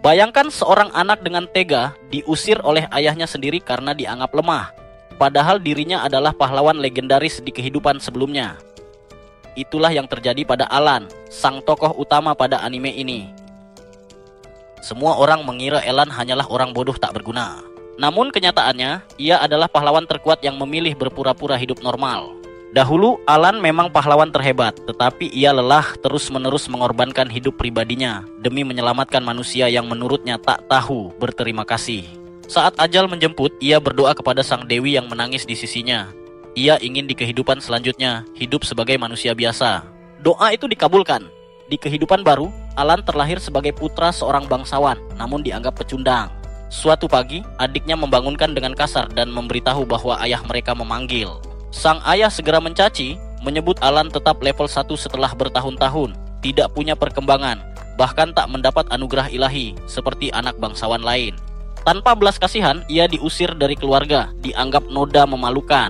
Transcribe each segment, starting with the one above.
Bayangkan seorang anak dengan tega diusir oleh ayahnya sendiri karena dianggap lemah, padahal dirinya adalah pahlawan legendaris di kehidupan sebelumnya. Itulah yang terjadi pada Alan, sang tokoh utama pada anime ini. Semua orang mengira Alan hanyalah orang bodoh tak berguna. Namun kenyataannya, ia adalah pahlawan terkuat yang memilih berpura-pura hidup normal. Dahulu, Alan memang pahlawan terhebat, tetapi ia lelah terus-menerus mengorbankan hidup pribadinya demi menyelamatkan manusia yang menurutnya tak tahu berterima kasih. Saat ajal menjemput, ia berdoa kepada sang dewi yang menangis di sisinya. Ia ingin di kehidupan selanjutnya hidup sebagai manusia biasa. Doa itu dikabulkan. Di kehidupan baru, Alan terlahir sebagai putra seorang bangsawan, namun dianggap pecundang. Suatu pagi, adiknya membangunkan dengan kasar dan memberitahu bahwa ayah mereka memanggil. Sang ayah segera mencaci, menyebut Alan tetap level 1 setelah bertahun-tahun, tidak punya perkembangan, bahkan tak mendapat anugerah ilahi seperti anak bangsawan lain. Tanpa belas kasihan, ia diusir dari keluarga, dianggap noda memalukan.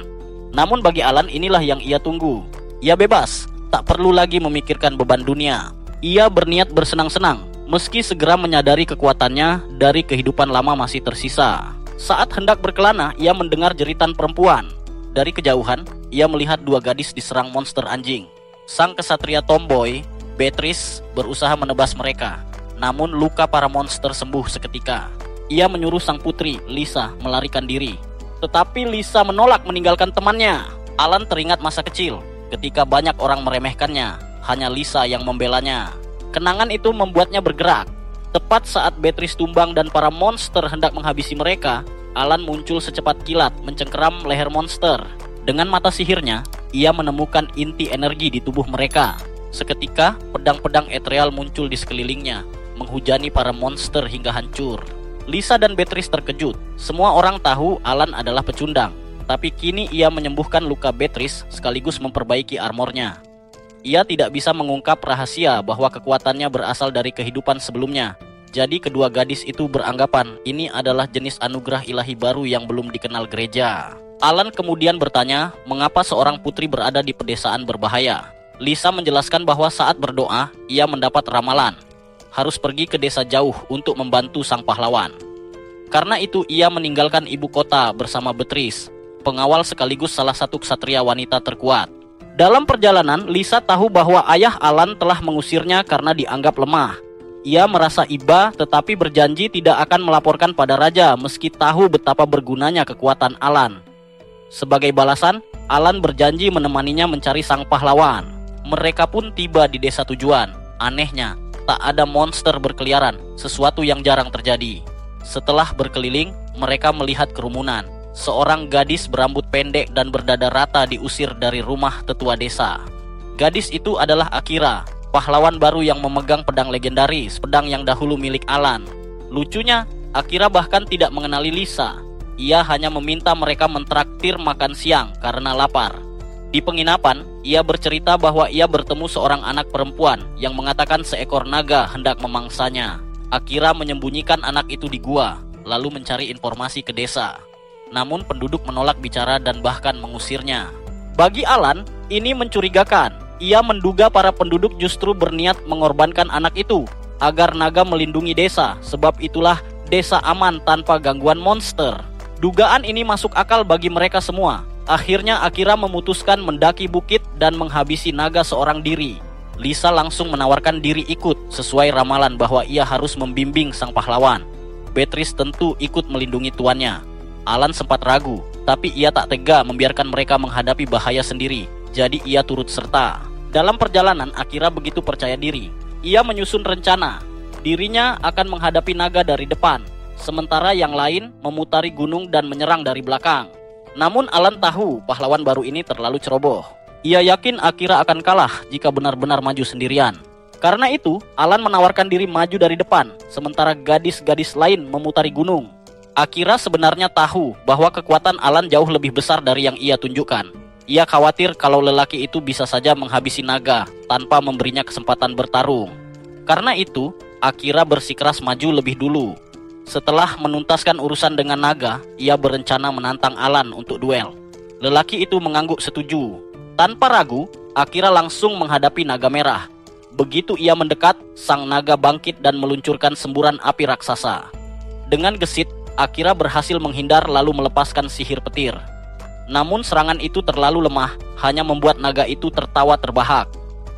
Namun bagi Alan inilah yang ia tunggu. Ia bebas, tak perlu lagi memikirkan beban dunia. Ia berniat bersenang-senang, meski segera menyadari kekuatannya dari kehidupan lama masih tersisa. Saat hendak berkelana, ia mendengar jeritan perempuan. Dari kejauhan, ia melihat dua gadis diserang monster anjing. Sang kesatria tomboy, Beatrice, berusaha menebas mereka. Namun luka para monster sembuh seketika. Ia menyuruh sang putri, Lisa, melarikan diri. Tetapi Lisa menolak meninggalkan temannya. Alan teringat masa kecil, ketika banyak orang meremehkannya. Hanya Lisa yang membelanya. Kenangan itu membuatnya bergerak. Tepat saat Beatrice tumbang dan para monster hendak menghabisi mereka, Alan muncul secepat kilat mencengkeram leher monster. Dengan mata sihirnya, ia menemukan inti energi di tubuh mereka. Seketika, pedang-pedang ethereal muncul di sekelilingnya, menghujani para monster hingga hancur. Lisa dan Beatrice terkejut. Semua orang tahu Alan adalah pecundang, tapi kini ia menyembuhkan luka Beatrice sekaligus memperbaiki armornya. Ia tidak bisa mengungkap rahasia bahwa kekuatannya berasal dari kehidupan sebelumnya. Jadi kedua gadis itu beranggapan ini adalah jenis anugerah ilahi baru yang belum dikenal gereja. Alan kemudian bertanya mengapa seorang putri berada di pedesaan berbahaya. Lisa menjelaskan bahwa saat berdoa, ia mendapat ramalan. Harus pergi ke desa jauh untuk membantu sang pahlawan. Karena itu ia meninggalkan ibu kota bersama Beatrice, pengawal sekaligus salah satu ksatria wanita terkuat. Dalam perjalanan, Lisa tahu bahwa ayah Alan telah mengusirnya karena dianggap lemah. Ia merasa iba tetapi berjanji tidak akan melaporkan pada raja meski tahu betapa bergunanya kekuatan Alan. Sebagai balasan, Alan berjanji menemaninya mencari sang pahlawan. Mereka pun tiba di desa tujuan. Anehnya, tak ada monster berkeliaran, sesuatu yang jarang terjadi. Setelah berkeliling, mereka melihat kerumunan. Seorang gadis berambut pendek dan berdada rata diusir dari rumah tetua desa. Gadis itu adalah Akira, pahlawan baru yang memegang pedang legendaris, pedang yang dahulu milik Alan. Lucunya, Akira bahkan tidak mengenali Lisa. Ia hanya meminta mereka mentraktir makan siang karena lapar. Di penginapan, ia bercerita bahwa ia bertemu seorang anak perempuan yang mengatakan seekor naga hendak memangsanya. Akira menyembunyikan anak itu di gua, lalu mencari informasi ke desa. Namun penduduk menolak bicara dan bahkan mengusirnya. Bagi Alan, ini mencurigakan. Ia menduga para penduduk justru berniat mengorbankan anak itu agar naga melindungi desa, sebab itulah desa aman tanpa gangguan monster. Dugaan ini masuk akal bagi mereka semua. Akhirnya Akira memutuskan mendaki bukit dan menghabisi naga seorang diri. Lisa langsung menawarkan diri ikut sesuai ramalan bahwa ia harus membimbing sang pahlawan. Beatrice tentu ikut melindungi tuannya. Alan sempat ragu, tapi ia tak tega membiarkan mereka menghadapi bahaya sendiri. Jadi ia turut serta. Dalam perjalanan, Akira begitu percaya diri. Ia menyusun rencana. Dirinya akan menghadapi naga dari depan, sementara yang lain memutari gunung dan menyerang dari belakang. Namun Alan tahu pahlawan baru ini terlalu ceroboh. Ia yakin Akira akan kalah jika benar-benar maju sendirian. Karena itu, Alan menawarkan diri maju dari depan, sementara gadis-gadis lain memutari gunung. Akira sebenarnya tahu bahwa kekuatan Alan jauh lebih besar dari yang ia tunjukkan. Ia khawatir kalau lelaki itu bisa saja menghabisi naga tanpa memberinya kesempatan bertarung. Karena itu, Akira bersikeras maju lebih dulu. Setelah menuntaskan urusan dengan naga, ia berencana menantang Alan untuk duel. Lelaki itu mengangguk setuju. Tanpa ragu, Akira langsung menghadapi naga merah. Begitu ia mendekat, sang naga bangkit dan meluncurkan semburan api raksasa. Dengan gesit, Akira berhasil menghindar lalu melepaskan sihir petir. Namun serangan itu terlalu lemah, hanya membuat naga itu tertawa terbahak.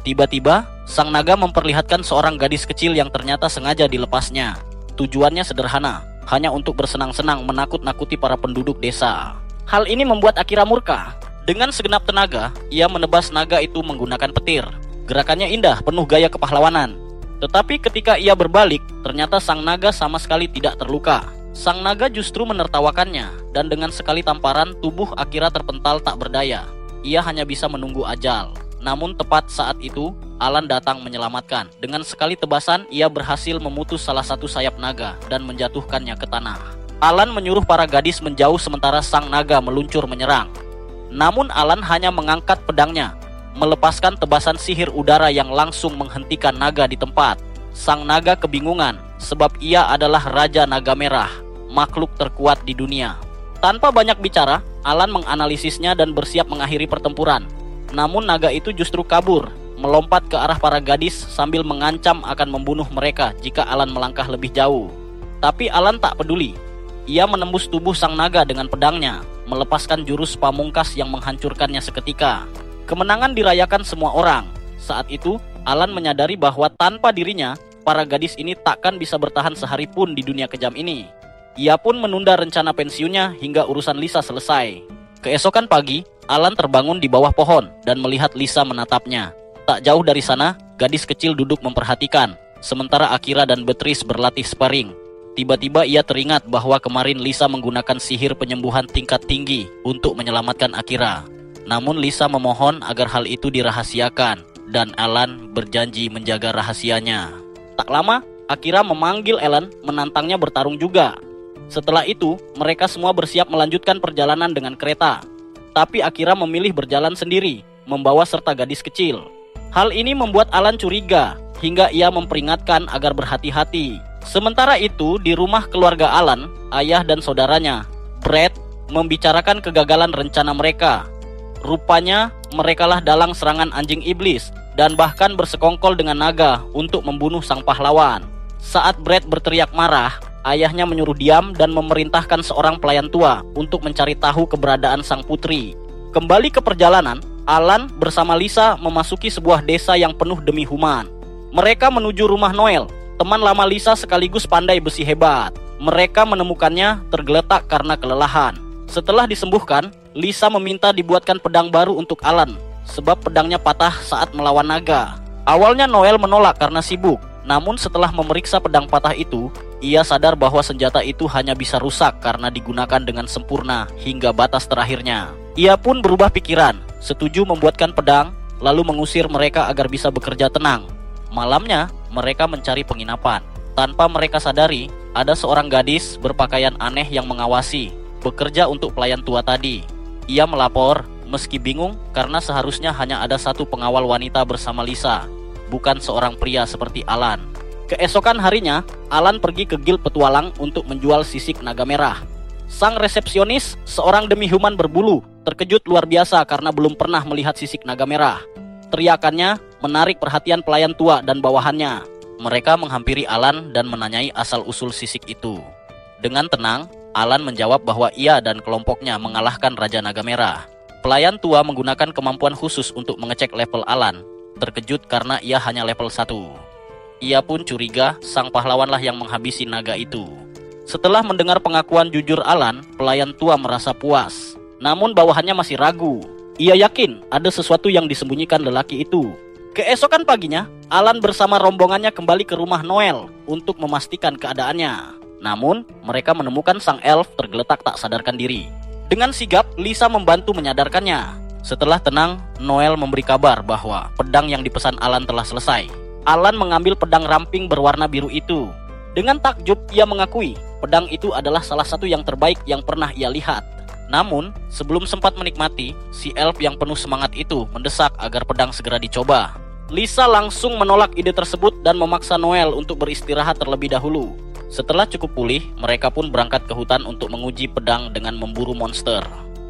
Tiba-tiba, sang naga memperlihatkan seorang gadis kecil yang ternyata sengaja dilepasnya. Tujuannya sederhana, hanya untuk bersenang-senang menakut-nakuti para penduduk desa. Hal ini membuat Akira murka. Dengan segenap tenaga, ia menebas naga itu menggunakan petir. Gerakannya indah, penuh gaya kepahlawanan. Tetapi ketika ia berbalik, ternyata sang naga sama sekali tidak terluka. Sang naga justru menertawakannya, dan dengan sekali tamparan, tubuh Akira terpental tak berdaya. Ia hanya bisa menunggu ajal. Namun tepat saat itu, Alan datang menyelamatkan. Dengan sekali tebasan, ia berhasil memutus salah satu sayap naga dan menjatuhkannya ke tanah. Alan menyuruh para gadis menjauh sementara sang naga meluncur menyerang. Namun Alan hanya mengangkat pedangnya, melepaskan tebasan sihir udara yang langsung menghentikan naga di tempat. Sang naga kebingungan, sebab ia adalah Raja Naga Merah, makhluk terkuat di dunia. Tanpa banyak bicara, Alan menganalisisnya dan bersiap mengakhiri pertempuran. Namun naga itu justru kabur, melompat ke arah para gadis sambil mengancam akan membunuh mereka jika Alan melangkah lebih jauh. Tapi Alan tak peduli. Ia menembus tubuh sang naga dengan pedangnya, melepaskan jurus pamungkas yang menghancurkannya seketika. Kemenangan dirayakan semua orang. Saat itu, Alan menyadari bahwa tanpa dirinya, para gadis ini takkan bisa bertahan sehari pun di dunia kejam ini. Ia pun menunda rencana pensiunnya hingga urusan Lisa selesai. Keesokan pagi, Alan terbangun di bawah pohon dan melihat Lisa menatapnya. Tak jauh dari sana, gadis kecil duduk memperhatikan, sementara Akira dan Beatrice berlatih sparring. Tiba-tiba ia teringat bahwa kemarin Lisa menggunakan sihir penyembuhan tingkat tinggi untuk menyelamatkan Akira. Namun Lisa memohon agar hal itu dirahasiakan, dan Alan berjanji menjaga rahasianya. Tak lama, Akira memanggil Alan, menantangnya bertarung juga. Setelah itu, mereka semua bersiap melanjutkan perjalanan dengan kereta. Tapi Akira memilih berjalan sendiri, membawa serta gadis kecil. Hal ini membuat Alan curiga, hingga ia memperingatkan agar berhati-hati. Sementara itu, di rumah keluarga Alan, ayah dan saudaranya, Brett, membicarakan kegagalan rencana mereka. Rupanya, merekalah dalang serangan anjing iblis, dan bahkan bersekongkol dengan naga untuk membunuh sang pahlawan. Saat Brett berteriak marah, ayahnya menyuruh diam dan memerintahkan seorang pelayan tua untuk mencari tahu keberadaan sang putri. Kembali ke perjalanan, Alan bersama Lisa memasuki sebuah desa yang penuh demi human. Mereka menuju rumah Noel, teman lama Lisa sekaligus pandai besi hebat. Mereka menemukannya tergeletak karena kelelahan. Setelah disembuhkan, Lisa meminta dibuatkan pedang baru untuk Alan, sebab pedangnya patah saat melawan naga. Awalnya Noel menolak karena sibuk, namun setelah memeriksa pedang patah itu, ia sadar bahwa senjata itu hanya bisa rusak karena digunakan dengan sempurna hingga batas terakhirnya. Ia pun berubah pikiran, setuju membuatkan pedang, lalu mengusir mereka agar bisa bekerja tenang. Malamnya, mereka mencari penginapan. Tanpa mereka sadari, ada seorang gadis berpakaian aneh yang mengawasi, bekerja untuk pelayan tua tadi. Ia melapor, meski bingung karena seharusnya hanya ada satu pengawal wanita bersama Lisa, bukan seorang pria seperti Alan. Keesokan harinya, Alan pergi ke Guild Petualang untuk menjual sisik naga merah. Sang resepsionis, seorang demi-human berbulu, terkejut luar biasa karena belum pernah melihat sisik naga merah. Teriakannya menarik perhatian pelayan tua dan bawahannya. Mereka menghampiri Alan dan menanyai asal-usul sisik itu. Dengan tenang, Alan menjawab bahwa ia dan kelompoknya mengalahkan Raja Naga Merah. Pelayan tua menggunakan kemampuan khusus untuk mengecek level Alan, terkejut karena ia hanya level 1. Ia pun curiga sang pahlawanlah yang menghabisi naga itu. Setelah mendengar pengakuan jujur Alan, pelayan tua merasa puas. Namun bawahannya masih ragu. Ia yakin ada sesuatu yang disembunyikan lelaki itu. Keesokan paginya, Alan bersama rombongannya kembali ke rumah Noel untuk memastikan keadaannya. Namun, mereka menemukan sang elf tergeletak tak sadarkan diri. Dengan sigap, Lisa membantu menyadarkannya. Setelah tenang, Noel memberi kabar bahwa pedang yang dipesan Alan telah selesai. Alan mengambil pedang ramping berwarna biru itu. Dengan takjub, ia mengakui pedang itu adalah salah satu yang terbaik yang pernah ia lihat. Namun, sebelum sempat menikmati, si elf yang penuh semangat itu mendesak agar pedang segera dicoba. Lisa langsung menolak ide tersebut dan memaksa Noel untuk beristirahat terlebih dahulu. Setelah cukup pulih, mereka pun berangkat ke hutan untuk menguji pedang dengan memburu monster.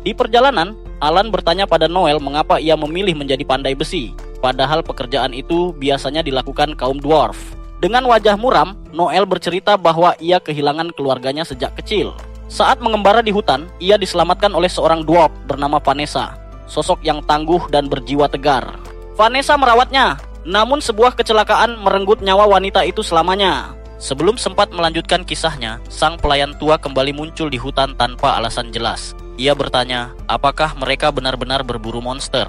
Di perjalanan, Alan bertanya pada Noel mengapa ia memilih menjadi pandai besi. padahal pekerjaan itu biasanya dilakukan kaum dwarf. Dengan wajah muram, Noel bercerita bahwa ia kehilangan keluarganya sejak kecil. Saat mengembara di hutan, ia diselamatkan oleh seorang dwarf bernama Vanessa, sosok yang tangguh dan berjiwa tegar. Vanessa merawatnya, namun sebuah kecelakaan merenggut nyawa wanita itu selamanya. Sebelum sempat melanjutkan kisahnya, sang pelayan tua kembali muncul di hutan tanpa alasan jelas. Ia bertanya, apakah mereka benar-benar berburu monster?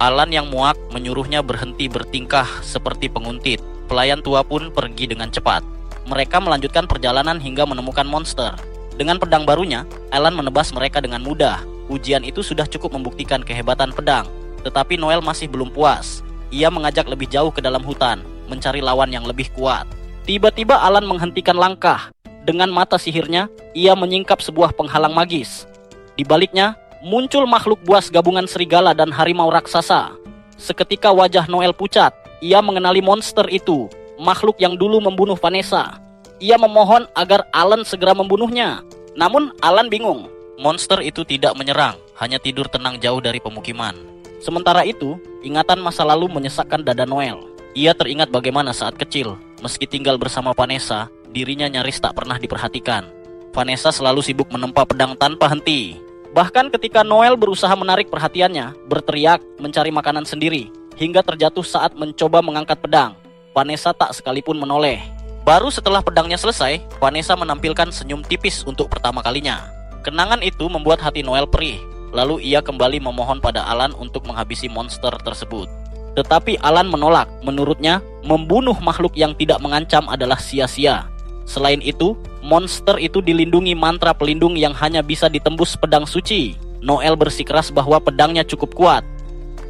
Alan yang muak menyuruhnya berhenti bertingkah seperti penguntit. Pelayan tua pun pergi dengan cepat. Mereka melanjutkan perjalanan hingga menemukan monster. Dengan pedang barunya, Alan menebas mereka dengan mudah. Ujian itu sudah cukup membuktikan kehebatan pedang. Tetapi Noel masih belum puas. Ia mengajak lebih jauh ke dalam hutan, mencari lawan yang lebih kuat. Tiba-tiba Alan menghentikan langkah. Dengan mata sihirnya, ia menyingkap sebuah penghalang magis. Di baliknya, muncul makhluk buas gabungan serigala dan harimau raksasa. Seketika wajah Noel pucat. Ia mengenali monster itu, makhluk yang dulu membunuh Vanessa. Ia memohon agar Alan segera membunuhnya. Namun Alan bingung. Monster itu tidak menyerang, hanya tidur tenang jauh dari pemukiman. Sementara itu, ingatan masa lalu menyesakkan dada Noel. Ia teringat bagaimana saat kecil, meski tinggal bersama Vanessa, dirinya nyaris tak pernah diperhatikan. Vanessa selalu sibuk menempa pedang tanpa henti. Bahkan ketika Noel berusaha menarik perhatiannya, berteriak, mencari makanan sendiri, hingga terjatuh saat mencoba mengangkat pedang. Vanessa tak sekalipun menoleh. Baru setelah pedangnya selesai, Vanessa menampilkan senyum tipis untuk pertama kalinya. Kenangan itu membuat hati Noel perih. Lalu ia kembali memohon pada Alan untuk menghabisi monster tersebut. Tetapi Alan menolak. Menurutnya, membunuh makhluk yang tidak mengancam adalah sia-sia. Selain itu, monster itu dilindungi mantra pelindung yang hanya bisa ditembus pedang suci. Noel bersikeras bahwa pedangnya cukup kuat.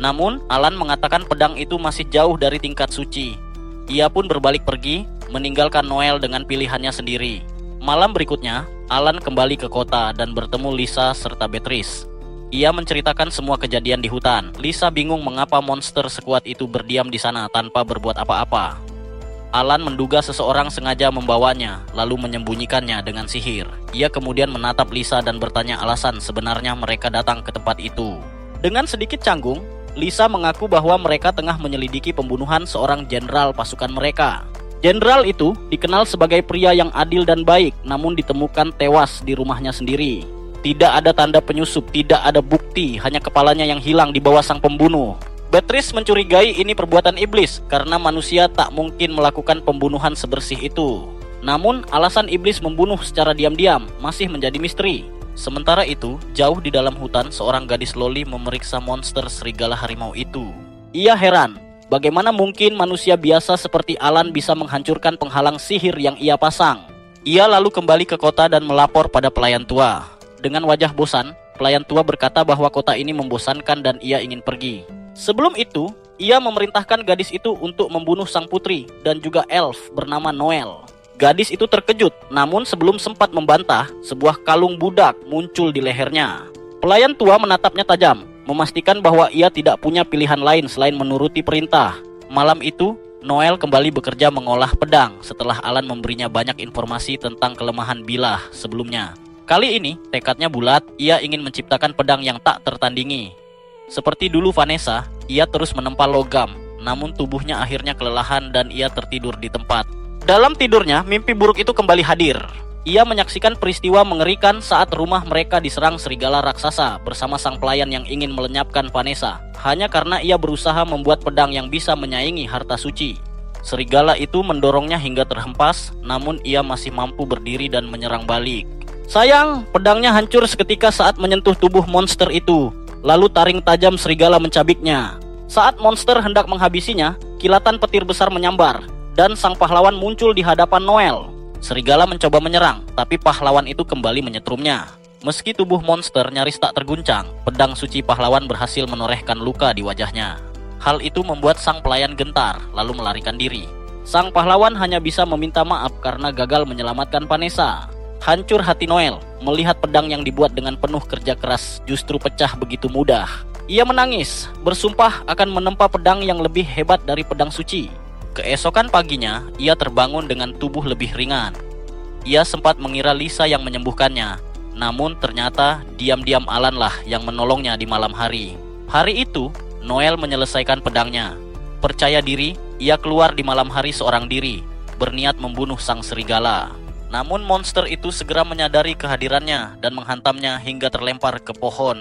Namun, Alan mengatakan pedang itu masih jauh dari tingkat suci. Ia pun berbalik pergi, meninggalkan Noel dengan pilihannya sendiri. Malam berikutnya, Alan kembali ke kota dan bertemu Lisa serta Beatrice. Ia menceritakan semua kejadian di hutan. Lisa bingung mengapa monster sekuat itu berdiam di sana tanpa berbuat apa-apa. Alan menduga seseorang sengaja membawanya, lalu menyembunyikannya dengan sihir. Ia kemudian menatap Lisa dan bertanya alasan sebenarnya mereka datang ke tempat itu. Dengan sedikit canggung, Lisa mengaku bahwa mereka tengah menyelidiki pembunuhan seorang jenderal pasukan mereka. Jenderal itu dikenal sebagai pria yang adil dan baik, namun ditemukan tewas di rumahnya sendiri. Tidak ada tanda penyusup, tidak ada bukti, hanya kepalanya yang hilang di bawah sang pembunuh. Beatrice mencurigai ini perbuatan iblis, karena manusia tak mungkin melakukan pembunuhan sebersih itu. Namun, alasan iblis membunuh secara diam-diam masih menjadi misteri. Sementara itu, jauh di dalam hutan, seorang gadis loli memeriksa monster serigala harimau itu. Ia heran, bagaimana mungkin manusia biasa seperti Alan bisa menghancurkan penghalang sihir yang ia pasang. Ia lalu kembali ke kota dan melapor pada pelayan tua. Dengan wajah bosan, pelayan tua berkata bahwa kota ini membosankan dan ia ingin pergi. Sebelum itu, ia memerintahkan gadis itu untuk membunuh sang putri dan juga elf bernama Noel. Gadis itu terkejut, namun sebelum sempat membantah, sebuah kalung budak muncul di lehernya. Pelayan tua menatapnya tajam, memastikan bahwa ia tidak punya pilihan lain selain menuruti perintah. Malam itu, Noel kembali bekerja mengolah pedang setelah Alan memberinya banyak informasi tentang kelemahan bilah sebelumnya. Kali ini, tekadnya bulat, ia ingin menciptakan pedang yang tak tertandingi. Seperti dulu Vanessa, ia terus menempa logam, namun tubuhnya akhirnya kelelahan dan ia tertidur di tempat. Dalam tidurnya, mimpi buruk itu kembali hadir. Ia menyaksikan peristiwa mengerikan saat rumah mereka diserang serigala raksasa bersama sang pelayan yang ingin melenyapkan Vanessa, hanya karena ia berusaha membuat pedang yang bisa menyaingi harta suci. Serigala itu mendorongnya hingga terhempas, namun ia masih mampu berdiri dan menyerang balik. Sayang, pedangnya hancur seketika saat menyentuh tubuh monster itu. Lalu taring tajam serigala mencabiknya. Saat monster hendak menghabisinya, kilatan petir besar menyambar, dan sang pahlawan muncul di hadapan Noel. Serigala mencoba menyerang, tapi pahlawan itu kembali menyetrumnya. Meski tubuh monster nyaris tak terguncang, pedang suci pahlawan berhasil menorehkan luka di wajahnya. Hal itu membuat sang pelayan gentar, lalu melarikan diri. Sang pahlawan hanya bisa meminta maaf karena gagal menyelamatkan Vanessa. Hancur hati Noel melihat pedang yang dibuat dengan penuh kerja keras justru pecah begitu mudah. Ia menangis, bersumpah akan menempa pedang yang lebih hebat dari pedang suci. Keesokan paginya, ia terbangun dengan tubuh lebih ringan. Ia sempat mengira Lisa yang menyembuhkannya, namun ternyata diam-diam Alan lah yang menolongnya di malam hari. Hari itu, Noel menyelesaikan pedangnya. Percaya diri, ia keluar di malam hari seorang diri, berniat membunuh sang serigala. Namun monster itu segera menyadari kehadirannya dan menghantamnya hingga terlempar ke pohon.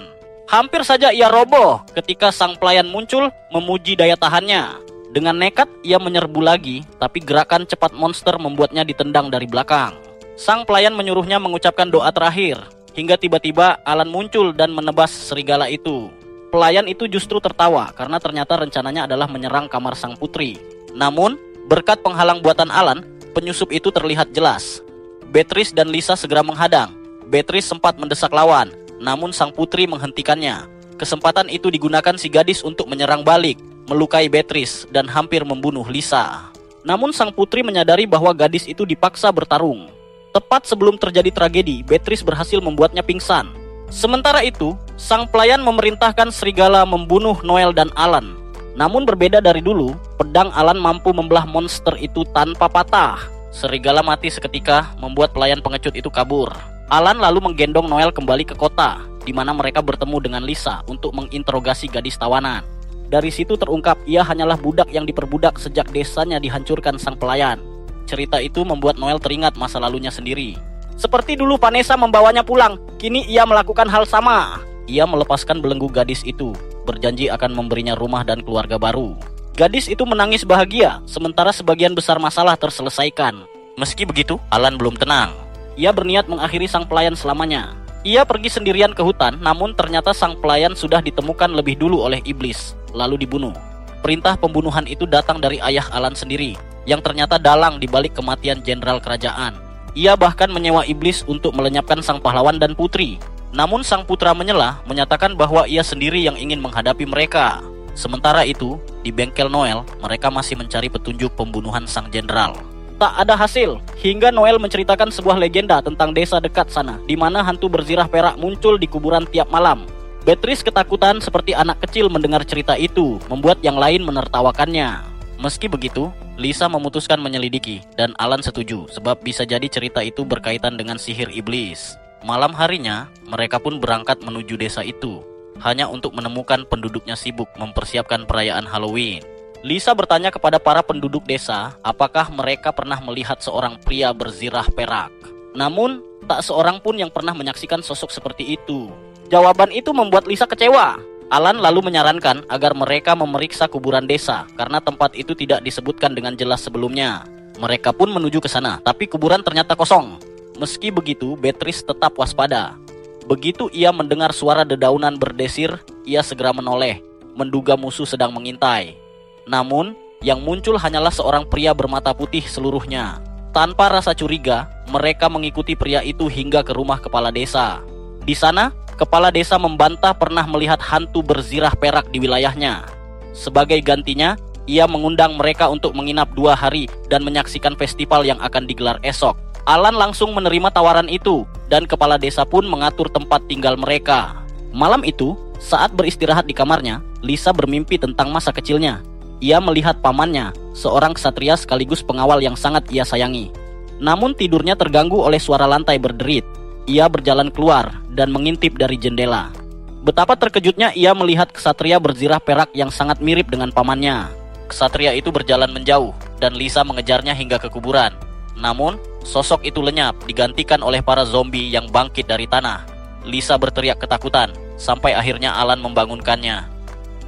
Hampir saja ia roboh ketika sang pelayan muncul memuji daya tahannya. Dengan nekat ia menyerbu lagi, tapi gerakan cepat monster membuatnya ditendang dari belakang. Sang pelayan menyuruhnya mengucapkan doa terakhir, hingga tiba-tiba Alan muncul dan menebas serigala itu. Pelayan itu justru tertawa karena ternyata rencananya adalah menyerang kamar sang putri. Namun, berkat penghalang buatan Alan, penyusup itu terlihat jelas. Beatrice dan Lisa segera menghadang. Beatrice sempat mendesak lawan, namun sang putri menghentikannya. Kesempatan itu digunakan si gadis untuk menyerang balik, melukai Beatrice dan hampir membunuh Lisa. Namun sang putri menyadari bahwa gadis itu dipaksa bertarung. Tepat sebelum terjadi tragedi, Beatrice berhasil membuatnya pingsan. Sementara itu, sang pelayan memerintahkan serigala membunuh Noel dan Alan. Namun berbeda dari dulu, pedang Alan mampu membelah monster itu tanpa patah. Serigala mati seketika, membuat pelayan pengecut itu kabur. Alan lalu menggendong Noel kembali ke kota, di mana mereka bertemu dengan Lisa untuk menginterogasi gadis tawanan. Dari situ terungkap ia hanyalah budak yang diperbudak sejak desanya dihancurkan sang pelayan. Cerita itu membuat Noel teringat masa lalunya sendiri. Seperti dulu Vanessa membawanya pulang, kini ia melakukan hal sama. Ia melepaskan belenggu gadis itu, berjanji akan memberinya rumah dan keluarga baru. Gadis itu menangis bahagia, sementara sebagian besar masalah terselesaikan. Meski begitu, Alan belum tenang. Ia berniat mengakhiri sang pelayan selamanya. Ia pergi sendirian ke hutan, namun ternyata sang pelayan sudah ditemukan lebih dulu oleh iblis, lalu dibunuh. Perintah pembunuhan itu datang dari ayah Alan sendiri, yang ternyata dalang di balik kematian jenderal kerajaan. Ia bahkan menyewa iblis untuk melenyapkan sang pahlawan dan putri. Namun sang putra menyela, menyatakan bahwa ia sendiri yang ingin menghadapi mereka. Sementara itu, di bengkel Noel, mereka masih mencari petunjuk pembunuhan sang jenderal. Tak ada hasil, hingga Noel menceritakan sebuah legenda tentang desa dekat sana, di mana hantu berzirah perak muncul di kuburan tiap malam. Beatrice ketakutan seperti anak kecil mendengar cerita itu, membuat yang lain menertawakannya. Meski begitu, Lisa memutuskan menyelidiki, dan Alan setuju, sebab bisa jadi cerita itu berkaitan dengan sihir iblis. Malam harinya, mereka pun berangkat menuju desa itu, hanya untuk menemukan penduduknya sibuk mempersiapkan perayaan Halloween. Lisa bertanya kepada para penduduk desa apakah mereka pernah melihat seorang pria berzirah perak. Namun, tak seorang pun yang pernah menyaksikan sosok seperti itu. Jawaban itu membuat Lisa kecewa. Alan lalu menyarankan agar mereka memeriksa kuburan desa karena tempat itu tidak disebutkan dengan jelas sebelumnya. Mereka pun menuju ke sana, tapi kuburan ternyata kosong. Meski begitu, Beatrice tetap waspada. Begitu ia mendengar suara dedaunan berdesir, ia segera menoleh, menduga musuh sedang mengintai. Namun, yang muncul hanyalah seorang pria bermata putih seluruhnya. Tanpa rasa curiga, mereka mengikuti pria itu hingga ke rumah kepala desa. Di sana, kepala desa membantah pernah melihat hantu berzirah perak di wilayahnya. Sebagai gantinya, ia mengundang mereka untuk menginap 2 hari dan menyaksikan festival yang akan digelar esok. Alan langsung menerima tawaran itu, dan kepala desa pun mengatur tempat tinggal mereka. Malam itu, saat beristirahat di kamarnya, Lisa bermimpi tentang masa kecilnya. Ia melihat pamannya, seorang ksatria sekaligus pengawal yang sangat ia sayangi. Namun tidurnya terganggu oleh suara lantai berderit. Ia berjalan keluar dan mengintip dari jendela. Betapa terkejutnya ia melihat ksatria berzirah perak yang sangat mirip dengan pamannya. Ksatria itu berjalan menjauh dan Lisa mengejarnya hingga ke kuburan. Namun, sosok itu lenyap digantikan oleh para zombie yang bangkit dari tanah. Lisa berteriak ketakutan sampai akhirnya Alan membangunkannya.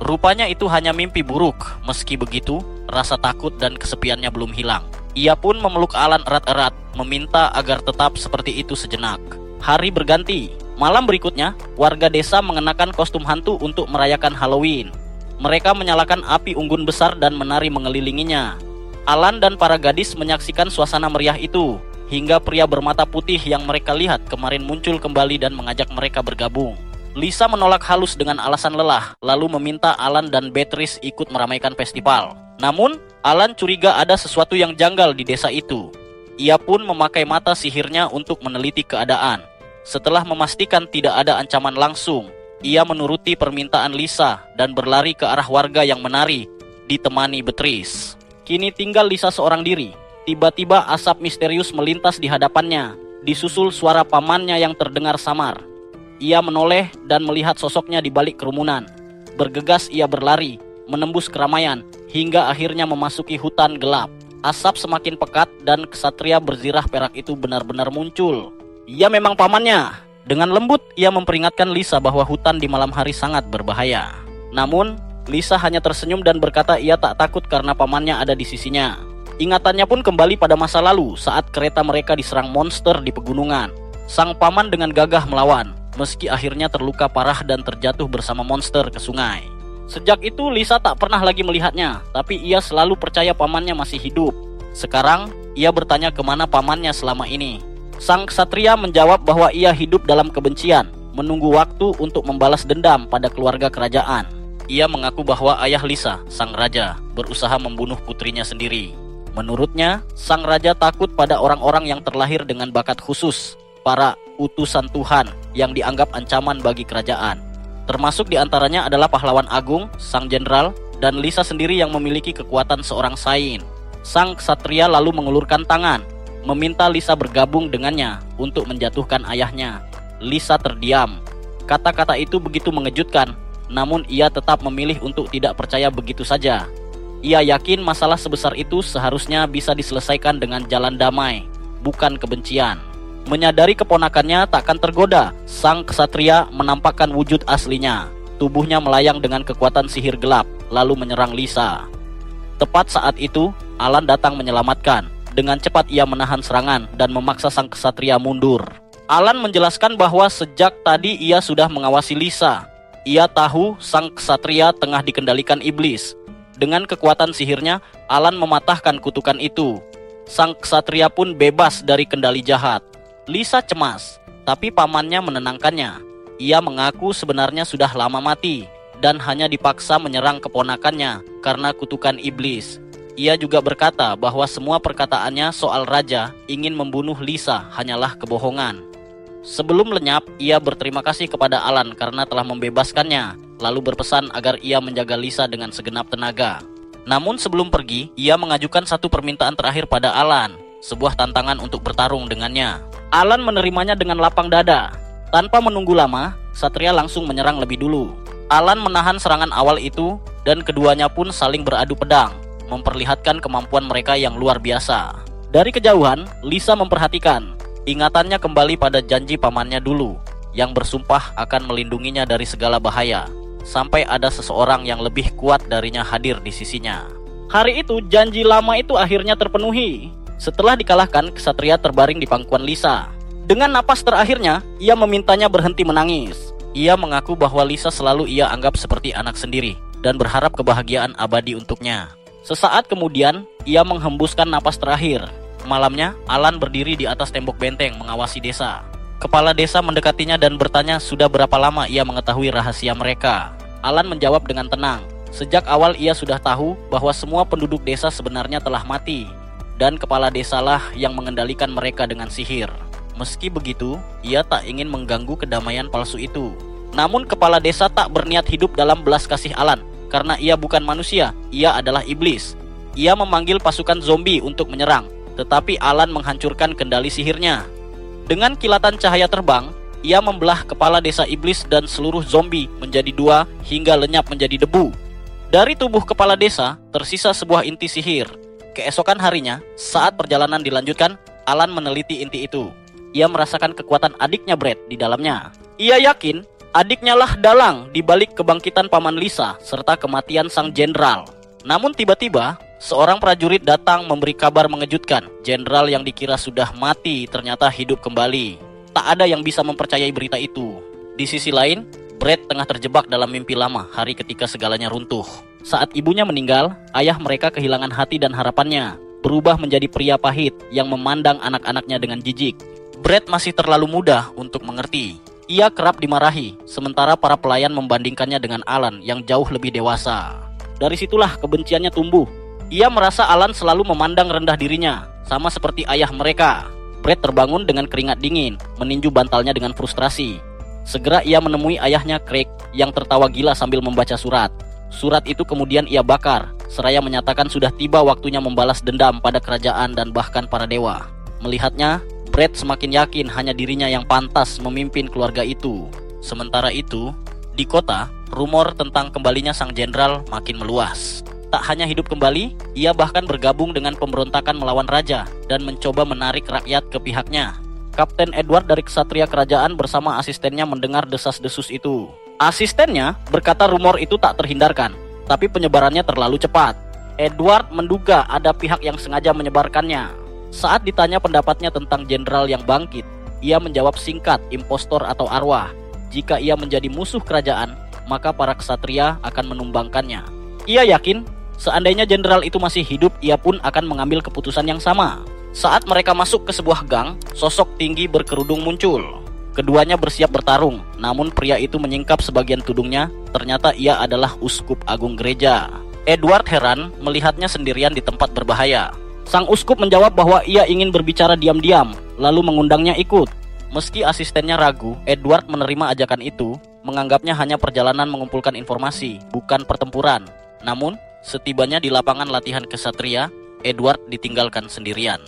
Rupanya itu hanya mimpi buruk. Meski begitu, rasa takut dan kesepiannya belum hilang. Ia pun memeluk Alan erat-erat, meminta agar tetap seperti itu sejenak. Hari berganti. Malam berikutnya, warga desa mengenakan kostum hantu untuk merayakan Halloween. Mereka menyalakan api unggun besar dan menari mengelilinginya. Alan dan para gadis menyaksikan suasana meriah itu, hingga pria bermata putih yang mereka lihat kemarin muncul kembali dan mengajak mereka bergabung. Lisa menolak halus dengan alasan lelah, lalu meminta Alan dan Beatrice ikut meramaikan festival. Namun, Alan curiga ada sesuatu yang janggal di desa itu. Ia pun memakai mata sihirnya untuk meneliti keadaan. Setelah memastikan tidak ada ancaman langsung, ia menuruti permintaan Lisa dan berlari ke arah warga yang menari, ditemani Beatrice. Kini tinggal Lisa seorang diri. Tiba-tiba asap misterius melintas di hadapannya, disusul suara pamannya yang terdengar samar. Ia menoleh dan melihat sosoknya di balik kerumunan. Bergegas ia berlari, menembus keramaian, hingga akhirnya memasuki hutan gelap. Asap semakin pekat dan ksatria berzirah perak itu benar-benar muncul. Ia memang pamannya. Dengan lembut, ia memperingatkan Lisa bahwa hutan di malam hari sangat berbahaya. Namun, Lisa hanya tersenyum dan berkata ia tak takut karena pamannya ada di sisinya. Ingatannya pun kembali pada masa lalu saat kereta mereka diserang monster di pegunungan. Sang paman dengan gagah melawan, meski akhirnya terluka parah dan terjatuh bersama monster ke sungai. Sejak itu Lisa tak pernah lagi melihatnya, tapi ia selalu percaya pamannya masih hidup. Sekarang, ia bertanya kemana pamannya selama ini. Sang ksatria menjawab bahwa ia hidup dalam kebencian, menunggu waktu untuk membalas dendam pada keluarga kerajaan. Ia mengaku bahwa ayah Lisa, sang raja, berusaha membunuh putrinya sendiri. Menurutnya, sang raja takut pada orang-orang yang terlahir dengan bakat khusus, para utusan Tuhan yang dianggap ancaman bagi kerajaan. Termasuk diantaranya adalah pahlawan agung, sang jenderal, dan Lisa sendiri yang memiliki kekuatan seorang saint. Sang ksatria lalu mengulurkan tangan, meminta Lisa bergabung dengannya untuk menjatuhkan ayahnya. Lisa terdiam. Kata-kata itu begitu mengejutkan, namun ia tetap memilih untuk tidak percaya begitu saja. Ia yakin masalah sebesar itu seharusnya bisa diselesaikan dengan jalan damai, bukan kebencian. Menyadari keponakannya takkan tergoda, sang ksatria menampakkan wujud aslinya. Tubuhnya melayang dengan kekuatan sihir gelap, lalu menyerang Lisa. Tepat saat itu, Alan datang menyelamatkan. Dengan cepat ia menahan serangan dan memaksa sang ksatria mundur. Alan menjelaskan bahwa sejak tadi ia sudah mengawasi Lisa. Ia tahu sang ksatria tengah dikendalikan iblis. Dengan kekuatan sihirnya, Alan mematahkan kutukan itu. Sang ksatria pun bebas dari kendali jahat. Lisa cemas, tapi pamannya menenangkannya. Ia mengaku sebenarnya sudah lama mati dan hanya dipaksa menyerang keponakannya karena kutukan iblis. Ia juga berkata bahwa semua perkataannya soal raja ingin membunuh Lisa hanyalah kebohongan. Sebelum lenyap, ia berterima kasih kepada Alan karena telah membebaskannya, lalu berpesan agar ia menjaga Lisa dengan segenap tenaga. Namun sebelum pergi, ia mengajukan satu permintaan terakhir pada Alan, sebuah tantangan untuk bertarung dengannya. Alan menerimanya dengan lapang dada. Tanpa menunggu lama, ksatria langsung menyerang lebih dulu. Alan menahan serangan awal itu dan keduanya pun saling beradu pedang, memperlihatkan kemampuan mereka yang luar biasa. Dari kejauhan, Lisa memperhatikan. Ingatannya kembali pada janji pamannya dulu, yang bersumpah akan melindunginya dari segala bahaya, sampai ada seseorang yang lebih kuat darinya hadir di sisinya. Hari itu, janji lama itu akhirnya terpenuhi. Setelah dikalahkan, ksatria terbaring di pangkuan Lisa. Dengan napas terakhirnya, ia memintanya berhenti menangis. Ia mengaku bahwa Lisa selalu ia anggap seperti anak sendiri dan berharap kebahagiaan abadi untuknya. Sesaat kemudian, ia menghembuskan napas terakhir. Malamnya, Alan berdiri di atas tembok benteng mengawasi desa. Kepala desa mendekatinya dan bertanya sudah berapa lama ia mengetahui rahasia mereka. Alan menjawab dengan tenang. Sejak awal ia sudah tahu bahwa semua penduduk desa sebenarnya telah mati, dan kepala desalah yang mengendalikan mereka dengan sihir. Meski begitu, ia tak ingin mengganggu kedamaian palsu itu. Namun kepala desa tak berniat hidup dalam belas kasih Alan, karena ia bukan manusia, ia adalah iblis. Ia memanggil pasukan zombie untuk menyerang, tetapi Alan menghancurkan kendali sihirnya. Dengan kilatan cahaya terbang, ia membelah kepala desa iblis dan seluruh zombie menjadi dua hingga lenyap menjadi debu. Dari tubuh kepala desa, tersisa sebuah inti sihir. Keesokan harinya, saat perjalanan dilanjutkan, Alan meneliti inti itu. Ia merasakan kekuatan adiknya Brett di dalamnya. Ia yakin adiknya lah dalang di balik kebangkitan paman Lisa serta kematian sang jenderal. Namun tiba-tiba, seorang prajurit datang memberi kabar mengejutkan. Jenderal yang dikira sudah mati ternyata hidup kembali. Tak ada yang bisa mempercayai berita itu. Di sisi lain, Brett tengah terjebak dalam mimpi lama hari ketika segalanya runtuh. Saat ibunya meninggal, ayah mereka kehilangan hati dan harapannya, berubah menjadi pria pahit yang memandang anak-anaknya dengan jijik. Brett masih terlalu muda untuk mengerti. Ia kerap dimarahi, sementara para pelayan membandingkannya dengan Alan yang jauh lebih dewasa. Dari situlah kebenciannya tumbuh. Ia merasa Alan selalu memandang rendah dirinya, sama seperti ayah mereka. Brett terbangun dengan keringat dingin, meninju bantalnya dengan frustrasi. Segera ia menemui ayahnya Craig yang tertawa gila sambil membaca surat. Surat itu kemudian ia bakar, seraya menyatakan sudah tiba waktunya membalas dendam pada kerajaan dan bahkan para dewa. Melihatnya, Brett semakin yakin hanya dirinya yang pantas memimpin keluarga itu. Sementara itu, Di kota, rumor tentang kembalinya sang jenderal makin meluas. Tak hanya hidup kembali, ia bahkan bergabung dengan pemberontakan melawan raja dan mencoba menarik rakyat ke pihaknya. Kapten Edward dari Ksatria Kerajaan bersama asistennya mendengar desas-desus itu. Asistennya berkata rumor itu tak terhindarkan, tapi penyebarannya terlalu cepat. Edward menduga ada pihak yang sengaja menyebarkannya. Saat ditanya pendapatnya tentang jenderal yang bangkit, ia menjawab singkat, impostor atau arwah. Jika ia menjadi musuh kerajaan, maka para ksatria akan menumbangkannya. Ia yakin, seandainya jenderal itu masih hidup, ia pun akan mengambil keputusan yang sama. Saat mereka masuk ke sebuah gang, sosok tinggi berkerudung muncul. Keduanya bersiap bertarung, namun pria itu menyingkap sebagian tudungnya. Ternyata ia adalah uskup agung gereja. Edward heran melihatnya sendirian di tempat berbahaya. Sang uskup menjawab bahwa ia ingin berbicara diam-diam, lalu mengundangnya ikut. Meski asistennya ragu, Edward menerima ajakan itu, menganggapnya hanya perjalanan mengumpulkan informasi, bukan pertempuran. Namun, setibanya di lapangan latihan kesatria, Edward ditinggalkan sendirian.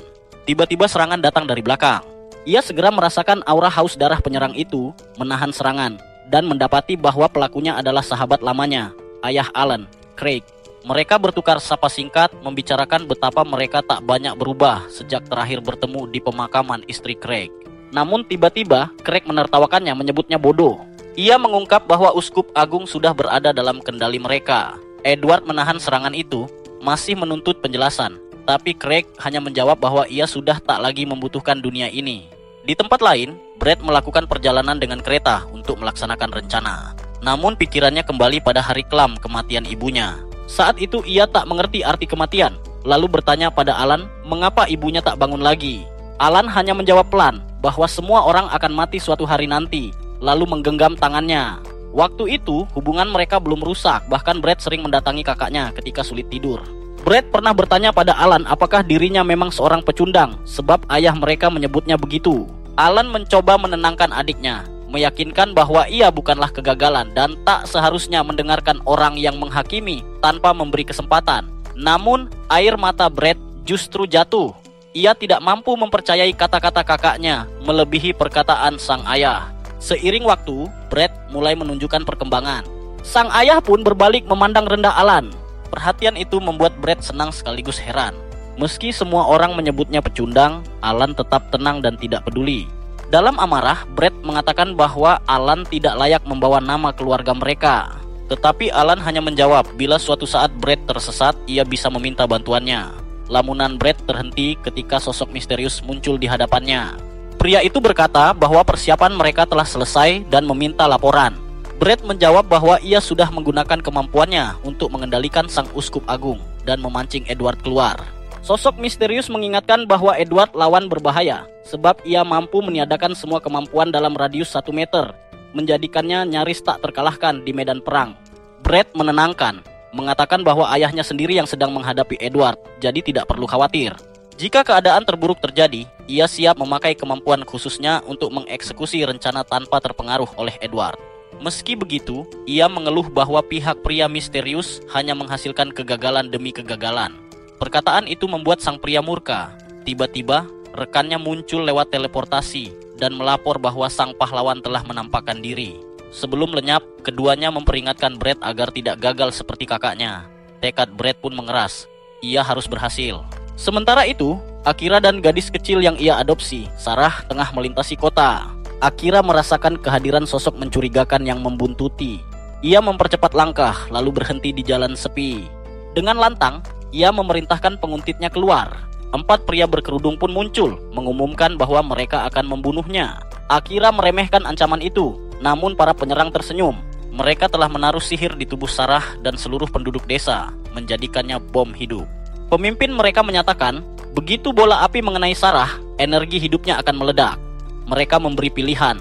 Tiba-tiba serangan datang dari belakang. Ia segera merasakan aura haus darah penyerang itu, menahan serangan, dan mendapati bahwa pelakunya adalah sahabat lamanya, ayah Alan, Craig. Mereka bertukar sapa singkat, membicarakan betapa mereka tak banyak berubah sejak terakhir bertemu di pemakaman istri Craig. Namun tiba-tiba, Craig menertawakannya, menyebutnya bodoh. Ia mengungkap bahwa uskup agung sudah berada dalam kendali mereka. Edward menahan serangan itu, masih menuntut penjelasan. Tapi Craig hanya menjawab bahwa ia sudah tak lagi membutuhkan dunia ini. Di tempat lain, Brett melakukan perjalanan dengan kereta untuk melaksanakan rencana. Namun pikirannya kembali pada hari kelam kematian ibunya. Saat itu ia tak mengerti arti kematian, lalu bertanya pada Alan mengapa ibunya tak bangun lagi. Alan hanya menjawab pelan bahwa semua orang akan mati suatu hari nanti, lalu menggenggam tangannya. Waktu itu hubungan mereka belum rusak, bahkan Brett sering mendatangi kakaknya ketika sulit tidur. Brett pernah bertanya pada Alan apakah dirinya memang seorang pecundang, sebab ayah mereka menyebutnya begitu. Alan mencoba menenangkan adiknya, meyakinkan bahwa ia bukanlah kegagalan dan tak seharusnya mendengarkan orang yang menghakimi tanpa memberi kesempatan. Namun, air mata Brett justru jatuh. Ia tidak mampu mempercayai kata-kata kakaknya, melebihi perkataan sang ayah. Seiring waktu, Brett mulai menunjukkan perkembangan. Sang ayah pun berbalik memandang rendah Alan. Perhatian itu membuat Brett senang sekaligus heran. Meski semua orang menyebutnya pecundang, Alan tetap tenang dan tidak peduli. Dalam amarah, Brett mengatakan bahwa Alan tidak layak membawa nama keluarga mereka. Tetapi Alan hanya menjawab bila suatu saat Brett tersesat, ia bisa meminta bantuannya. Lamunan Brett terhenti ketika sosok misterius muncul di hadapannya. Pria itu berkata bahwa persiapan mereka telah selesai dan meminta laporan. Brett menjawab bahwa ia sudah menggunakan kemampuannya untuk mengendalikan sang uskup agung dan memancing Edward keluar. Sosok misterius mengingatkan bahwa Edward lawan berbahaya, sebab ia mampu meniadakan semua kemampuan dalam radius 1 meter, menjadikannya nyaris tak terkalahkan di medan perang. Brett menenangkan, mengatakan bahwa ayahnya sendiri yang sedang menghadapi Edward, jadi tidak perlu khawatir. Jika keadaan terburuk terjadi, ia siap memakai kemampuan khususnya untuk mengeksekusi rencana tanpa terpengaruh oleh Edward. Meski begitu, ia mengeluh bahwa pihak pria misterius hanya menghasilkan kegagalan demi kegagalan. Perkataan itu membuat sang pria murka. Tiba-tiba, rekannya muncul lewat teleportasi dan melapor bahwa sang pahlawan telah menampakkan diri. Sebelum lenyap, keduanya memperingatkan Brett agar tidak gagal seperti kakaknya. Tekad Brett pun mengeras. Ia harus berhasil. Sementara itu, Akira dan gadis kecil yang ia adopsi, Sarah, tengah melintasi kota. Akira merasakan kehadiran sosok mencurigakan yang membuntuti. Ia mempercepat langkah, lalu berhenti di jalan sepi. Dengan lantang, ia memerintahkan penguntitnya keluar. 4 pria berkerudung pun muncul, mengumumkan bahwa mereka akan membunuhnya. Akira meremehkan ancaman itu, namun para penyerang tersenyum. Mereka telah menaruh sihir di tubuh Sarah dan seluruh penduduk desa, menjadikannya bom hidup. Pemimpin mereka menyatakan, begitu bola api mengenai Sarah, energi hidupnya akan meledak. Mereka memberi pilihan,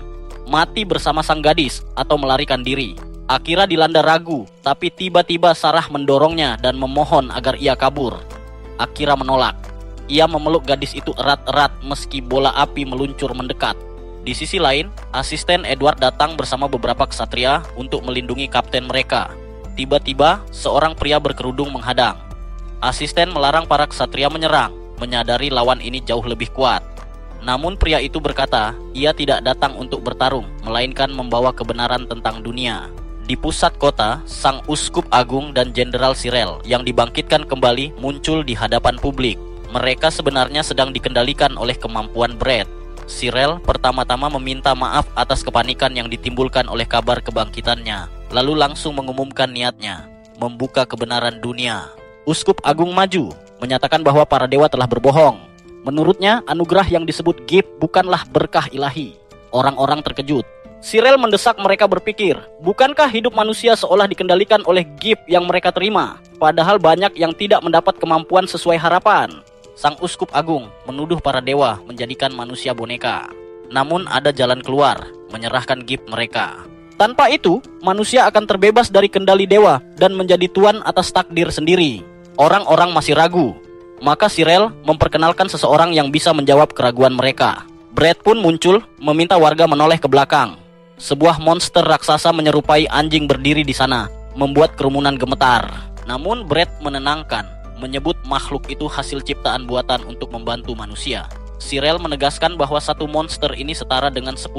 mati bersama sang gadis atau melarikan diri. Akira dilanda ragu, tapi tiba-tiba Sarah mendorongnya dan memohon agar ia kabur. Akira menolak. Ia memeluk gadis itu erat-erat meski bola api meluncur mendekat. Di sisi lain, asisten Edward datang bersama beberapa ksatria untuk melindungi kapten mereka. Tiba-tiba, seorang pria berkerudung menghadang. Asisten melarang para ksatria menyerang, menyadari lawan ini jauh lebih kuat. Namun pria itu berkata, ia tidak datang untuk bertarung, melainkan membawa kebenaran tentang dunia. Di pusat kota, sang uskup agung dan Jenderal Sirel yang dibangkitkan kembali muncul di hadapan publik. Mereka sebenarnya sedang dikendalikan oleh kemampuan Brett. Sirel pertama-tama meminta maaf atas kepanikan yang ditimbulkan oleh kabar kebangkitannya, lalu langsung mengumumkan niatnya, membuka kebenaran dunia. Uskup agung maju, menyatakan bahwa para dewa telah berbohong. Menurutnya, anugerah yang disebut gift bukanlah berkah ilahi. Orang-orang terkejut. Sirel mendesak mereka berpikir, bukankah hidup manusia seolah dikendalikan oleh gift yang mereka terima? Padahal banyak yang tidak mendapat kemampuan sesuai harapan. Sang uskup agung menuduh para dewa menjadikan manusia boneka. Namun ada jalan keluar, menyerahkan gift mereka. Tanpa itu, manusia akan terbebas dari kendali dewa dan menjadi tuan atas takdir sendiri. Orang-orang masih ragu. Maka Sirel memperkenalkan seseorang yang bisa menjawab keraguan mereka. Brett pun muncul, meminta warga menoleh ke belakang. Sebuah monster raksasa menyerupai anjing berdiri di sana, membuat kerumunan gemetar. Namun Brett menenangkan, menyebut makhluk itu hasil ciptaan buatan untuk membantu manusia. Sirel menegaskan bahwa satu monster ini setara dengan 10.000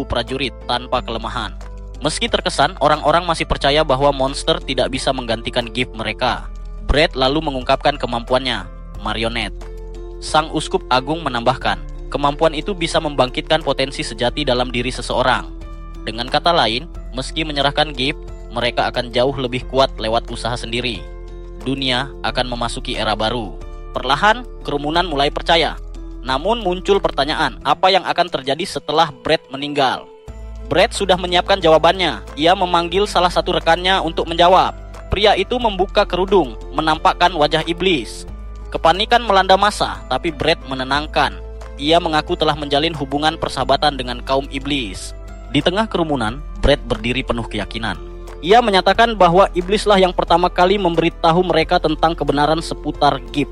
prajurit tanpa kelemahan. Meski terkesan, orang-orang masih percaya bahwa monster tidak bisa menggantikan gift mereka. Brett lalu mengungkapkan kemampuannya, marionet. Sang uskup agung menambahkan, kemampuan itu bisa membangkitkan potensi sejati dalam diri seseorang. Dengan kata lain, meski menyerahkan gift, mereka akan jauh lebih kuat lewat usaha sendiri. Dunia akan memasuki era baru. Perlahan, kerumunan mulai percaya. Namun muncul pertanyaan, apa yang akan terjadi setelah Brett meninggal? Brett sudah menyiapkan jawabannya. Ia memanggil salah satu rekannya untuk menjawab. Pria itu membuka kerudung, menampakkan wajah iblis. Kepanikan melanda massa, tapi Brett menenangkan. Ia mengaku telah menjalin hubungan persahabatan dengan kaum iblis. Di tengah kerumunan, Brett berdiri penuh keyakinan. Ia menyatakan bahwa iblislah yang pertama kali memberitahu mereka tentang kebenaran seputar gift.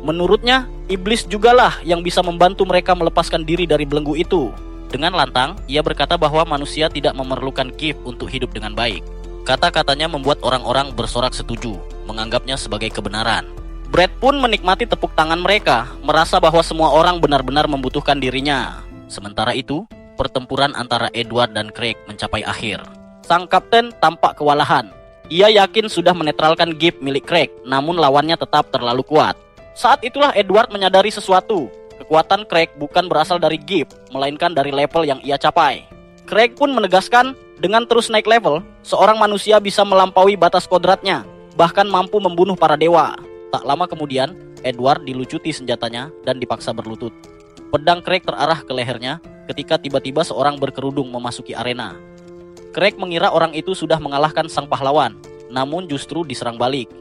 Menurutnya, iblis jugalah yang bisa membantu mereka melepaskan diri dari belenggu itu. Dengan lantang, ia berkata bahwa manusia tidak memerlukan gift untuk hidup dengan baik. Kata-katanya membuat orang-orang bersorak setuju, menganggapnya sebagai kebenaran. Brett pun menikmati tepuk tangan mereka, merasa bahwa semua orang benar-benar membutuhkan dirinya. Sementara itu, pertempuran antara Edward dan Craig mencapai akhir. Sang kapten tampak kewalahan. Ia yakin sudah menetralkan gift milik Craig, namun lawannya tetap terlalu kuat. Saat itulah Edward menyadari sesuatu. Kekuatan Craig bukan berasal dari gift, melainkan dari level yang ia capai. Craig pun menegaskan, dengan terus naik level, seorang manusia bisa melampaui batas kodratnya, bahkan mampu membunuh para dewa. Tak lama kemudian, Edward dilucuti senjatanya dan dipaksa berlutut. Pedang Craig terarah ke lehernya ketika tiba-tiba seorang berkerudung memasuki arena. Craig mengira orang itu sudah mengalahkan sang pahlawan, namun justru diserang balik.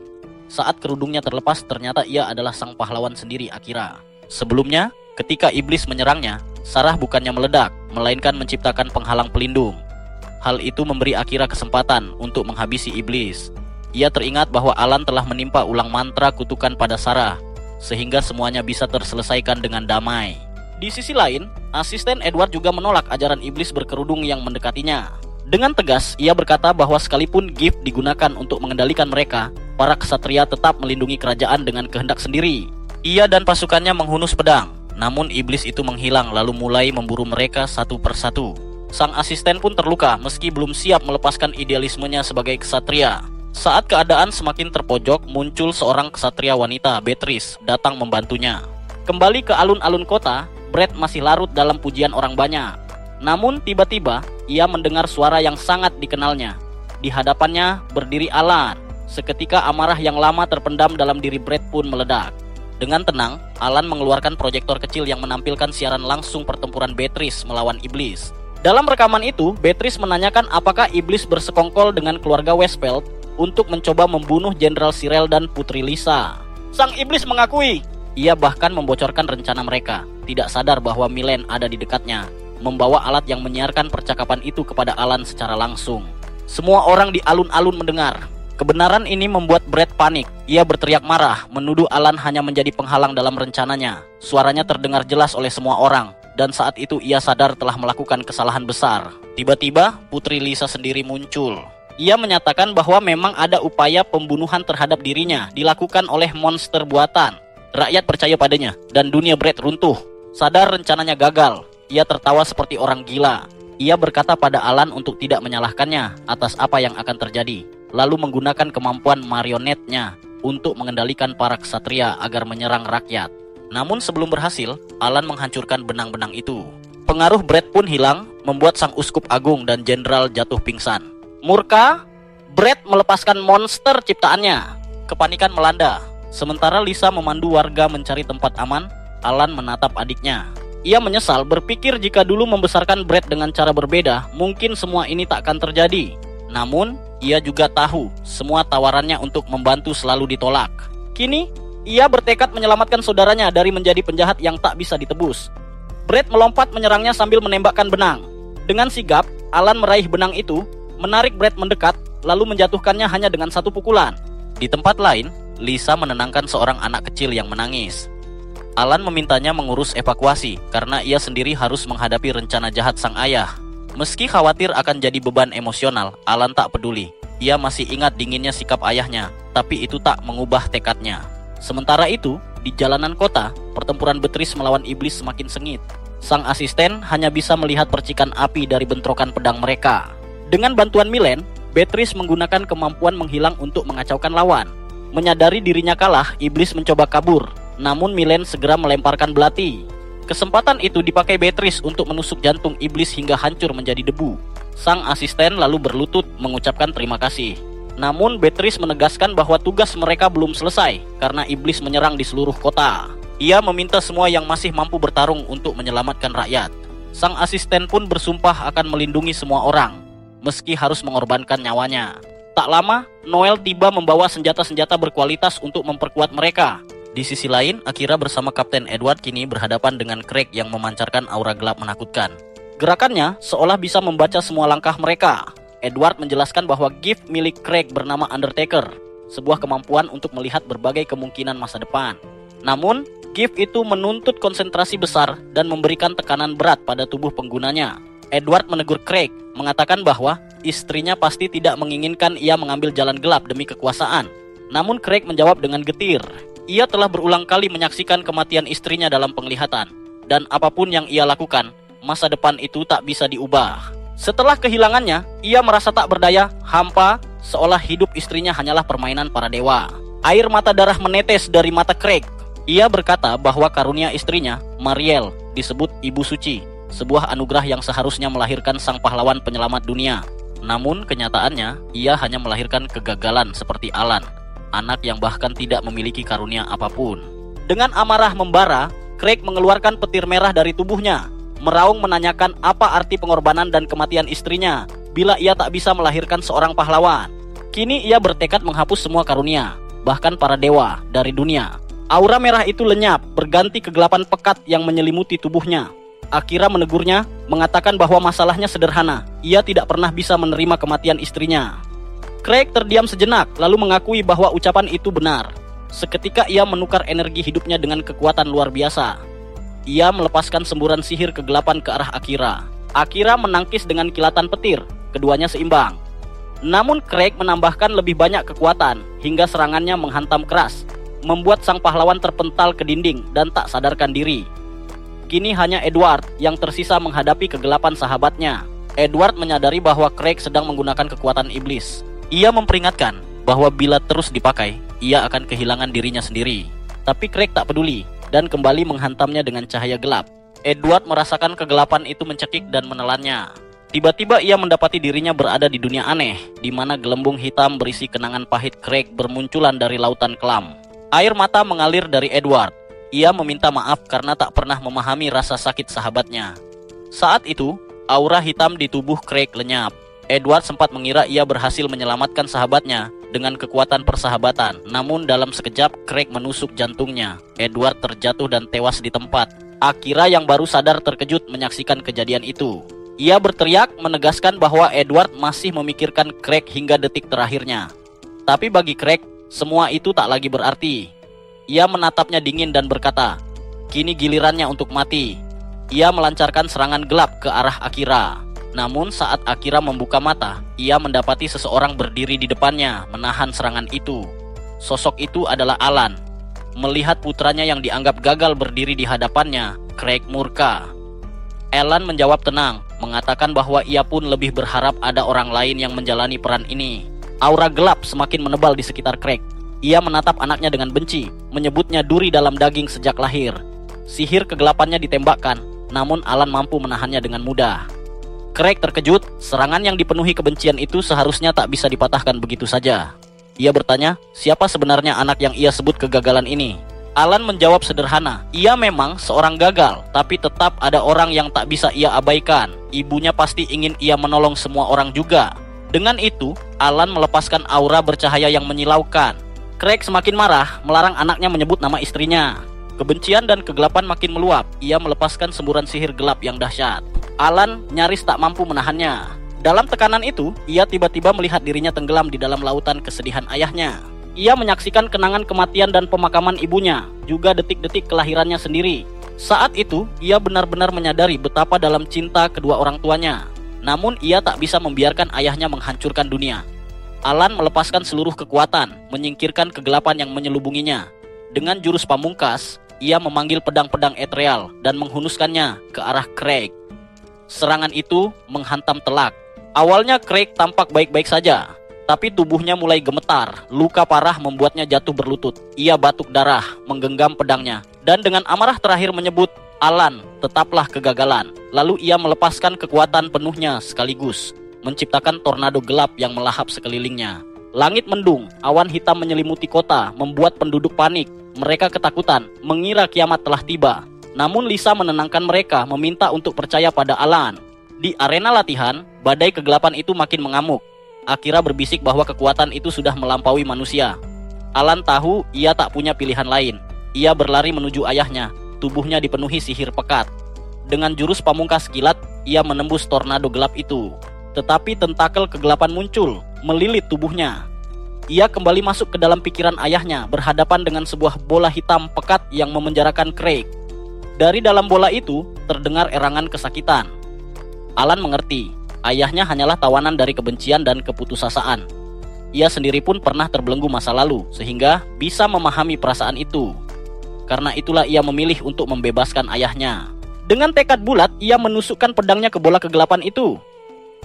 Saat kerudungnya terlepas, ternyata ia adalah sang pahlawan sendiri, Akira. Sebelumnya, ketika iblis menyerangnya, Sarah bukannya meledak, melainkan menciptakan penghalang pelindung. Hal itu memberi Akira kesempatan untuk menghabisi iblis. Ia teringat bahwa Alan telah menimpa ulang mantra kutukan pada Sarah, sehingga semuanya bisa terselesaikan dengan damai. Di sisi lain, asisten Edward juga menolak ajaran iblis berkerudung yang mendekatinya. Dengan tegas, ia berkata bahwa sekalipun gift digunakan untuk mengendalikan mereka, para ksatria tetap melindungi kerajaan dengan kehendak sendiri. Ia dan pasukannya menghunus pedang, namun iblis itu menghilang lalu mulai memburu mereka satu persatu. Sang asisten pun terluka meski belum siap melepaskan idealismenya sebagai ksatria. Saat keadaan semakin terpojok, muncul seorang ksatria wanita, Beatrice, datang membantunya. Kembali ke alun-alun kota, Brett masih larut dalam pujian orang banyak. Namun tiba-tiba, ia mendengar suara yang sangat dikenalnya. Di hadapannya berdiri Alan. Seketika amarah yang lama terpendam dalam diri Brett pun meledak. Dengan tenang, Alan mengeluarkan proyektor kecil yang menampilkan siaran langsung pertempuran Beatrice melawan iblis. Dalam rekaman itu, Beatrice menanyakan apakah iblis bersekongkol dengan keluarga Westphal untuk mencoba membunuh Jenderal Sirel dan Putri Lisa. Sang iblis mengakui. Ia bahkan membocorkan rencana mereka, tidak sadar bahwa Milen ada di dekatnya, membawa alat yang menyiarkan percakapan itu kepada Alan secara langsung. Semua orang di alun-alun mendengar. Kebenaran ini membuat Brett panik. Ia berteriak marah, menuduh Alan hanya menjadi penghalang dalam rencananya. Suaranya terdengar jelas oleh semua orang, dan saat itu ia sadar telah melakukan kesalahan besar. Tiba-tiba, Putri Lisa sendiri muncul. Ia menyatakan bahwa memang ada upaya pembunuhan terhadap dirinya dilakukan oleh monster buatan. Rakyat percaya padanya, dan dunia Brett runtuh. Sadar rencananya gagal, ia tertawa seperti orang gila. Ia berkata pada Alan untuk tidak menyalahkannya atas apa yang akan terjadi, lalu menggunakan kemampuan marionetnya untuk mengendalikan para ksatria agar menyerang rakyat. Namun sebelum berhasil, Alan menghancurkan benang-benang itu. Pengaruh Brett pun hilang, membuat sang uskup agung dan jenderal jatuh pingsan. Murka, Brett melepaskan monster ciptaannya. Kepanikan melanda. Sementara Lisa memandu warga mencari tempat aman, Alan menatap adiknya. Ia menyesal berpikir jika dulu membesarkan Brett dengan cara berbeda, mungkin semua ini tak akan terjadi. Namun, ia juga tahu semua tawarannya untuk membantu selalu ditolak. Kini, ia bertekad menyelamatkan saudaranya dari menjadi penjahat yang tak bisa ditebus. Brett melompat menyerangnya sambil menembakkan benang. Dengan sigap, Alan meraih benang itu, menarik Brett mendekat, lalu menjatuhkannya hanya dengan satu pukulan. Di tempat lain, Lisa menenangkan seorang anak kecil yang menangis. Alan memintanya mengurus evakuasi karena ia sendiri harus menghadapi rencana jahat sang ayah. Meski khawatir akan jadi beban emosional, Alan tak peduli. Ia masih ingat dinginnya sikap ayahnya, tapi itu tak mengubah tekadnya. Sementara itu, di jalanan kota, pertempuran Beatrice melawan iblis semakin sengit. Sang asisten hanya bisa melihat percikan api dari bentrokan pedang mereka. Dengan bantuan Milen, Beatrice menggunakan kemampuan menghilang untuk mengacaukan lawan. Menyadari dirinya kalah, iblis mencoba kabur. Namun Milen segera melemparkan belati. Kesempatan itu dipakai Beatrice untuk menusuk jantung iblis hingga hancur menjadi debu. Sang asisten lalu berlutut mengucapkan terima kasih. Namun Beatrice menegaskan bahwa tugas mereka belum selesai karena iblis menyerang di seluruh kota. Ia meminta semua yang masih mampu bertarung untuk menyelamatkan rakyat. Sang asisten pun bersumpah akan melindungi semua orang, meski harus mengorbankan nyawanya. Tak lama, Noel tiba membawa senjata-senjata berkualitas untuk memperkuat mereka. Di sisi lain, Akira bersama Kapten Edward kini berhadapan dengan Craig yang memancarkan aura gelap menakutkan. Gerakannya seolah bisa membaca semua langkah mereka. Edward menjelaskan bahwa gift milik Craig bernama Undertaker, sebuah kemampuan untuk melihat berbagai kemungkinan masa depan. Namun, gift itu menuntut konsentrasi besar dan memberikan tekanan berat pada tubuh penggunanya. Edward menegur Craig, mengatakan bahwa istrinya pasti tidak menginginkan ia mengambil jalan gelap demi kekuasaan. Namun Craig menjawab dengan getir. Ia telah berulang kali menyaksikan kematian istrinya dalam penglihatan, dan apapun yang ia lakukan, masa depan itu tak bisa diubah. Setelah kehilangannya, ia merasa tak berdaya, hampa, seolah hidup istrinya hanyalah permainan para dewa. Air mata darah menetes dari mata Craig. Ia berkata bahwa karunia istrinya, Mariel, disebut Ibu Suci, sebuah anugerah yang seharusnya melahirkan sang pahlawan penyelamat dunia. Namun kenyataannya, ia hanya melahirkan kegagalan seperti Alan, anak yang bahkan tidak memiliki karunia apapun. Dengan amarah membara, Craig mengeluarkan petir merah dari tubuhnya, meraung menanyakan apa arti pengorbanan dan kematian istrinya bila ia tak bisa melahirkan seorang pahlawan. Kini ia bertekad menghapus semua karunia, bahkan para dewa, dari dunia. Aura merah itu lenyap, berganti kegelapan pekat yang menyelimuti tubuhnya. Akira menegurnya, mengatakan bahwa masalahnya sederhana. Ia tidak pernah bisa menerima kematian istrinya. Craig terdiam sejenak, lalu mengakui bahwa ucapan itu benar. Seketika ia menukar energi hidupnya dengan kekuatan luar biasa. Ia melepaskan semburan sihir kegelapan ke arah Akira. Akira menangkis dengan kilatan petir, keduanya seimbang. Namun Craig menambahkan lebih banyak kekuatan, hingga serangannya menghantam keras, membuat sang pahlawan terpental ke dinding dan tak sadarkan diri. Kini hanya Edward yang tersisa menghadapi kegelapan sahabatnya. Edward menyadari bahwa Craig sedang menggunakan kekuatan iblis. Ia memperingatkan bahwa bila terus dipakai, ia akan kehilangan dirinya sendiri. Tapi Craig tak peduli dan kembali menghantamnya dengan cahaya gelap. Edward merasakan kegelapan itu mencekik dan menelannya. Tiba-tiba ia mendapati dirinya berada di dunia aneh, di mana gelembung hitam berisi kenangan pahit Craig bermunculan dari lautan kelam. Air mata mengalir dari Edward. Ia meminta maaf karena tak pernah memahami rasa sakit sahabatnya. Saat itu, aura hitam di tubuh Craig lenyap. Edward sempat mengira ia berhasil menyelamatkan sahabatnya dengan kekuatan persahabatan. Namun dalam sekejap, Craig menusuk jantungnya. Edward terjatuh dan tewas di tempat. Akira yang baru sadar terkejut menyaksikan kejadian itu. Ia berteriak menegaskan bahwa Edward masih memikirkan Craig hingga detik terakhirnya. Tapi bagi Craig, semua itu tak lagi berarti. Ia menatapnya dingin dan berkata, "Kini gilirannya untuk mati." Ia melancarkan serangan gelap ke arah Akira. Namun saat Akira membuka mata, ia mendapati seseorang berdiri di depannya menahan serangan itu. Sosok itu adalah Alan. Melihat putranya yang dianggap gagal berdiri di hadapannya, Craig murka. Alan menjawab tenang, mengatakan bahwa ia pun lebih berharap ada orang lain yang menjalani peran ini. Aura gelap semakin menebal di sekitar Craig. Ia menatap anaknya dengan benci, menyebutnya duri dalam daging sejak lahir. Sihir kegelapannya ditembakkan, namun Alan mampu menahannya dengan mudah. Craig terkejut, serangan yang dipenuhi kebencian itu seharusnya tak bisa dipatahkan begitu saja. Ia bertanya, siapa sebenarnya anak yang ia sebut kegagalan ini? Alan menjawab sederhana, ia memang seorang gagal, tapi tetap ada orang yang tak bisa ia abaikan. Ibunya pasti ingin ia menolong semua orang juga. Dengan itu, Alan melepaskan aura bercahaya yang menyilaukan. Craig semakin marah, melarang anaknya menyebut nama istrinya. Kebencian dan kegelapan makin meluap, ia melepaskan semburan sihir gelap yang dahsyat. Alan nyaris tak mampu menahannya. Dalam tekanan itu, ia tiba-tiba melihat dirinya tenggelam di dalam lautan kesedihan ayahnya. Ia menyaksikan kenangan kematian dan pemakaman ibunya, juga detik-detik kelahirannya sendiri. Saat itu, ia benar-benar menyadari betapa dalam cinta kedua orang tuanya. Namun ia tak bisa membiarkan ayahnya menghancurkan dunia. Alan melepaskan seluruh kekuatan, menyingkirkan kegelapan yang menyelubunginya. Dengan jurus pamungkas, ia memanggil pedang-pedang ethereal dan menghunuskannya ke arah Craig. Serangan itu menghantam telak. Awalnya Craig tampak baik-baik saja, tapi tubuhnya mulai gemetar. Luka parah membuatnya jatuh berlutut. Ia batuk darah, menggenggam pedangnya, dan dengan amarah terakhir menyebut, Alan, tetaplah kegagalan. Lalu ia melepaskan kekuatan penuhnya sekaligus, menciptakan tornado gelap yang melahap sekelilingnya. Langit mendung, awan hitam menyelimuti kota, membuat penduduk panik. Mereka ketakutan, mengira kiamat telah tiba. Namun Lisa menenangkan mereka, meminta untuk percaya pada Alan. Di arena latihan, badai kegelapan itu makin mengamuk. Akira berbisik bahwa kekuatan itu sudah melampaui manusia. Alan tahu ia tak punya pilihan lain. Ia berlari menuju ayahnya, tubuhnya dipenuhi sihir pekat. Dengan jurus pamungkas kilat, ia menembus tornado gelap itu. Tetapi tentakel kegelapan muncul, melilit tubuhnya. Ia kembali masuk ke dalam pikiran ayahnya, berhadapan dengan sebuah bola hitam pekat yang memenjarakan Craig. Dari dalam bola itu, terdengar erangan kesakitan. Alan mengerti. Ayahnya hanyalah tawanan dari kebencian dan keputusasaan. Ia sendiri pun pernah terbelenggu masa lalu, sehingga bisa memahami perasaan itu. Karena itulah ia memilih untuk membebaskan ayahnya. Dengan tekad bulat, ia menusukkan pedangnya ke bola kegelapan itu.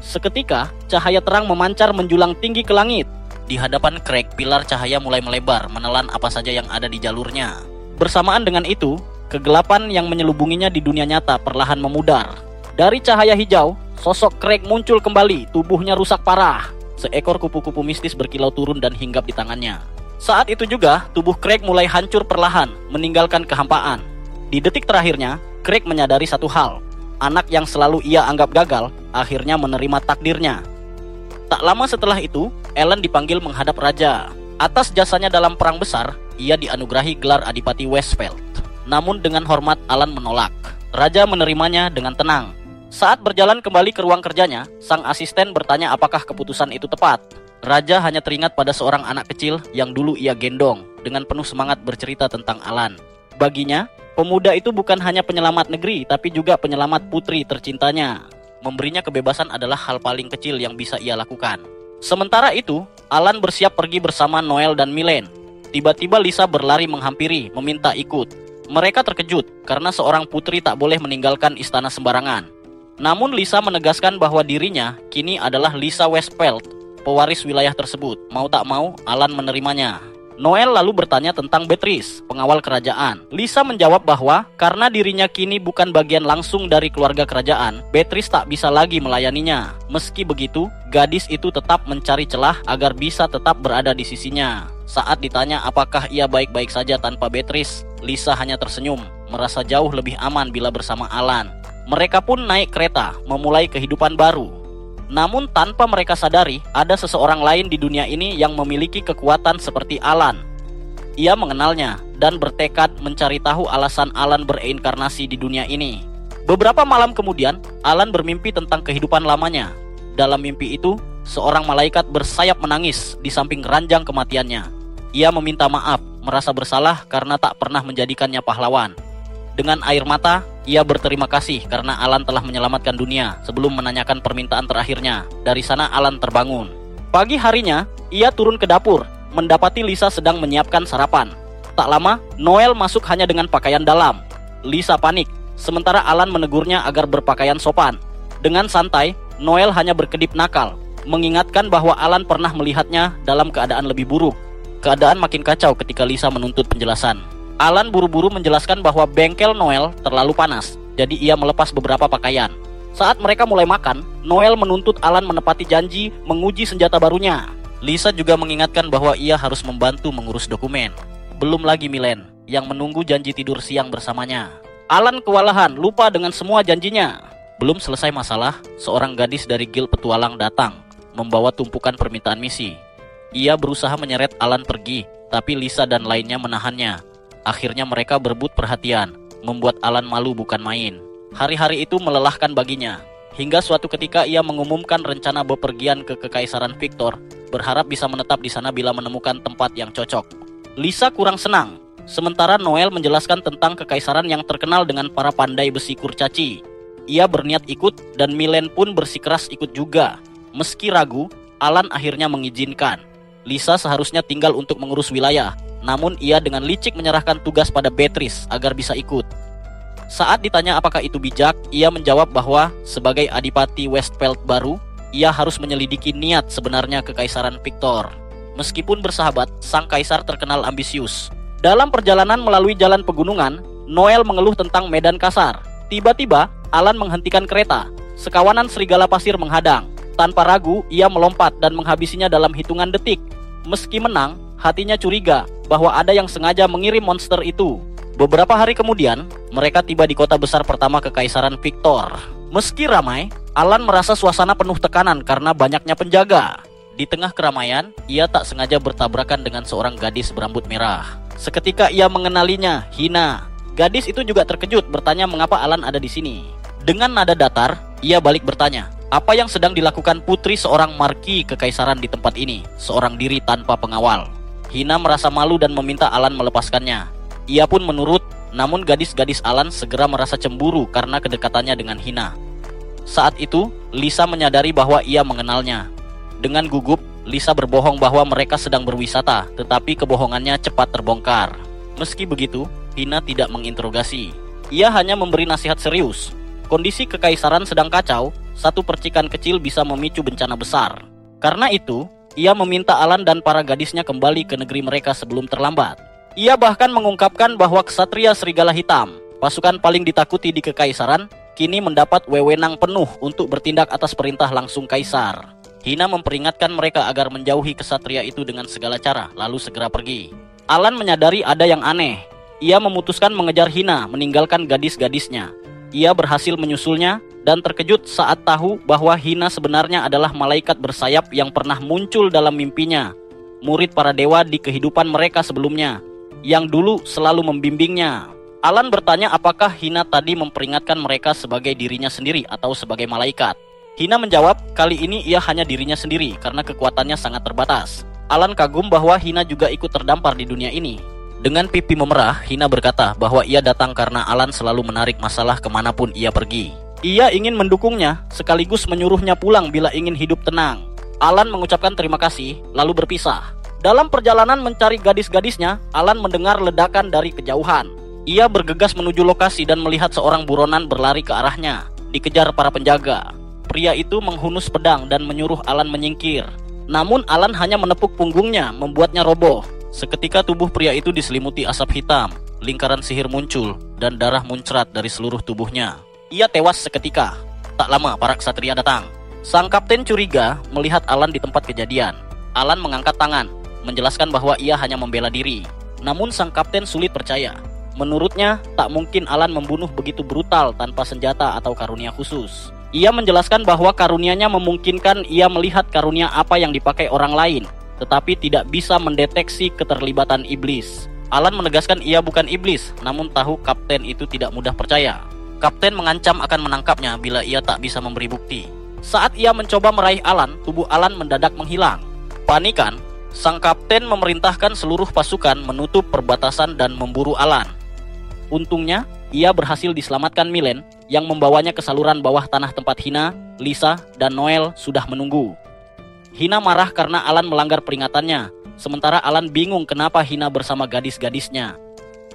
Seketika, cahaya terang memancar menjulang tinggi ke langit. Di hadapan Craig, pilar cahaya mulai melebar, menelan apa saja yang ada di jalurnya. Bersamaan dengan itu, kegelapan yang menyelubunginya di dunia nyata perlahan memudar. Dari cahaya hijau, sosok Craig muncul kembali, tubuhnya rusak parah. Seekor kupu-kupu mistis berkilau turun dan hinggap di tangannya. Saat itu juga, tubuh Craig mulai hancur perlahan, meninggalkan kehampaan. Di detik terakhirnya, Craig menyadari satu hal. Anak yang selalu ia anggap gagal, akhirnya menerima takdirnya. Tak lama setelah itu, Alan dipanggil menghadap raja. Atas jasanya dalam perang besar, ia dianugerahi gelar Adipati Westfeld. Namun dengan hormat, Alan menolak. Raja menerimanya dengan tenang. Saat berjalan kembali ke ruang kerjanya, sang asisten bertanya apakah keputusan itu tepat. Raja hanya teringat pada seorang anak kecil yang dulu ia gendong, dengan penuh semangat bercerita tentang Alan. Baginya, pemuda itu bukan hanya penyelamat negeri, tapi juga penyelamat putri tercintanya. Memberinya kebebasan adalah hal paling kecil yang bisa ia lakukan. Sementara itu, Alan bersiap pergi bersama Noel dan Milen. Tiba-tiba Lisa berlari menghampiri, meminta ikut. Mereka terkejut, karena seorang putri tak boleh meninggalkan istana sembarangan. Namun Lisa menegaskan bahwa dirinya kini adalah Lisa Westfeld, pewaris wilayah tersebut. Mau tak mau, Alan menerimanya. Noel lalu bertanya tentang Beatrice, pengawal kerajaan. Lisa menjawab bahwa karena dirinya kini bukan bagian langsung dari keluarga kerajaan, Beatrice tak bisa lagi melayaninya. Meski begitu, gadis itu tetap mencari celah agar bisa tetap berada di sisinya. Saat ditanya apakah ia baik-baik saja tanpa Beatrice, Lisa hanya tersenyum, merasa jauh lebih aman bila bersama Alan. Mereka pun naik kereta, memulai kehidupan baru. Namun tanpa mereka sadari, ada seseorang lain di dunia ini yang memiliki kekuatan seperti Alan. Ia mengenalnya dan bertekad mencari tahu alasan Alan bereinkarnasi di dunia ini. Beberapa malam kemudian, Alan bermimpi tentang kehidupan lamanya. Dalam mimpi itu, seorang malaikat bersayap menangis di samping ranjang kematiannya. Ia meminta maaf, merasa bersalah karena tak pernah menjadikannya pahlawan. Dengan air mata, ia berterima kasih karena Alan telah menyelamatkan dunia sebelum menanyakan permintaan terakhirnya. Dari sana Alan terbangun. Pagi harinya, ia turun ke dapur, mendapati Lisa sedang menyiapkan sarapan. Tak lama, Noel masuk hanya dengan pakaian dalam. Lisa panik. sementara Alan menegurnya agar berpakaian sopan. Dengan santai, Noel hanya berkedip nakal, mengingatkan bahwa Alan pernah melihatnya dalam keadaan lebih buruk. Keadaan makin kacau ketika Lisa menuntut penjelasan. Alan buru-buru menjelaskan bahwa bengkel Noel terlalu panas, jadi ia melepas beberapa pakaian. Saat mereka mulai makan, Noel menuntut Alan menepati janji menguji senjata barunya. Lisa juga mengingatkan bahwa ia harus membantu mengurus dokumen. Belum lagi Milen, yang menunggu janji tidur siang bersamanya. Alan kewalahan, lupa dengan semua janjinya. Belum selesai masalah, seorang gadis dari Guild Petualang datang, membawa tumpukan permintaan misi. Ia berusaha menyeret Alan pergi, tapi Lisa dan lainnya menahannya. Akhirnya mereka berebut perhatian, membuat Alan malu bukan main. Hari-hari itu melelahkan baginya, hingga suatu ketika ia mengumumkan rencana bepergian ke Kekaisaran Victor, berharap bisa menetap di sana bila menemukan tempat yang cocok. Lisa kurang senang, sementara Noel menjelaskan tentang kekaisaran yang terkenal dengan para pandai besi kurcaci. Ia berniat ikut dan Milen pun bersikeras ikut juga. Meski ragu, Alan akhirnya mengizinkan. Lisa seharusnya tinggal untuk mengurus wilayah, namun ia dengan licik menyerahkan tugas pada Beatrice agar bisa ikut. Saat ditanya apakah itu bijak, ia menjawab bahwa sebagai Adipati Westfeld baru, ia harus menyelidiki niat sebenarnya Kekaisaran Victor. Meskipun bersahabat, sang kaisar terkenal ambisius. Dalam perjalanan melalui jalan pegunungan, Noel mengeluh tentang medan kasar. Tiba-tiba, Alan menghentikan kereta. Sekawanan serigala pasir menghadang. Tanpa ragu, ia melompat dan menghabisinya dalam hitungan detik. Meski menang, hatinya curiga bahwa ada yang sengaja mengirim monster itu. Beberapa hari kemudian, mereka tiba di kota besar pertama Kekaisaran Victor. Meski ramai, Alan merasa suasana penuh tekanan karena banyaknya penjaga. Di tengah keramaian, ia tak sengaja bertabrakan dengan seorang gadis berambut merah. Seketika ia mengenalinya, Hina. Gadis itu juga terkejut bertanya mengapa Alan ada di sini. Dengan nada datar, ia balik bertanya, apa yang sedang dilakukan putri seorang marki kekaisaran di tempat ini, seorang diri tanpa pengawal. Hina merasa malu dan meminta Alan melepaskannya. Ia pun menurut, namun gadis-gadis Alan segera merasa cemburu karena kedekatannya dengan Hina. Saat itu, Lisa menyadari bahwa ia mengenalnya. Dengan gugup, Lisa berbohong bahwa mereka sedang berwisata, tetapi kebohongannya cepat terbongkar. Meski begitu, Hina tidak menginterogasi. Ia hanya memberi nasihat serius. Kondisi kekaisaran sedang kacau, satu percikan kecil bisa memicu bencana besar. Karena itu, ia meminta Alan dan para gadisnya kembali ke negeri mereka sebelum terlambat. Ia bahkan mengungkapkan bahwa Ksatria Serigala Hitam, pasukan paling ditakuti di Kekaisaran, kini mendapat wewenang penuh untuk bertindak atas perintah langsung Kaisar. Hina memperingatkan mereka agar menjauhi kesatria itu dengan segala cara, lalu segera pergi. Alan menyadari ada yang aneh. Ia memutuskan mengejar Hina, meninggalkan gadis-gadisnya. Ia berhasil menyusulnya, dan terkejut saat tahu bahwa Hina sebenarnya adalah malaikat bersayap yang pernah muncul dalam mimpinya. Murid para dewa di kehidupan mereka sebelumnya, yang dulu selalu membimbingnya. Alan bertanya apakah Hina tadi memperingatkan mereka sebagai dirinya sendiri atau sebagai malaikat. Hina menjawab kali ini ia hanya dirinya sendiri karena kekuatannya sangat terbatas. Alan kagum bahwa Hina juga ikut terdampar di dunia ini. Dengan pipi memerah, Hina berkata bahwa ia datang karena Alan selalu menarik masalah kemanapun ia pergi. Ia ingin mendukungnya sekaligus menyuruhnya pulang bila ingin hidup tenang. Alan mengucapkan terima kasih lalu berpisah. Dalam perjalanan mencari gadis-gadisnya, Alan mendengar ledakan dari kejauhan. Ia bergegas menuju lokasi dan melihat seorang buronan berlari ke arahnya, dikejar para penjaga. Pria itu menghunus pedang dan menyuruh Alan menyingkir. Namun Alan hanya menepuk punggungnya, membuatnya roboh. Seketika tubuh pria itu diselimuti asap hitam, lingkaran sihir muncul, dan darah muncrat dari seluruh tubuhnya. Ia tewas seketika. Tak lama para ksatria datang. Sang kapten curiga melihat Alan di tempat kejadian. Alan mengangkat tangan, menjelaskan bahwa ia hanya membela diri. Namun sang kapten sulit percaya. Menurutnya, tak mungkin Alan membunuh begitu brutal tanpa senjata atau karunia khusus. Ia menjelaskan bahwa karunianya memungkinkan ia melihat karunia apa yang dipakai orang lain, tetapi tidak bisa mendeteksi keterlibatan iblis. Alan menegaskan ia bukan iblis, namun tahu kapten itu tidak mudah percaya. Kapten mengancam akan menangkapnya bila ia tak bisa memberi bukti. Saat ia mencoba meraih Alan, tubuh Alan mendadak menghilang. Panikan, sang kapten memerintahkan seluruh pasukan menutup perbatasan dan memburu Alan. Untungnya, ia berhasil diselamatkan Milen yang membawanya ke saluran bawah tanah tempat Hina, Lisa, dan Noel sudah menunggu. Hina marah karena Alan melanggar peringatannya, sementara Alan bingung kenapa Hina bersama gadis-gadisnya.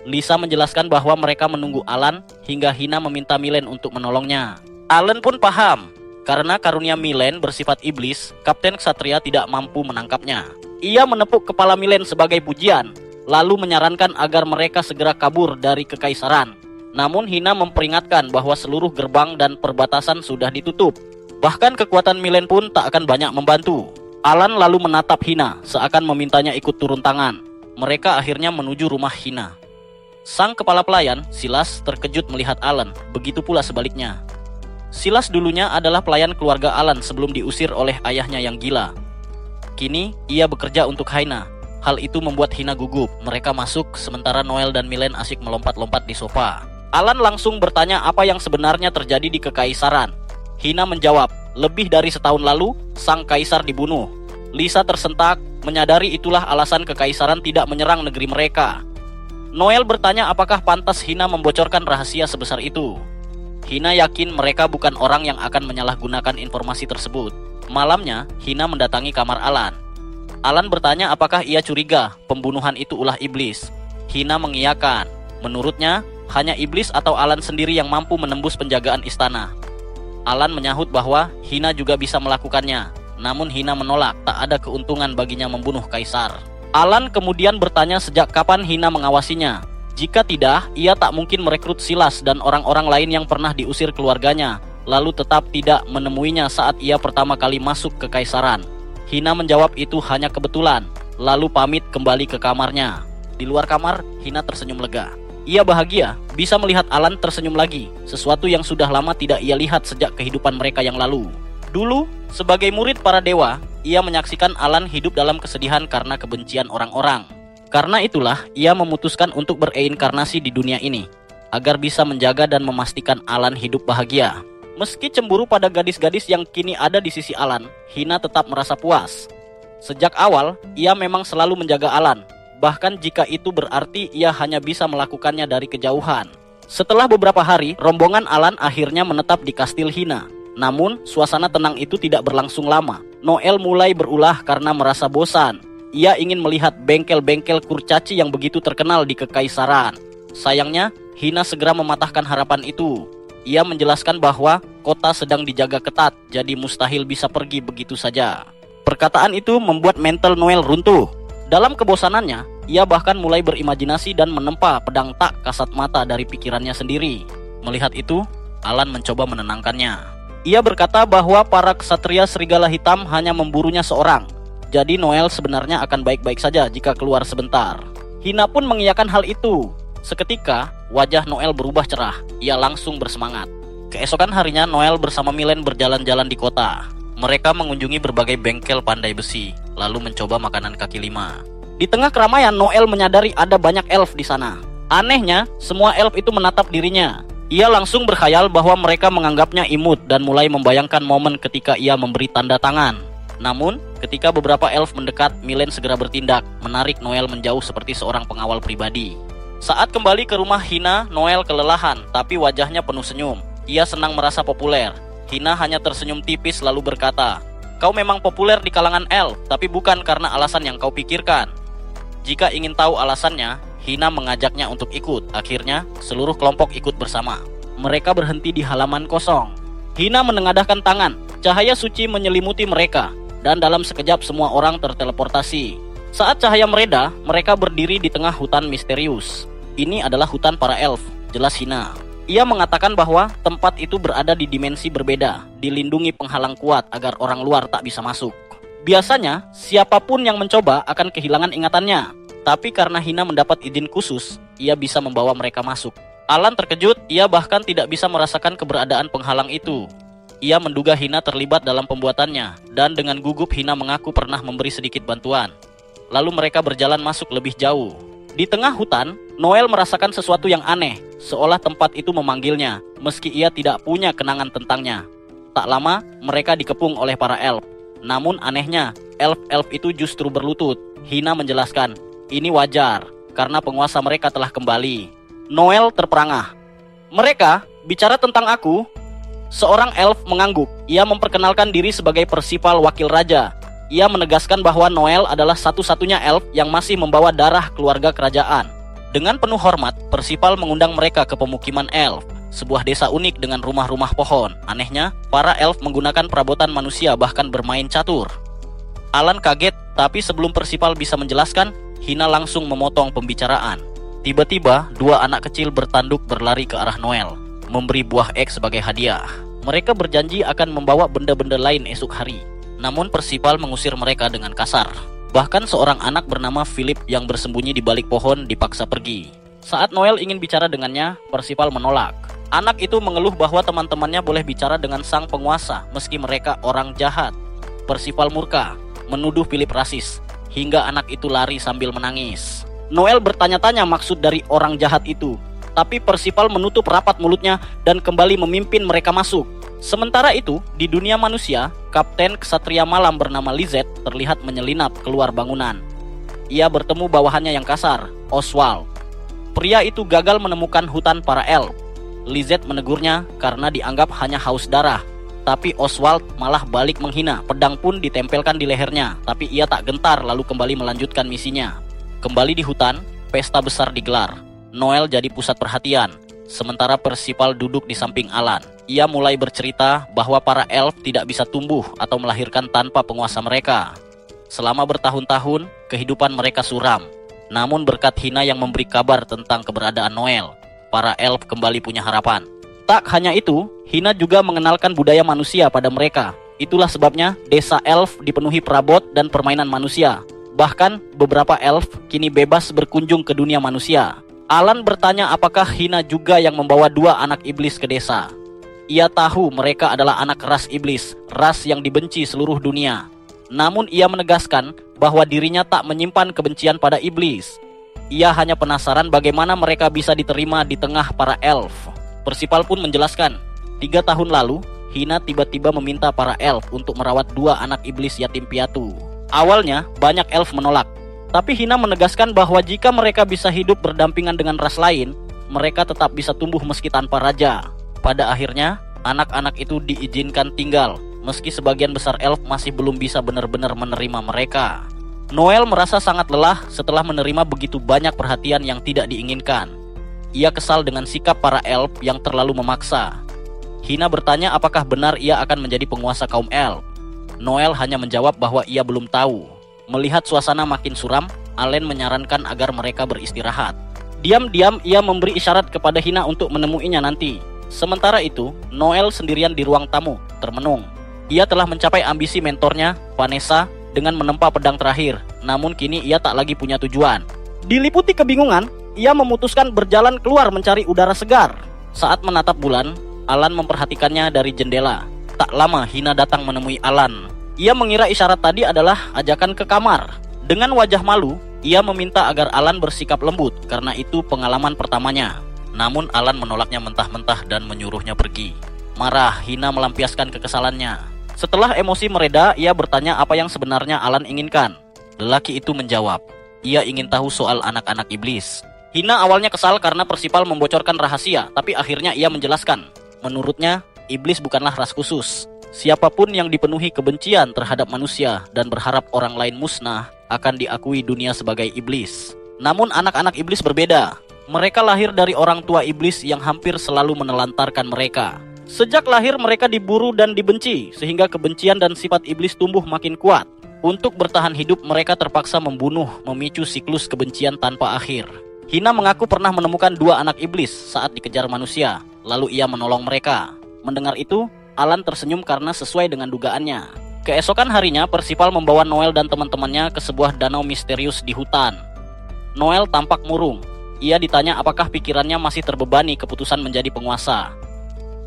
Lisa menjelaskan bahwa mereka menunggu Alan hingga Hina meminta Milen untuk menolongnya. Alan pun paham, karena karunia Milen bersifat iblis, Kapten Ksatria tidak mampu menangkapnya. Ia menepuk kepala Milen sebagai pujian, lalu menyarankan agar mereka segera kabur dari kekaisaran. Namun Hina memperingatkan bahwa seluruh gerbang dan perbatasan sudah ditutup. Bahkan kekuatan Milen pun tak akan banyak membantu. Alan lalu menatap Hina seakan memintanya ikut turun tangan. Mereka akhirnya menuju rumah Hina. Sang kepala pelayan, Silas, terkejut melihat Alan, begitu pula sebaliknya. Silas dulunya adalah pelayan keluarga Alan sebelum diusir oleh ayahnya yang gila. Kini, ia bekerja untuk Hina. Hal itu membuat Hina gugup. Mereka masuk, sementara Noel dan Milen asik melompat-lompat di sofa. Alan langsung bertanya apa yang sebenarnya terjadi di kekaisaran. Hina menjawab, lebih dari setahun lalu, sang kaisar dibunuh. Lisa tersentak, menyadari itulah alasan kekaisaran tidak menyerang negeri mereka. Noel bertanya apakah pantas Hina membocorkan rahasia sebesar itu. Hina yakin mereka bukan orang yang akan menyalahgunakan informasi tersebut. Malamnya, Hina mendatangi kamar Alan. Alan bertanya apakah ia curiga pembunuhan itu ulah iblis. Hina mengiyakan. Menurutnya, hanya iblis atau Alan sendiri yang mampu menembus penjagaan istana. Alan menyahut bahwa Hina juga bisa melakukannya. Namun Hina menolak, tak ada keuntungan baginya membunuh kaisar. Alan kemudian bertanya sejak kapan Hina mengawasinya. Jika tidak, ia tak mungkin merekrut Silas dan orang-orang lain yang pernah diusir keluarganya, lalu tetap tidak menemuinya saat ia pertama kali masuk ke kekaisaran. Hina menjawab itu hanya kebetulan, lalu pamit kembali ke kamarnya. Di luar kamar, Hina tersenyum lega. Ia bahagia bisa melihat Alan tersenyum lagi, sesuatu yang sudah lama tidak ia lihat sejak kehidupan mereka yang lalu. Dulu, sebagai murid para dewa, ia menyaksikan Alan hidup dalam kesedihan karena kebencian orang-orang. Karena itulah, ia memutuskan untuk bereinkarnasi di dunia ini, agar bisa menjaga dan memastikan Alan hidup bahagia. Meski cemburu pada gadis-gadis yang kini ada di sisi Alan, Hina tetap merasa puas. Sejak awal, ia memang selalu menjaga Alan, bahkan jika itu berarti ia hanya bisa melakukannya dari kejauhan. Setelah beberapa hari, rombongan Alan akhirnya menetap di kastil Hina. Namun, suasana tenang itu tidak berlangsung lama. Noel mulai berulah karena merasa bosan. Ia ingin melihat bengkel-bengkel kurcaci yang begitu terkenal di kekaisaran. Sayangnya, Hina segera mematahkan harapan itu. Ia menjelaskan bahwa kota sedang dijaga ketat, jadi mustahil bisa pergi begitu saja. Perkataan itu membuat mental Noel runtuh. Dalam kebosanannya, ia bahkan mulai berimajinasi dan menempa pedang tak kasat mata dari pikirannya sendiri. Melihat itu, Alan mencoba menenangkannya. Ia berkata bahwa para ksatria serigala hitam hanya memburunya seorang. Jadi Noel sebenarnya akan baik-baik saja jika keluar sebentar. Hina pun mengiyakan hal itu. Seketika, wajah Noel berubah cerah. Ia langsung bersemangat. Keesokan harinya, Noel bersama Milen berjalan-jalan di kota. Mereka mengunjungi berbagai bengkel pandai besi, lalu mencoba makanan kaki lima. Di tengah keramaian, Noel menyadari ada banyak elf di sana. Anehnya, semua elf itu menatap dirinya. Ia langsung berkhayal bahwa mereka menganggapnya imut dan mulai membayangkan momen ketika ia memberi tanda tangan. Namun, ketika beberapa elf mendekat, Milen segera bertindak, menarik Noel menjauh seperti seorang pengawal pribadi. Saat kembali ke rumah Hina, Noel kelelahan, tapi wajahnya penuh senyum. Ia senang merasa populer. Hina hanya tersenyum tipis lalu berkata, "Kau memang populer di kalangan elf, tapi bukan karena alasan yang kau pikirkan." Jika ingin tahu alasannya, Hina mengajaknya untuk ikut. Akhirnya, seluruh kelompok ikut bersama. Mereka berhenti di halaman kosong. Hina menengadahkan tangan. Cahaya suci menyelimuti mereka, dan dalam sekejap semua orang terteleportasi. Saat cahaya mereda, mereka berdiri di tengah hutan misterius. Ini adalah hutan para elf, jelas Hina. Ia mengatakan bahwa tempat itu berada di dimensi berbeda, dilindungi penghalang kuat agar orang luar tak bisa masuk. Biasanya, siapapun yang mencoba akan kehilangan ingatannya. Tapi karena Hina mendapat izin khusus, ia bisa membawa mereka masuk. Alan terkejut, ia bahkan tidak bisa merasakan keberadaan penghalang itu. Ia menduga Hina terlibat dalam pembuatannya, dan dengan gugup Hina mengaku pernah memberi sedikit bantuan. Lalu mereka berjalan masuk lebih jauh. Di tengah hutan, Noel merasakan sesuatu yang aneh, seolah tempat itu memanggilnya, meski ia tidak punya kenangan tentangnya. Tak lama, mereka dikepung oleh para elf. Namun anehnya, elf-elf itu justru berlutut. Hina menjelaskan, ini wajar, karena penguasa mereka telah kembali. Noel terperangah. "Mereka bicara tentang aku?" Seorang elf mengangguk. Ia memperkenalkan diri sebagai Persipal Wakil Raja. Ia menegaskan bahwa Noel adalah satu-satunya elf yang masih membawa darah keluarga kerajaan. Dengan penuh hormat, Persipal mengundang mereka ke pemukiman elf, sebuah desa unik dengan rumah-rumah pohon. Anehnya, para elf menggunakan perabotan manusia bahkan bermain catur. Alan kaget, tapi sebelum Persipal bisa menjelaskan, Hina langsung memotong pembicaraan. Tiba-tiba, dua anak kecil bertanduk berlari ke arah Noel, memberi buah ek sebagai hadiah. Mereka berjanji akan membawa benda-benda lain esok hari. Namun Persipal mengusir mereka dengan kasar. Bahkan seorang anak bernama Philip yang bersembunyi di balik pohon dipaksa pergi. Saat Noel ingin bicara dengannya, Persipal menolak. Anak itu mengeluh bahwa teman-temannya boleh bicara dengan sang penguasa meski mereka orang jahat. Persipal murka, menuduh Philip rasis, hingga anak itu lari sambil menangis. Noel bertanya-tanya maksud dari orang jahat itu, tapi Persipal menutup rapat mulutnya dan kembali memimpin mereka masuk. Sementara itu, di dunia manusia, Kapten Ksatria Malam bernama Lizette terlihat menyelinap keluar bangunan. Ia bertemu bawahannya yang kasar, Oswald. Pria itu gagal menemukan hutan para elf. Lizette menegurnya karena dianggap hanya haus darah. Tapi Oswald malah balik menghina, pedang pun ditempelkan di lehernya. Tapi ia tak gentar lalu kembali melanjutkan misinya. Kembali di hutan, pesta besar digelar. Noel jadi pusat perhatian. Sementara Persipal duduk di samping Alan. Ia mulai bercerita bahwa para elf tidak bisa tumbuh atau melahirkan tanpa penguasa mereka. Selama bertahun-tahun, kehidupan mereka suram. Namun berkat Hina yang memberi kabar tentang keberadaan Noel, para elf kembali punya harapan. Tak hanya itu, Hina juga mengenalkan budaya manusia pada mereka. Itulah sebabnya desa elf dipenuhi perabot dan permainan manusia. Bahkan beberapa elf kini bebas berkunjung ke dunia manusia. Alan bertanya apakah Hina juga yang membawa dua anak iblis ke desa. Ia tahu mereka adalah anak ras iblis, ras yang dibenci seluruh dunia. Namun ia menegaskan bahwa dirinya tak menyimpan kebencian pada iblis. Ia hanya penasaran bagaimana mereka bisa diterima di tengah para elf. Persipal pun menjelaskan, 3 tahun lalu, Hina tiba-tiba meminta para elf untuk merawat dua anak iblis yatim piatu. Awalnya, banyak elf menolak. Tapi Hina menegaskan bahwa jika mereka bisa hidup berdampingan dengan ras lain, mereka tetap bisa tumbuh meski tanpa raja. Pada akhirnya, anak-anak itu diizinkan tinggal, meski sebagian besar elf masih belum bisa benar-benar menerima mereka. Noel merasa sangat lelah setelah menerima begitu banyak perhatian yang tidak diinginkan. Ia kesal dengan sikap para elf yang terlalu memaksa. Hina bertanya apakah benar ia akan menjadi penguasa kaum elf. Noel hanya menjawab bahwa ia belum tahu. Melihat suasana makin suram, Allen menyarankan agar mereka beristirahat. Diam-diam ia memberi isyarat kepada Hina untuk menemuinya nanti. Sementara itu, Noel sendirian di ruang tamu, termenung. Ia telah mencapai ambisi mentornya, Vanessa, dengan menempa pedang terakhir. Namun kini ia tak lagi punya tujuan. Diliputi kebingungan, ia memutuskan berjalan keluar mencari udara segar. Saat menatap bulan, Alan memperhatikannya dari jendela. Tak lama Hina datang menemui Alan. Ia mengira isyarat tadi adalah ajakan ke kamar. Dengan wajah malu, ia meminta agar Alan bersikap lembut karena itu pengalaman pertamanya. Namun Alan menolaknya mentah-mentah dan menyuruhnya pergi. Marah, Hina melampiaskan kekesalannya. Setelah emosi mereda, ia bertanya apa yang sebenarnya Alan inginkan. Lelaki itu menjawab, ia ingin tahu soal anak-anak iblis. Hina awalnya kesal karena Persipal membocorkan rahasia, tapi akhirnya ia menjelaskan. Menurutnya, iblis bukanlah ras khusus. Siapapun yang dipenuhi kebencian terhadap manusia dan berharap orang lain musnah akan diakui dunia sebagai iblis. Namun anak-anak iblis berbeda. Mereka lahir dari orang tua iblis yang hampir selalu menelantarkan mereka. Sejak lahir mereka diburu dan dibenci, sehingga kebencian dan sifat iblis tumbuh makin kuat. Untuk bertahan hidup mereka terpaksa membunuh, memicu siklus kebencian tanpa akhir. Hina mengaku pernah menemukan dua anak iblis saat dikejar manusia, lalu ia menolong mereka. Mendengar itu, Alan tersenyum karena sesuai dengan dugaannya. Keesokan harinya, Persipal membawa Noel dan teman-temannya ke sebuah danau misterius di hutan. Noel tampak murung. Ia ditanya apakah pikirannya masih terbebani keputusan menjadi penguasa.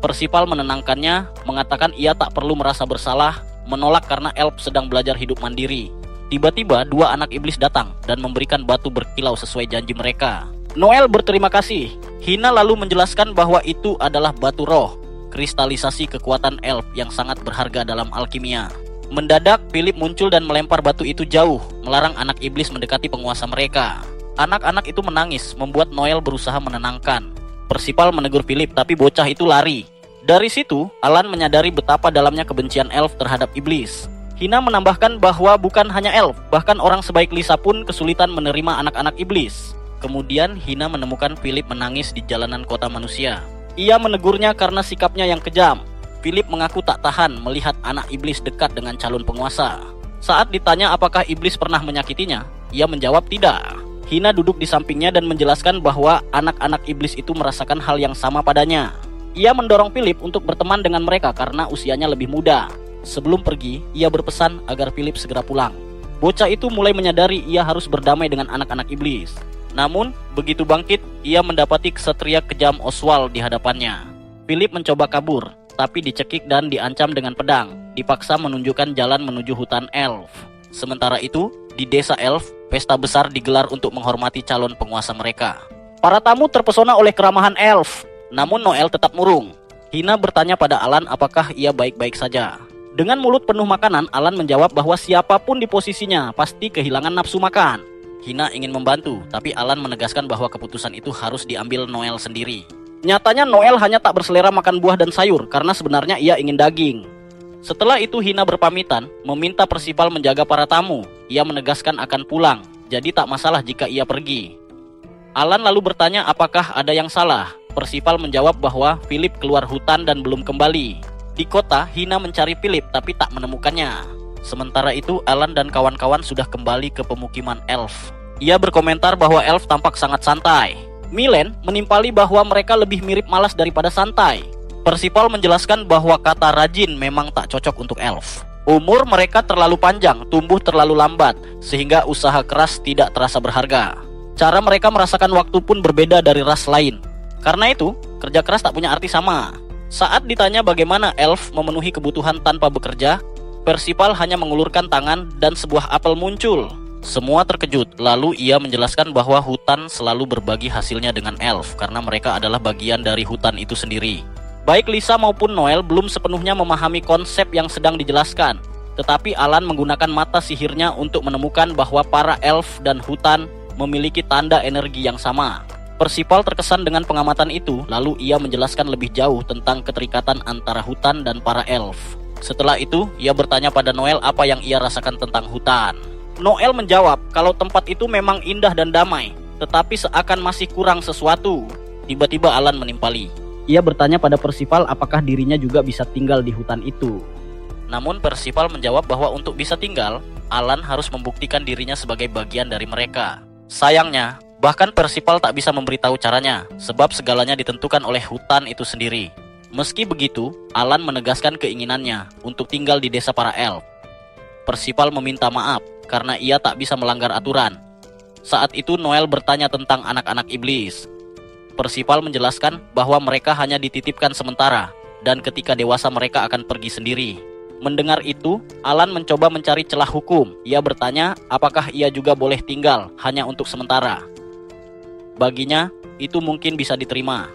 Persipal menenangkannya, mengatakan ia tak perlu merasa bersalah, menolak karena elf sedang belajar hidup mandiri. Tiba-tiba, dua anak iblis datang dan memberikan batu berkilau sesuai janji mereka. Noel berterima kasih. Hina lalu menjelaskan bahwa itu adalah batu roh, kristalisasi kekuatan elf yang sangat berharga dalam alkimia. Mendadak, Philip muncul dan melempar batu itu jauh, melarang anak iblis mendekati penguasa mereka. Anak-anak itu menangis, membuat Noel berusaha menenangkan. Persipal menegur Philip, tapi bocah itu lari. Dari situ, Alan menyadari betapa dalamnya kebencian elf terhadap iblis. Hina menambahkan bahwa bukan hanya elf, bahkan orang sebaik Lisa pun kesulitan menerima anak-anak iblis. Kemudian Hina menemukan Philip menangis di jalanan kota manusia. Ia menegurnya karena sikapnya yang kejam. Philip mengaku tak tahan melihat anak iblis dekat dengan calon penguasa. Saat ditanya apakah iblis pernah menyakitinya, ia menjawab tidak. Hina duduk di sampingnya dan menjelaskan bahwa anak-anak iblis itu merasakan hal yang sama padanya. Ia mendorong Philip untuk berteman dengan mereka karena usianya lebih muda. Sebelum pergi, ia berpesan agar Philip segera pulang. Bocah itu mulai menyadari ia harus berdamai dengan anak-anak iblis. Namun, begitu bangkit, ia mendapati ksatria kejam Oswald di hadapannya. Philip mencoba kabur, tapi dicekik dan diancam dengan pedang. Dipaksa menunjukkan jalan menuju hutan elf. Sementara itu, di desa elf, pesta besar digelar untuk menghormati calon penguasa mereka. Para tamu terpesona oleh keramahan elf, namun Noel tetap murung. Hina bertanya pada Alan apakah ia baik-baik saja. Dengan mulut penuh makanan, Alan menjawab bahwa siapapun di posisinya pasti kehilangan nafsu makan. Hina ingin membantu, tapi Alan menegaskan bahwa keputusan itu harus diambil Noel sendiri. Nyatanya Noel hanya tak berselera makan buah dan sayur karena sebenarnya ia ingin daging. Setelah itu Hina berpamitan, meminta Persipal menjaga para tamu. Ia menegaskan akan pulang, jadi tak masalah jika ia pergi. Alan lalu bertanya apakah ada yang salah. Persipal menjawab bahwa Philip keluar hutan dan belum kembali. Di kota, Hina mencari Philip tapi tak menemukannya. Sementara itu, Alan dan kawan-kawan sudah kembali ke pemukiman elf. Ia berkomentar bahwa elf tampak sangat santai. Milen menimpali bahwa mereka lebih mirip malas daripada santai. Persipal menjelaskan bahwa kata rajin memang tak cocok untuk elf. Umur mereka terlalu panjang, tumbuh terlalu lambat, sehingga usaha keras tidak terasa berharga. Cara mereka merasakan waktu pun berbeda dari ras lain. Karena itu, kerja keras tak punya arti sama. Saat ditanya bagaimana elf memenuhi kebutuhan tanpa bekerja, Persipal hanya mengulurkan tangan dan sebuah apel muncul. Semua terkejut, lalu ia menjelaskan bahwa hutan selalu berbagi hasilnya dengan elf karena mereka adalah bagian dari hutan itu sendiri. Baik Lisa maupun Noel belum sepenuhnya memahami konsep yang sedang dijelaskan, tetapi Alan menggunakan mata sihirnya untuk menemukan bahwa para elf dan hutan memiliki tanda energi yang sama. Persipal terkesan dengan pengamatan itu, lalu ia menjelaskan lebih jauh tentang keterikatan antara hutan dan para elf. Setelah itu, ia bertanya pada Noel apa yang ia rasakan tentang hutan. Noel menjawab kalau tempat itu memang indah dan damai, tetapi seakan masih kurang sesuatu. Tiba-tiba Alan menimpali. Ia bertanya pada Persipal apakah dirinya juga bisa tinggal di hutan itu. Namun Persipal menjawab bahwa untuk bisa tinggal, Alan harus membuktikan dirinya sebagai bagian dari mereka. Sayangnya, bahkan Persipal tak bisa memberitahu caranya, sebab segalanya ditentukan oleh hutan itu sendiri. Meski begitu, Alan menegaskan keinginannya untuk tinggal di desa para elf. Persipal meminta maaf karena ia tak bisa melanggar aturan. Saat itu Noel bertanya tentang anak-anak iblis. Persipal menjelaskan bahwa mereka hanya dititipkan sementara, dan ketika dewasa mereka akan pergi sendiri. Mendengar itu, Alan mencoba mencari celah hukum. Ia bertanya apakah ia juga boleh tinggal hanya untuk sementara. Baginya, itu mungkin bisa diterima.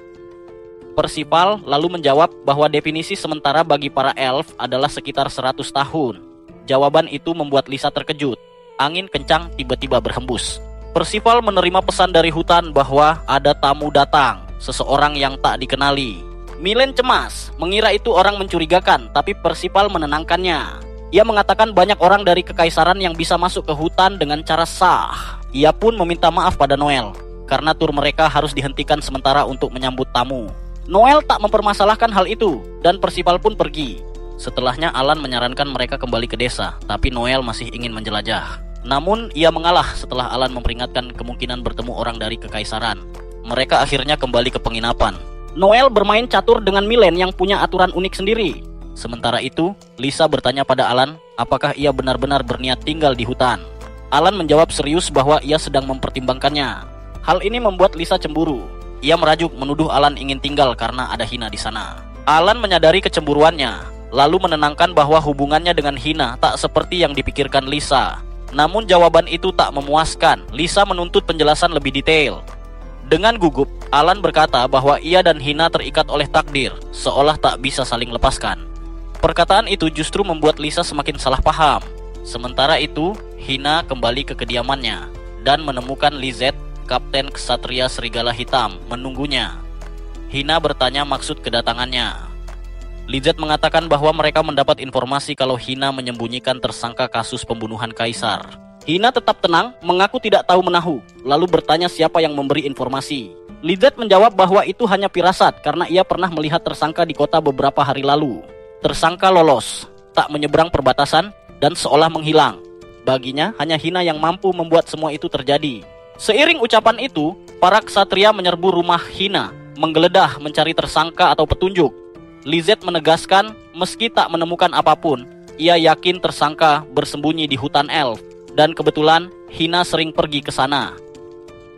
Persipal lalu menjawab bahwa definisi sementara bagi para elf adalah sekitar 100 tahun. Jawaban itu membuat Lisa terkejut. Angin kencang tiba-tiba berhembus. Persipal menerima pesan dari hutan bahwa ada tamu datang, seseorang yang tak dikenali. Milen cemas, mengira itu orang mencurigakan, tapi Persipal menenangkannya. Ia mengatakan banyak orang dari kekaisaran yang bisa masuk ke hutan dengan cara sah. Ia pun meminta maaf pada Noel, karena tur mereka harus dihentikan sementara untuk menyambut tamu. Noel tak mempermasalahkan hal itu, dan Persipal pun pergi. Setelahnya Alan menyarankan mereka kembali ke desa, tapi Noel masih ingin menjelajah. Namun ia mengalah setelah Alan memperingatkan kemungkinan bertemu orang dari kekaisaran. Mereka akhirnya kembali ke penginapan. Noel bermain catur dengan Milen yang punya aturan unik sendiri. Sementara itu, Lisa bertanya pada Alan apakah ia benar-benar berniat tinggal di hutan. Alan menjawab serius bahwa ia sedang mempertimbangkannya. Hal ini membuat Lisa cemburu. Ia merajuk menuduh Alan ingin tinggal karena ada Hina di sana. Alan menyadari kecemburuannya, lalu menenangkan bahwa hubungannya dengan Hina tak seperti yang dipikirkan Lisa. Namun jawaban itu tak memuaskan. Lisa menuntut penjelasan lebih detail. Dengan gugup, Alan berkata bahwa ia dan Hina terikat oleh takdir, seolah tak bisa saling lepaskan. Perkataan itu justru membuat Lisa semakin salah paham. Sementara itu, Hina kembali ke kediamannya dan menemukan Lizette, Kapten Ksatria Serigala Hitam, menunggunya. Hina bertanya maksud kedatangannya. Lizette mengatakan bahwa mereka mendapat informasi kalau Hina menyembunyikan tersangka kasus pembunuhan kaisar. Hina tetap tenang, mengaku tidak tahu menahu, lalu bertanya siapa yang memberi informasi. Lizette menjawab bahwa itu hanya firasat karena ia pernah melihat tersangka di kota beberapa hari lalu. Tersangka lolos, tak menyeberang perbatasan, dan seolah menghilang. Baginya, hanya Hina yang mampu membuat semua itu terjadi. Seiring ucapan itu, para ksatria menyerbu rumah Hina, menggeledah mencari tersangka atau petunjuk. Lizette menegaskan, meski tak menemukan apapun, ia yakin tersangka bersembunyi di hutan elf, dan kebetulan Hina sering pergi ke sana.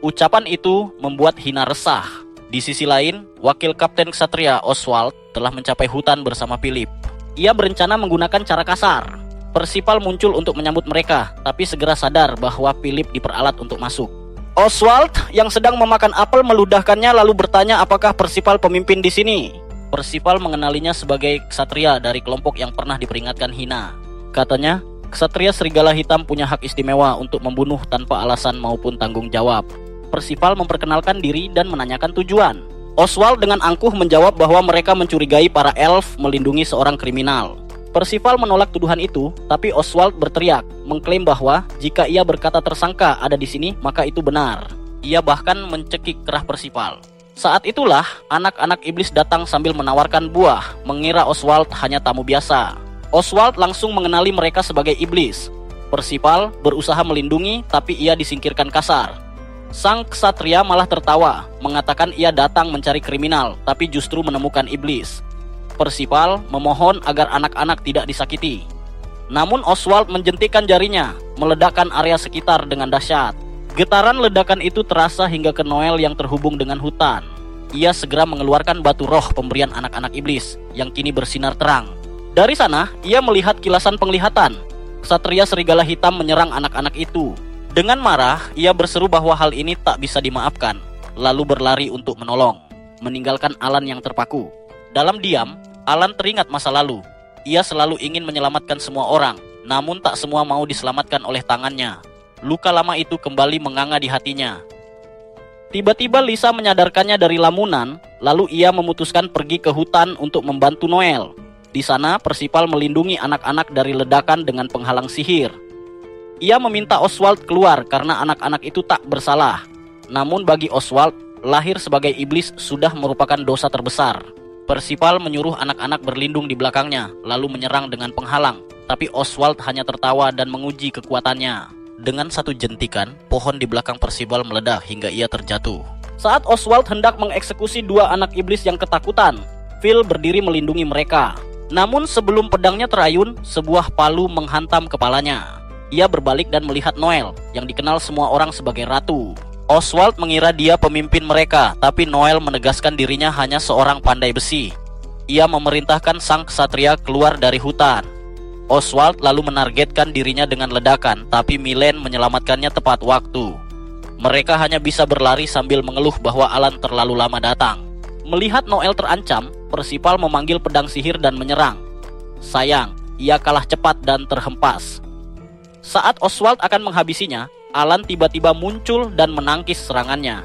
Ucapan itu membuat Hina resah. Di sisi lain, wakil kapten ksatria Oswald telah mencapai hutan bersama Philip. Ia berencana menggunakan cara kasar. Persipal muncul untuk menyambut mereka, tapi segera sadar bahwa Philip diperalat untuk masuk. Oswald yang sedang memakan apel meludahkannya lalu bertanya apakah Persipal pemimpin di sini. Persipal mengenalinya sebagai ksatria dari kelompok yang pernah diperingatkan Hina. Katanya, ksatria serigala hitam punya hak istimewa untuk membunuh tanpa alasan maupun tanggung jawab. Persipal memperkenalkan diri dan menanyakan tujuan. Oswald dengan angkuh menjawab bahwa mereka mencurigai para elf melindungi seorang kriminal. Persipal menolak tuduhan itu, tapi Oswald berteriak, mengklaim bahwa jika ia berkata tersangka ada di sini, maka itu benar. Ia bahkan mencekik kerah Persipal. Saat itulah, anak-anak iblis datang sambil menawarkan buah, mengira Oswald hanya tamu biasa. Oswald langsung mengenali mereka sebagai iblis. Persipal berusaha melindungi, tapi ia disingkirkan kasar. Sang ksatria malah tertawa, mengatakan ia datang mencari kriminal, tapi justru menemukan iblis. Persipal memohon agar anak-anak tidak disakiti. Namun Oswald menjentikan jarinya, meledakkan area sekitar dengan dahsyat. Getaran ledakan itu terasa hingga ke Noel yang terhubung dengan hutan. Ia segera mengeluarkan batu roh pemberian anak-anak iblis, yang kini bersinar terang. Dari sana, ia melihat kilasan penglihatan. Ksatria serigala hitam menyerang anak-anak itu. Dengan marah, ia berseru bahwa hal ini tak bisa dimaafkan, lalu berlari untuk menolong, meninggalkan Alan yang terpaku. Dalam diam, Alan teringat masa lalu. Ia selalu ingin menyelamatkan semua orang, namun tak semua mau diselamatkan oleh tangannya. Luka lama itu kembali menganga di hatinya. Tiba-tiba Lisa menyadarkannya dari lamunan, lalu ia memutuskan pergi ke hutan untuk membantu Noel. Di sana, Persipal melindungi anak-anak dari ledakan dengan penghalang sihir. Ia meminta Oswald keluar karena anak-anak itu tak bersalah. Namun bagi Oswald, lahir sebagai iblis sudah merupakan dosa terbesar. Persipal menyuruh anak-anak berlindung di belakangnya, lalu menyerang dengan penghalang. Tapi Oswald hanya tertawa dan menguji kekuatannya. Dengan satu jentikan, pohon di belakang Persipal meledak hingga ia terjatuh. Saat Oswald hendak mengeksekusi dua anak iblis yang ketakutan, Phil berdiri melindungi mereka. Namun sebelum pedangnya terayun, sebuah palu menghantam kepalanya. Ia berbalik dan melihat Noel, yang dikenal semua orang sebagai ratu. Oswald mengira dia pemimpin mereka, tapi Noel menegaskan dirinya hanya seorang pandai besi. Ia memerintahkan sang ksatria keluar dari hutan. Oswald lalu menargetkan dirinya dengan ledakan, tapi Milen menyelamatkannya tepat waktu. Mereka hanya bisa berlari sambil mengeluh bahwa Alan terlalu lama datang. Melihat Noel terancam, Persipal memanggil pedang sihir dan menyerang. Sayang, ia kalah cepat dan terhempas. Saat Oswald akan menghabisinya, Alan tiba-tiba muncul dan menangkis serangannya.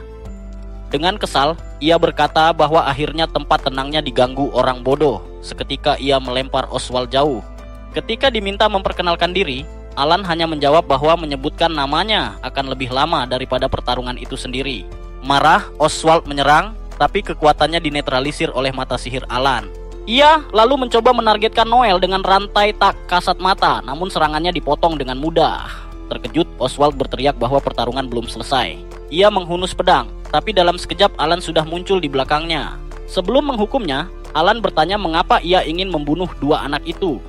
Dengan kesal, ia berkata bahwa akhirnya tempat tenangnya diganggu orang bodoh. Seketika ia melempar Oswald jauh. Ketika diminta memperkenalkan diri, Alan hanya menjawab bahwa menyebutkan namanya akan lebih lama daripada pertarungan itu sendiri. Marah, Oswald menyerang, tapi kekuatannya dinetralisir oleh mata sihir Alan. Ia lalu mencoba menargetkan Noel dengan rantai tak kasat mata, namun serangannya dipotong dengan mudah. Terkejut, Oswald berteriak bahwa pertarungan belum selesai. Ia menghunus pedang, tapi dalam sekejap Alan sudah muncul di belakangnya. Sebelum menghukumnya, Alan bertanya mengapa ia ingin membunuh dua anak itu.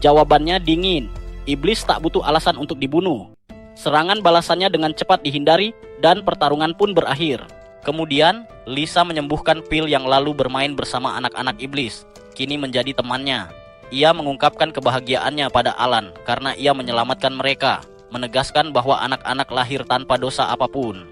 Jawabannya dingin, iblis tak butuh alasan untuk dibunuh. Serangan balasannya dengan cepat dihindari, dan pertarungan pun berakhir. Kemudian, Lisa menyembuhkan Phil yang lalu bermain bersama anak-anak iblis. Kini menjadi temannya. Ia mengungkapkan kebahagiaannya pada Alan karena ia menyelamatkan mereka, menegaskan bahwa anak-anak lahir tanpa dosa apapun.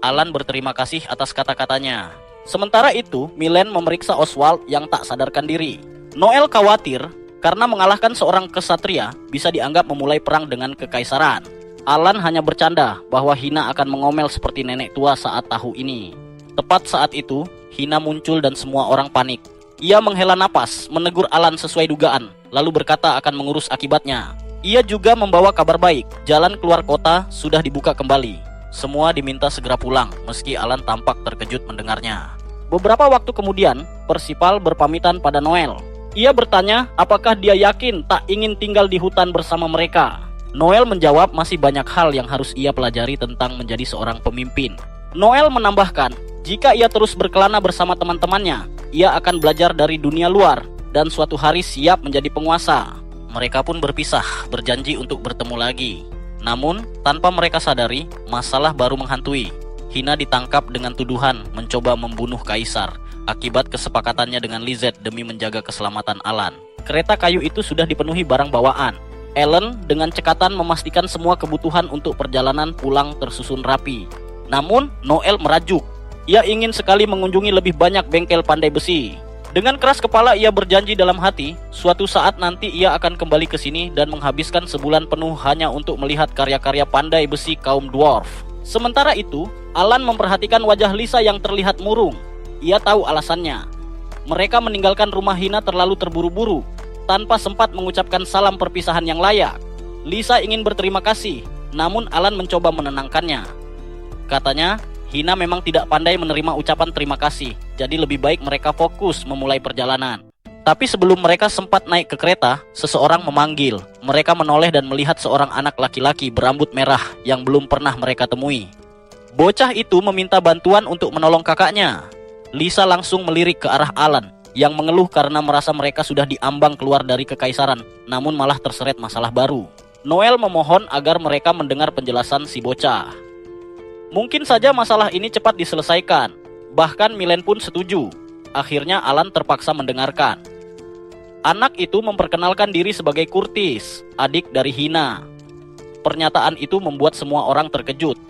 Alan berterima kasih atas kata-katanya. Sementara itu, Milen memeriksa Oswald yang tak sadarkan diri. Noel khawatir karena mengalahkan seorang ksatria bisa dianggap memulai perang dengan kekaisaran. Alan hanya bercanda bahwa Hina akan mengomel seperti nenek tua saat tahu ini. Tepat saat itu, Hina muncul dan semua orang panik. Ia menghela napas, menegur Alan sesuai dugaan, lalu berkata akan mengurus akibatnya. Ia juga membawa kabar baik, jalan keluar kota sudah dibuka kembali. Semua diminta segera pulang, meski Alan tampak terkejut mendengarnya. Beberapa waktu kemudian, Percival berpamitan pada Noel. Ia bertanya apakah dia yakin tak ingin tinggal di hutan bersama mereka. Noel menjawab masih banyak hal yang harus ia pelajari tentang menjadi seorang pemimpin. Noel menambahkan, jika ia terus berkelana bersama teman-temannya, ia akan belajar dari dunia luar dan suatu hari siap menjadi penguasa. Mereka pun berpisah, berjanji untuk bertemu lagi. Namun, tanpa mereka sadari, masalah baru menghantui. Hina ditangkap dengan tuduhan mencoba membunuh kaisar akibat kesepakatannya dengan Lizette demi menjaga keselamatan Alan. Kereta kayu itu sudah dipenuhi barang bawaan. Ellen dengan cekatan memastikan semua kebutuhan untuk perjalanan pulang tersusun rapi. Namun, Noel merajuk. Ia ingin sekali mengunjungi lebih banyak bengkel pandai besi. Dengan keras kepala ia berjanji dalam hati, suatu saat nanti ia akan kembali ke sini dan menghabiskan sebulan penuh hanya untuk melihat karya-karya pandai besi kaum dwarf. Sementara itu, Alan memperhatikan wajah Lisa yang terlihat murung. Ia tahu alasannya. Mereka meninggalkan rumah Hina terlalu terburu-buru, tanpa sempat mengucapkan salam perpisahan yang layak. Lisa ingin berterima kasih, namun Alan mencoba menenangkannya. Katanya, Hina memang tidak pandai menerima ucapan terima kasih, jadi lebih baik mereka fokus memulai perjalanan. Tapi sebelum mereka sempat naik ke kereta, seseorang memanggil. Mereka menoleh dan melihat seorang anak laki-laki berambut merah yang belum pernah mereka temui. Bocah itu meminta bantuan untuk menolong kakaknya. Lisa langsung melirik ke arah Alan yang mengeluh karena merasa mereka sudah diambang keluar dari kekaisaran, namun malah terseret masalah baru. Noel memohon agar mereka mendengar penjelasan si bocah. Mungkin saja masalah ini cepat diselesaikan. Bahkan Milen pun setuju. Akhirnya Alan terpaksa mendengarkan. Anak itu memperkenalkan diri sebagai Curtis, adik dari Hina. Pernyataan itu membuat semua orang terkejut.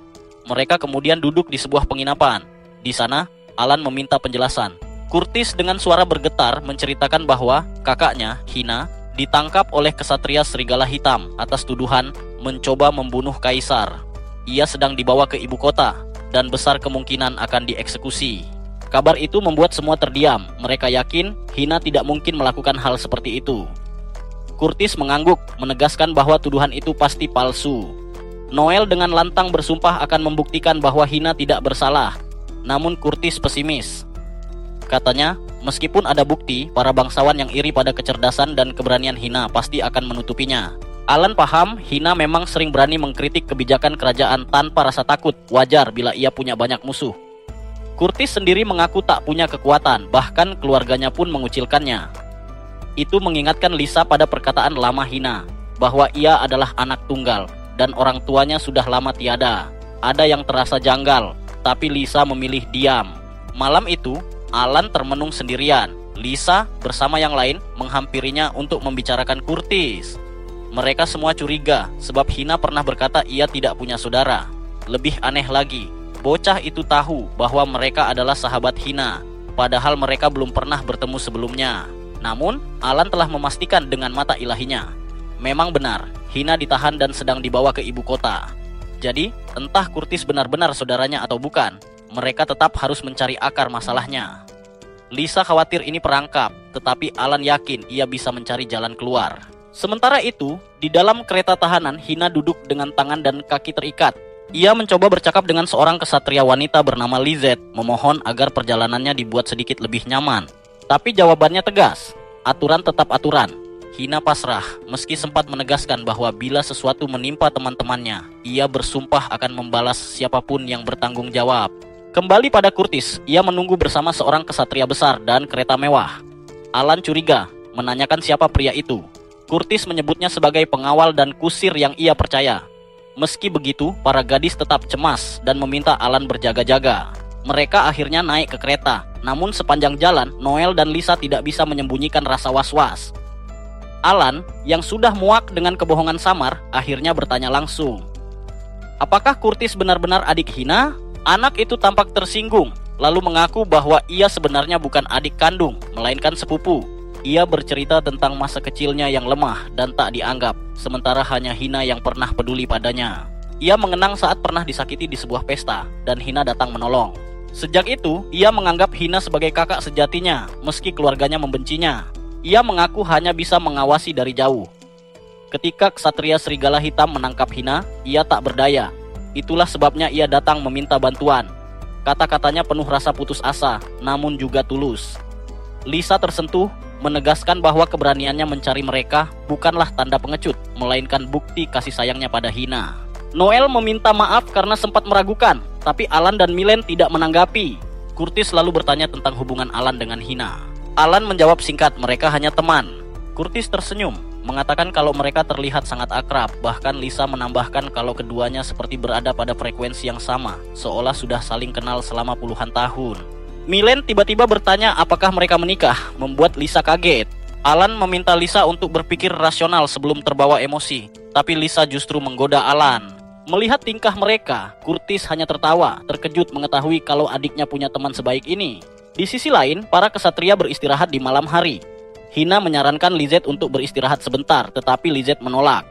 Mereka kemudian duduk di sebuah penginapan. Di sana, Alan meminta penjelasan. Curtis dengan suara bergetar menceritakan bahwa kakaknya, Hina, ditangkap oleh kesatria Serigala Hitam atas tuduhan mencoba membunuh kaisar. Ia sedang dibawa ke ibu kota dan besar kemungkinan akan dieksekusi. Kabar itu membuat semua terdiam. Mereka yakin Hina tidak mungkin melakukan hal seperti itu. Curtis mengangguk, menegaskan bahwa tuduhan itu pasti palsu. Noel dengan lantang bersumpah akan membuktikan bahwa Hina tidak bersalah. Namun Curtis pesimis. Katanya, meskipun ada bukti, para bangsawan yang iri pada kecerdasan dan keberanian Hina pasti akan menutupinya. Alan paham Hina memang sering berani mengkritik kebijakan kerajaan tanpa rasa takut. Wajar bila ia punya banyak musuh. Curtis sendiri mengaku tak punya kekuatan, bahkan keluarganya pun mengucilkannya. Itu mengingatkan Lisa pada perkataan lama Hina, bahwa ia adalah anak tunggal dan orang tuanya sudah lama tiada. Ada yang terasa janggal, tapi Lisa memilih diam. Malam itu, Alan termenung sendirian. Lisa bersama yang lain menghampirinya untuk membicarakan Curtis. Mereka semua curiga sebab Hina pernah berkata ia tidak punya saudara. Lebih aneh lagi, bocah itu tahu bahwa mereka adalah sahabat Hina, padahal mereka belum pernah bertemu sebelumnya. Namun, Alan telah memastikan dengan mata ilahinya. Memang benar, Hina ditahan dan sedang dibawa ke ibu kota. Jadi, entah Curtis benar-benar saudaranya atau bukan, mereka tetap harus mencari akar masalahnya. Lisa khawatir ini perangkap, tetapi Alan yakin ia bisa mencari jalan keluar. Sementara itu, di dalam kereta tahanan, Hina duduk dengan tangan dan kaki terikat. Ia mencoba bercakap dengan seorang kesatria wanita bernama Lizette, memohon agar perjalanannya dibuat sedikit lebih nyaman. Tapi jawabannya tegas, aturan tetap aturan. Hina pasrah, meski sempat menegaskan bahwa bila sesuatu menimpa teman-temannya, ia bersumpah akan membalas siapapun yang bertanggung jawab. Kembali pada Curtis, ia menunggu bersama seorang kesatria besar dan kereta mewah. Alan curiga, menanyakan siapa pria itu. Curtis menyebutnya sebagai pengawal dan kusir yang ia percaya. Meski begitu, para gadis tetap cemas dan meminta Alan berjaga-jaga. Mereka akhirnya naik ke kereta. Namun sepanjang jalan, Noel dan Lisa tidak bisa menyembunyikan rasa was-was. Alan, yang sudah muak dengan kebohongan samar, akhirnya bertanya langsung. Apakah Curtis benar-benar adik Hina? Anak itu tampak tersinggung, lalu mengaku bahwa ia sebenarnya bukan adik kandung, melainkan sepupu. Ia bercerita tentang masa kecilnya yang lemah dan tak dianggap, sementara hanya Hina yang pernah peduli padanya. Ia mengenang saat pernah disakiti di sebuah pesta, dan Hina datang menolong. Sejak itu, ia menganggap Hina sebagai kakak sejatinya, meski keluarganya membencinya. Ia mengaku hanya bisa mengawasi dari jauh. Ketika ksatria serigala hitam menangkap Hina, ia tak berdaya. Itulah sebabnya ia datang meminta bantuan. Kata-katanya penuh rasa putus asa, namun juga tulus. Lisa tersentuh, menegaskan bahwa keberaniannya mencari mereka bukanlah tanda pengecut, melainkan bukti kasih sayangnya pada Hina. Noel meminta maaf karena sempat meragukan, tapi Alan dan Milen tidak menanggapi. Curtis lalu bertanya tentang hubungan Alan dengan Hina. Alan menjawab singkat, mereka hanya teman. Curtis tersenyum, mengatakan kalau mereka terlihat sangat akrab. Bahkan Lisa menambahkan kalau keduanya seperti berada pada frekuensi yang sama, seolah sudah saling kenal selama puluhan tahun. Milen tiba-tiba bertanya apakah mereka menikah, membuat Lisa kaget. Alan meminta Lisa untuk berpikir rasional sebelum terbawa emosi, tapi Lisa justru menggoda Alan. Melihat tingkah mereka, Curtis hanya tertawa, terkejut mengetahui kalau adiknya punya teman sebaik ini. Di sisi lain, para kesatria beristirahat di malam hari. Hina menyarankan Lizette untuk beristirahat sebentar, tetapi Lizette menolak.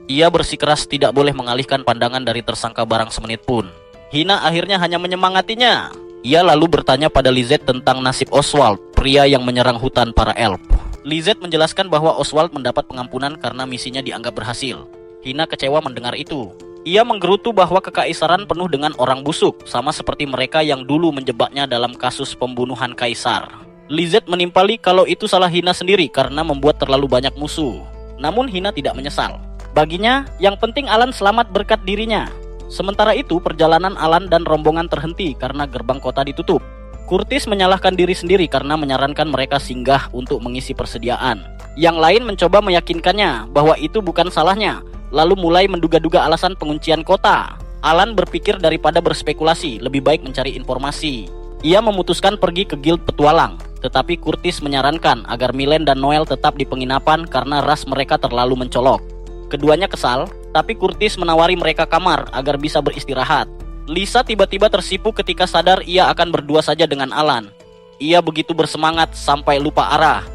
Ia bersikeras tidak boleh mengalihkan pandangan dari tersangka barang semenit pun. Hina akhirnya hanya menyemangatinya. Ia lalu bertanya pada Lizette tentang nasib Oswald, pria yang menyerang hutan para elf. Lizette menjelaskan bahwa Oswald mendapat pengampunan karena misinya dianggap berhasil. Hina kecewa mendengar itu. Ia menggerutu bahwa kekaisaran penuh dengan orang busuk, sama seperti mereka yang dulu menjebaknya dalam kasus pembunuhan kaisar. Lizette menimpali kalau itu salah Hina sendiri karena membuat terlalu banyak musuh. Namun Hina tidak menyesal. Baginya, yang penting Alan selamat berkat dirinya. Sementara itu, perjalanan Alan dan rombongan terhenti karena gerbang kota ditutup. Curtis menyalahkan diri sendiri karena menyarankan mereka singgah untuk mengisi persediaan. Yang lain mencoba meyakinkannya bahwa itu bukan salahnya, lalu mulai menduga-duga alasan penguncian kota. Alan berpikir daripada berspekulasi, lebih baik mencari informasi. Ia memutuskan pergi ke guild petualang, tetapi Curtis menyarankan agar Milen dan Noel tetap di penginapan karena ras mereka terlalu mencolok. Keduanya kesal, tapi Curtis menawari mereka kamar agar bisa beristirahat. Lisa tiba-tiba tersipu ketika sadar ia akan berdua saja dengan Alan. Ia begitu bersemangat sampai lupa arah.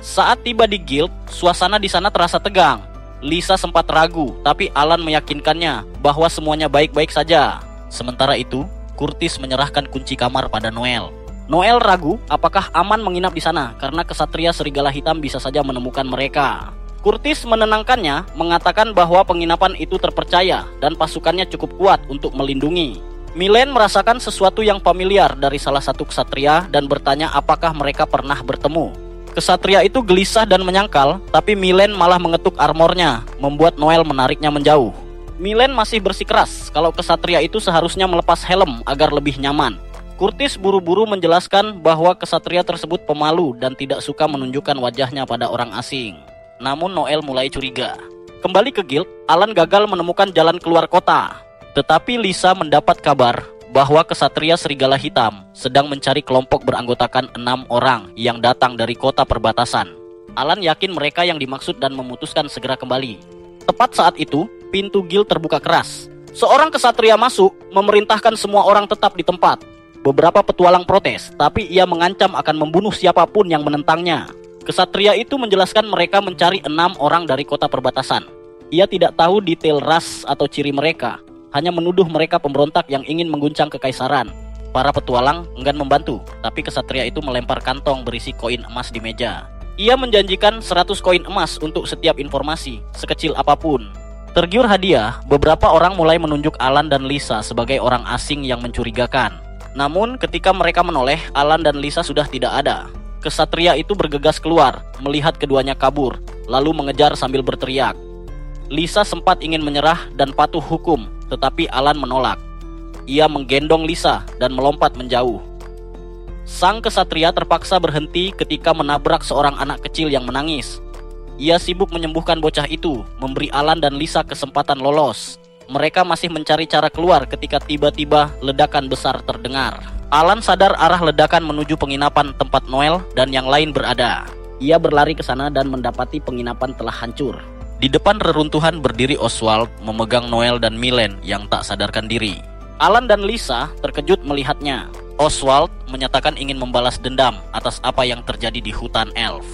Saat tiba di guild, suasana di sana terasa tegang. Lisa sempat ragu, tapi Alan meyakinkannya bahwa semuanya baik-baik saja. Sementara itu, Curtis menyerahkan kunci kamar pada Noel. Noel ragu apakah aman menginap di sana karena kesatria serigala hitam bisa saja menemukan mereka. Curtis menenangkannya, mengatakan bahwa penginapan itu terpercaya dan pasukannya cukup kuat untuk melindungi. Milen merasakan sesuatu yang familiar dari salah satu kesatria dan bertanya apakah mereka pernah bertemu. Kesatria itu gelisah dan menyangkal, tapi Milen malah mengetuk armornya, membuat Noel menariknya menjauh. Milen masih bersikeras kalau kesatria itu seharusnya melepas helm agar lebih nyaman. Curtis buru-buru menjelaskan bahwa kesatria tersebut pemalu dan tidak suka menunjukkan wajahnya pada orang asing. Namun Noel mulai curiga. Kembali ke guild, Alan gagal menemukan jalan keluar kota. Tetapi Lisa mendapat kabar bahwa kesatria serigala hitam sedang mencari kelompok beranggotakan 6 orang yang datang dari kota perbatasan. Alan yakin mereka yang dimaksud dan memutuskan segera kembali. Tepat saat itu, pintu guild terbuka keras. Seorang kesatria masuk, memerintahkan semua orang tetap di tempat. Beberapa petualang protes, tapi ia mengancam akan membunuh siapapun yang menentangnya. Kesatria itu menjelaskan mereka mencari 6 orang dari kota perbatasan. Ia tidak tahu detail ras atau ciri mereka, hanya menuduh mereka pemberontak yang ingin mengguncang kekaisaran. Para petualang enggan membantu, tapi kesatria itu melempar kantong berisi koin emas di meja. Ia menjanjikan 100 koin emas untuk setiap informasi, sekecil apapun. Tergiur hadiah, beberapa orang mulai menunjuk Alan dan Lisa sebagai orang asing yang mencurigakan. Namun ketika mereka menoleh, Alan dan Lisa sudah tidak ada. Kesatria itu bergegas keluar, melihat keduanya kabur, lalu mengejar sambil berteriak. Lisa sempat ingin menyerah dan patuh hukum, tetapi Alan menolak. Ia menggendong Lisa dan melompat menjauh. Sang kesatria terpaksa berhenti ketika menabrak seorang anak kecil yang menangis. Ia sibuk menyembuhkan bocah itu, memberi Alan dan Lisa kesempatan lolos. Mereka masih mencari cara keluar ketika tiba-tiba ledakan besar terdengar. Alan sadar arah ledakan menuju penginapan tempat Noel dan yang lain berada. Ia berlari ke sana dan mendapati penginapan telah hancur. Di depan reruntuhan berdiri Oswald memegang Noel dan Milen yang tak sadarkan diri. Alan dan Lisa terkejut melihatnya. Oswald menyatakan ingin membalas dendam atas apa yang terjadi di hutan elf.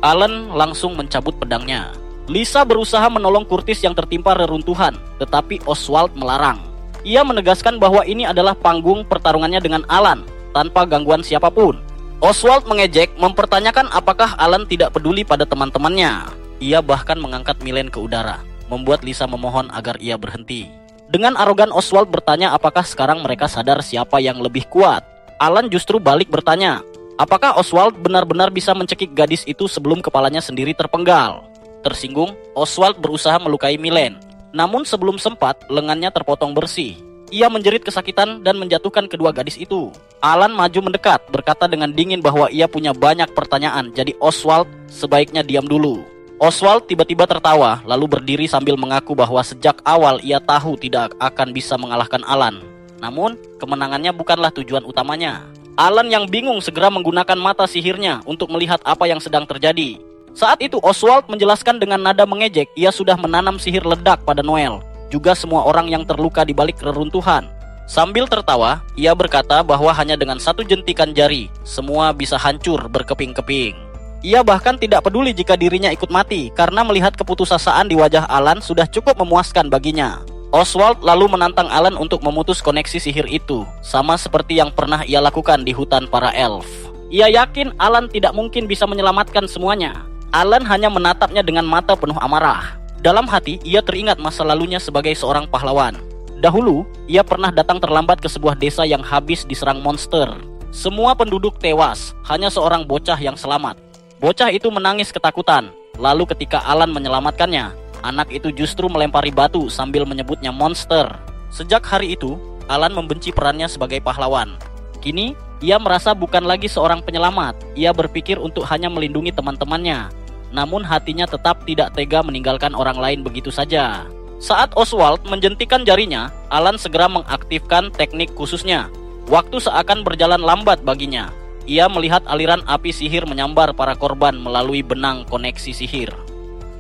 Alan langsung mencabut pedangnya. Lisa berusaha menolong Curtis yang tertimpa reruntuhan, tetapi Oswald melarang. Ia menegaskan bahwa ini adalah panggung pertarungannya dengan Alan, tanpa gangguan siapapun. Oswald mengejek, mempertanyakan apakah Alan tidak peduli pada teman-temannya. Ia bahkan mengangkat Milen ke udara, membuat Lisa memohon agar ia berhenti. Dengan arogan Oswald bertanya apakah sekarang mereka sadar siapa yang lebih kuat. Alan justru balik bertanya, apakah Oswald benar-benar bisa mencekik gadis itu sebelum kepalanya sendiri terpenggal. Tersinggung, Oswald berusaha melukai Milen. Namun sebelum sempat, lengannya terpotong bersih. Ia menjerit kesakitan dan menjatuhkan kedua gadis itu. Alan maju mendekat, berkata dengan dingin bahwa ia punya banyak pertanyaan, jadi Oswald sebaiknya diam dulu. Oswald tiba-tiba tertawa, lalu berdiri sambil mengaku bahwa sejak awal ia tahu tidak akan bisa mengalahkan Alan. Namun, kemenangannya bukanlah tujuan utamanya. Alan yang bingung segera menggunakan mata sihirnya untuk melihat apa yang sedang terjadi. Saat itu Oswald menjelaskan dengan nada mengejek, ia sudah menanam sihir ledak pada Noel, juga semua orang yang terluka di balik reruntuhan. Sambil tertawa, ia berkata bahwa hanya dengan satu jentikan jari, semua bisa hancur berkeping-keping. Ia bahkan tidak peduli jika dirinya ikut mati, karena melihat keputusasaan di wajah Alan sudah cukup memuaskan baginya. Oswald lalu menantang Alan untuk memutus koneksi sihir itu, sama seperti yang pernah ia lakukan di hutan para elf. Ia yakin Alan tidak mungkin bisa menyelamatkan semuanya. Alan hanya menatapnya dengan mata penuh amarah. Dalam hati, ia teringat masa lalunya sebagai seorang pahlawan. Dahulu, ia pernah datang terlambat ke sebuah desa yang habis diserang monster. Semua penduduk tewas, hanya seorang bocah yang selamat. Bocah itu menangis ketakutan. Lalu ketika Alan menyelamatkannya, anak itu justru melempari batu sambil menyebutnya monster. Sejak hari itu, Alan membenci perannya sebagai pahlawan. Kini, ia merasa bukan lagi seorang penyelamat. Ia berpikir untuk hanya melindungi teman-temannya. Namun hatinya tetap tidak tega meninggalkan orang lain begitu saja. Saat Oswald menjentikan jarinya, Alan segera mengaktifkan teknik khususnya. Waktu seakan berjalan lambat baginya. Ia melihat aliran api sihir menyambar para korban melalui benang koneksi sihir.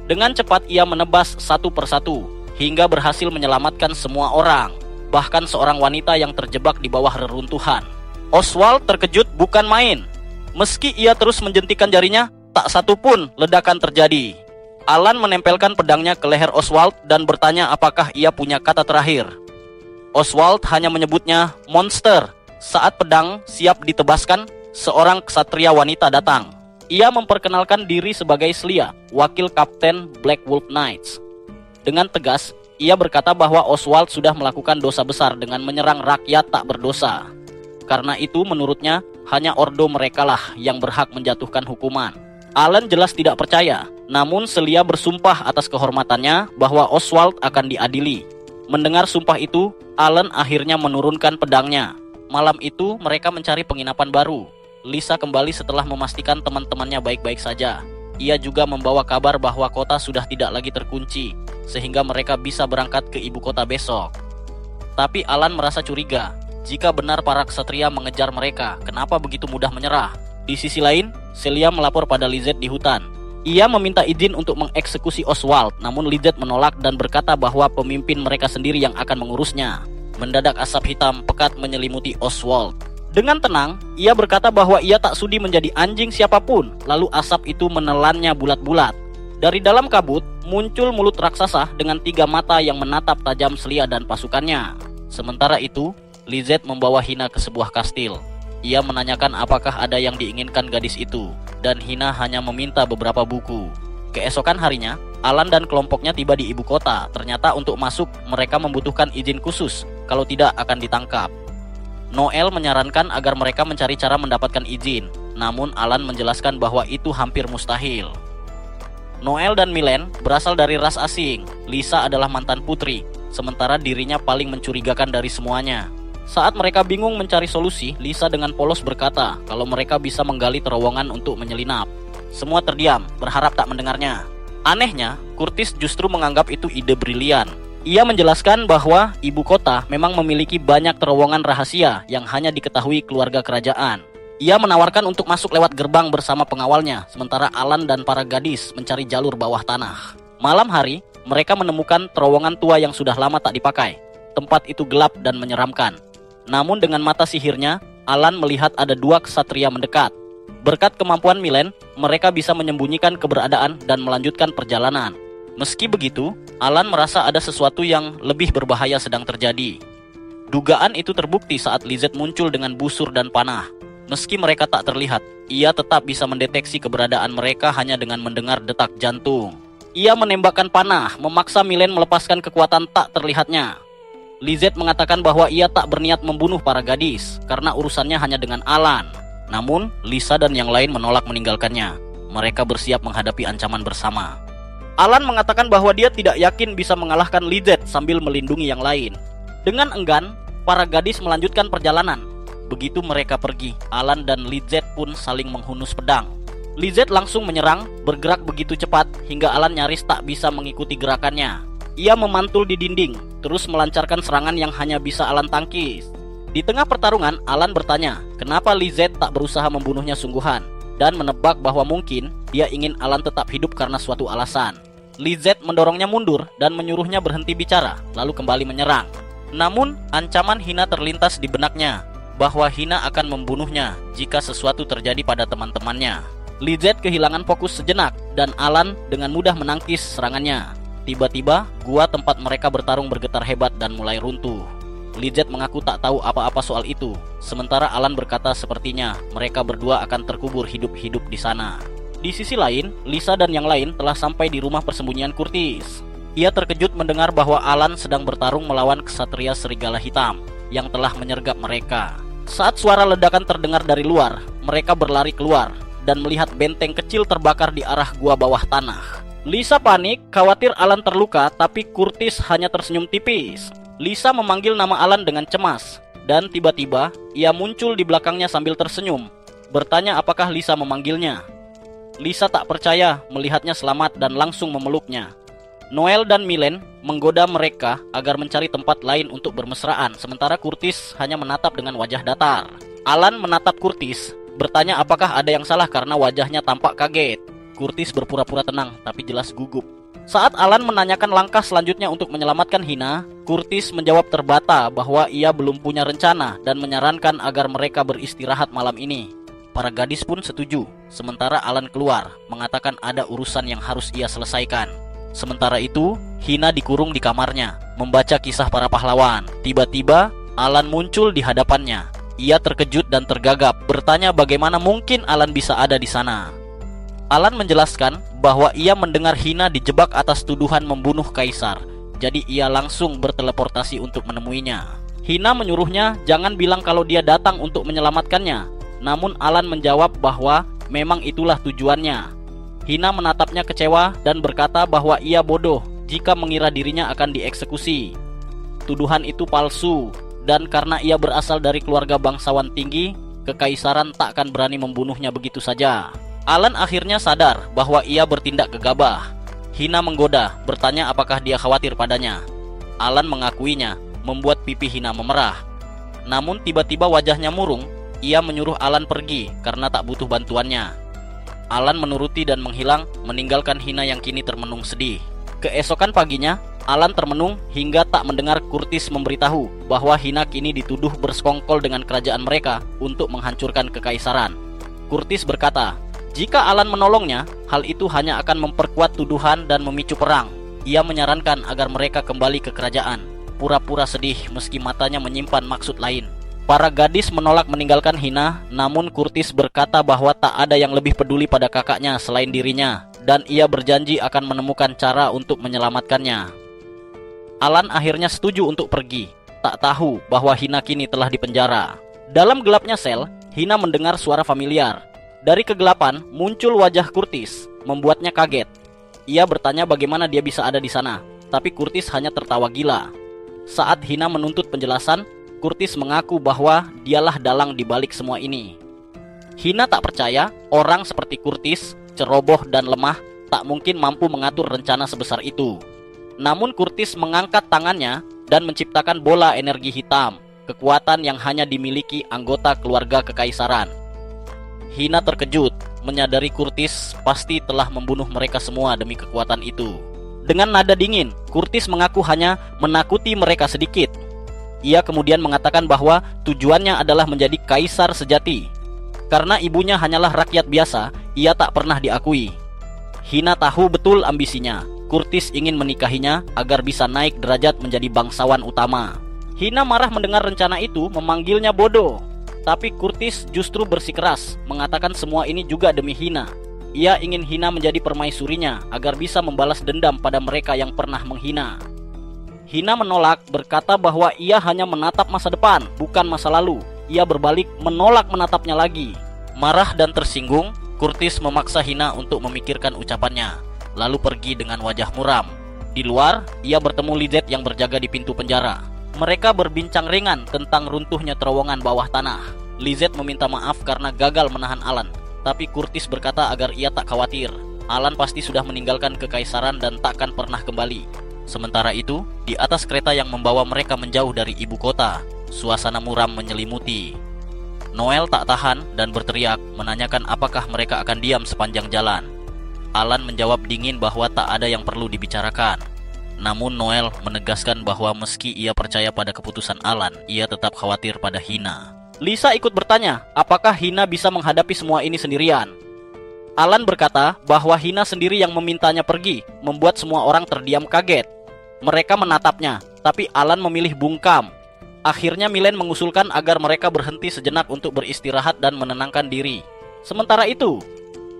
Dengan cepat ia menebas satu persatu, hingga berhasil menyelamatkan semua orang, bahkan seorang wanita yang terjebak di bawah reruntuhan. Oswald terkejut bukan main. Meski ia terus menjentikan jarinya, tak satu pun ledakan terjadi. Alan menempelkan pedangnya ke leher Oswald dan bertanya apakah ia punya kata terakhir. Oswald hanya menyebutnya monster. Saat pedang siap ditebaskan, seorang ksatria wanita datang. Ia memperkenalkan diri sebagai Slia, wakil kapten Black Wolf Knights. Dengan tegas, ia berkata bahwa Oswald sudah melakukan dosa besar dengan menyerang rakyat tak berdosa. Karena itu menurutnya, hanya ordo merekalah yang berhak menjatuhkan hukuman. Alan jelas tidak percaya, namun Slia bersumpah atas kehormatannya bahwa Oswald akan diadili. Mendengar sumpah itu, Alan akhirnya menurunkan pedangnya. Malam itu mereka mencari penginapan baru. Lisa kembali setelah memastikan teman-temannya baik-baik saja. Ia juga membawa kabar bahwa kota sudah tidak lagi terkunci, sehingga mereka bisa berangkat ke ibu kota besok. Tapi Alan merasa curiga. Jika benar para ksatria mengejar mereka, kenapa begitu mudah menyerah? Di sisi lain, Celia melapor pada Lizette di hutan. Ia meminta izin untuk mengeksekusi Oswald, namun Lizette menolak dan berkata bahwa pemimpin mereka sendiri yang akan mengurusnya. Mendadak asap hitam pekat menyelimuti Oswald. Dengan tenang, ia berkata bahwa ia tak sudi menjadi anjing siapapun, lalu asap itu menelannya bulat-bulat. Dari dalam kabut, muncul mulut raksasa dengan 3 mata yang menatap tajam Celia dan pasukannya. Sementara itu, Lizette membawa Hina ke sebuah kastil. Ia menanyakan apakah ada yang diinginkan gadis itu, dan Hina hanya meminta beberapa buku. Keesokan harinya, Alan dan kelompoknya tiba di ibu kota. Ternyata untuk masuk, mereka membutuhkan izin khusus, kalau tidak akan ditangkap. Noel menyarankan agar mereka mencari cara mendapatkan izin, namun Alan menjelaskan bahwa itu hampir mustahil. Noel dan Milen berasal dari ras asing. Lisa adalah mantan putri, sementara dirinya paling mencurigakan dari semuanya. Saat mereka bingung mencari solusi, Lisa dengan polos berkata kalau mereka bisa menggali terowongan untuk menyelinap. Semua terdiam, berharap tak mendengarnya. Anehnya, Curtis justru menganggap itu ide brilian. Ia menjelaskan bahwa ibu kota memang memiliki banyak terowongan rahasia yang hanya diketahui keluarga kerajaan. Ia menawarkan untuk masuk lewat gerbang bersama pengawalnya, sementara Alan dan para gadis mencari jalur bawah tanah. Malam hari, mereka menemukan terowongan tua yang sudah lama tak dipakai. Tempat itu gelap dan menyeramkan. Namun dengan mata sihirnya, Alan melihat ada 2 ksatria mendekat. Berkat kemampuan Milen, mereka bisa menyembunyikan keberadaan dan melanjutkan perjalanan. Meski begitu, Alan merasa ada sesuatu yang lebih berbahaya sedang terjadi. Dugaan itu terbukti saat Lizette muncul dengan busur dan panah. Meski mereka tak terlihat, ia tetap bisa mendeteksi keberadaan mereka hanya dengan mendengar detak jantung. Ia menembakkan panah, memaksa Milen melepaskan kekuatan tak terlihatnya. Lizette mengatakan bahwa ia tak berniat membunuh para gadis karena urusannya hanya dengan Alan. Namun, Lisa dan yang lain menolak meninggalkannya. Mereka bersiap menghadapi ancaman bersama. Alan mengatakan bahwa dia tidak yakin bisa mengalahkan Lizette sambil melindungi yang lain. Dengan enggan, para gadis melanjutkan perjalanan. Begitu mereka pergi, Alan dan Lizette pun saling menghunus pedang. Lizette langsung menyerang, bergerak begitu cepat hingga Alan nyaris tak bisa mengikuti gerakannya. Ia memantul di dinding, terus melancarkan serangan yang hanya bisa Alan tangkis. Di tengah pertarungan, Alan bertanya, kenapa Lizette tak berusaha membunuhnya sungguhan, dan menebak bahwa mungkin dia ingin Alan tetap hidup karena suatu alasan. Lizette mendorongnya mundur dan menyuruhnya berhenti bicara, lalu kembali menyerang. Namun, ancaman hina terlintas di benaknya, bahwa hina akan membunuhnya jika sesuatu terjadi pada teman-temannya. Lizette kehilangan fokus sejenak dan Alan dengan mudah menangkis serangannya. Tiba-tiba, gua tempat mereka bertarung bergetar hebat dan mulai runtuh. Lizette mengaku tak tahu apa-apa soal itu, sementara Alan berkata sepertinya mereka berdua akan terkubur hidup-hidup di sana. Di sisi lain, Lisa dan yang lain telah sampai di rumah persembunyian Curtis. Ia terkejut mendengar bahwa Alan sedang bertarung melawan ksatria serigala hitam yang telah menyergap mereka. Saat suara ledakan terdengar dari luar, mereka berlari keluar dan melihat benteng kecil terbakar di arah gua bawah tanah. Lisa panik, khawatir Alan terluka, tapi Curtis hanya tersenyum tipis. Lisa memanggil nama Alan dengan cemas, dan tiba-tiba ia muncul di belakangnya sambil tersenyum, bertanya apakah Lisa memanggilnya. Lisa tak percaya melihatnya selamat dan langsung memeluknya. Noel dan Milen menggoda mereka agar mencari tempat lain untuk bermesraan, sementara Curtis hanya menatap dengan wajah datar. Alan menatap Curtis, bertanya apakah ada yang salah karena wajahnya tampak kaget. Curtis berpura-pura tenang, tapi jelas gugup. Saat Alan menanyakan langkah selanjutnya untuk menyelamatkan Hina, Curtis menjawab terbata bahwa ia belum punya rencana dan menyarankan agar mereka beristirahat malam ini. Para gadis pun setuju, sementara Alan keluar, mengatakan ada urusan yang harus ia selesaikan. Sementara itu, Hina dikurung di kamarnya, membaca kisah para pahlawan. Tiba-tiba, Alan muncul di hadapannya. Ia terkejut dan tergagap, bertanya bagaimana mungkin Alan bisa ada di sana. Alan menjelaskan bahwa ia mendengar Hina dijebak atas tuduhan membunuh kaisar, jadi ia langsung berteleportasi untuk menemuinya. Hina menyuruhnya jangan bilang kalau dia datang untuk menyelamatkannya, namun Alan menjawab bahwa memang itulah tujuannya. Hina menatapnya kecewa dan berkata bahwa ia bodoh jika mengira dirinya akan dieksekusi. Tuduhan itu palsu, dan karena ia berasal dari keluarga bangsawan tinggi, kekaisaran tak akan berani membunuhnya begitu saja. Alan akhirnya sadar bahwa ia bertindak gegabah. Hina menggoda, bertanya apakah dia khawatir padanya. Alan mengakuinya, membuat pipi Hina memerah. Namun tiba-tiba wajahnya murung, ia menyuruh Alan pergi karena tak butuh bantuannya. Alan menuruti dan menghilang, meninggalkan Hina yang kini termenung sedih. Keesokan paginya, Alan termenung hingga tak mendengar Curtis memberitahu bahwa Hina kini dituduh bersekongkol dengan kerajaan mereka untuk menghancurkan kekaisaran. Curtis berkata, jika Alan menolongnya, hal itu hanya akan memperkuat tuduhan dan memicu perang. Ia menyarankan agar mereka kembali ke kerajaan, pura-pura sedih meski matanya menyimpan maksud lain. Para gadis menolak meninggalkan Hina, namun Curtis berkata bahwa tak ada yang lebih peduli pada kakaknya selain dirinya, dan ia berjanji akan menemukan cara untuk menyelamatkannya. Alan akhirnya setuju untuk pergi, tak tahu bahwa Hina kini telah dipenjara. Dalam gelapnya sel, Hina mendengar suara familiar. Dari kegelapan muncul wajah Curtis, membuatnya kaget. Ia bertanya bagaimana dia bisa ada di sana, tapi Curtis hanya tertawa gila. Saat Hina menuntut penjelasan, Curtis mengaku bahwa dialah dalang di balik semua ini. Hina tak percaya orang seperti Curtis, ceroboh dan lemah, tak mungkin mampu mengatur rencana sebesar itu. Namun Curtis mengangkat tangannya dan menciptakan bola energi hitam, kekuatan yang hanya dimiliki anggota keluarga kekaisaran. Hina terkejut, menyadari Curtis pasti telah membunuh mereka semua demi kekuatan itu. Dengan nada dingin, Curtis mengaku hanya menakuti mereka sedikit. Ia kemudian mengatakan bahwa tujuannya adalah menjadi kaisar sejati. Karena ibunya hanyalah rakyat biasa, ia tak pernah diakui. Hina tahu betul ambisinya. Curtis ingin menikahinya agar bisa naik derajat menjadi bangsawan utama. Hina marah mendengar rencana itu, memanggilnya bodoh. Tapi Curtis justru bersikeras, mengatakan semua ini juga demi Hina. Ia ingin Hina menjadi permaisurinya agar bisa membalas dendam pada mereka yang pernah menghina. Hina menolak, berkata bahwa ia hanya menatap masa depan, bukan masa lalu. Ia berbalik menolak menatapnya lagi. Marah dan tersinggung, Curtis memaksa Hina untuk memikirkan ucapannya, lalu pergi dengan wajah muram. Di luar, ia bertemu Lizette yang berjaga di pintu penjara. Mereka berbincang ringan tentang runtuhnya terowongan bawah tanah. Lizette meminta maaf karena gagal menahan Alan, tapi Curtis berkata agar ia tak khawatir. Alan pasti sudah meninggalkan kekaisaran dan takkan pernah kembali. Sementara itu, di atas kereta yang membawa mereka menjauh dari ibu kota, suasana muram menyelimuti. Noel tak tahan dan berteriak, menanyakan apakah mereka akan diam sepanjang jalan. Alan menjawab dingin bahwa tak ada yang perlu dibicarakan. Namun Noel menegaskan bahwa meski ia percaya pada keputusan Alan, ia tetap khawatir pada Hina. Lisa ikut bertanya, apakah Hina bisa menghadapi semua ini sendirian? Alan berkata bahwa Hina sendiri yang memintanya pergi, membuat semua orang terdiam kaget. Mereka menatapnya, tapi Alan memilih bungkam. Akhirnya Milen mengusulkan agar mereka berhenti sejenak untuk beristirahat dan menenangkan diri. Sementara itu,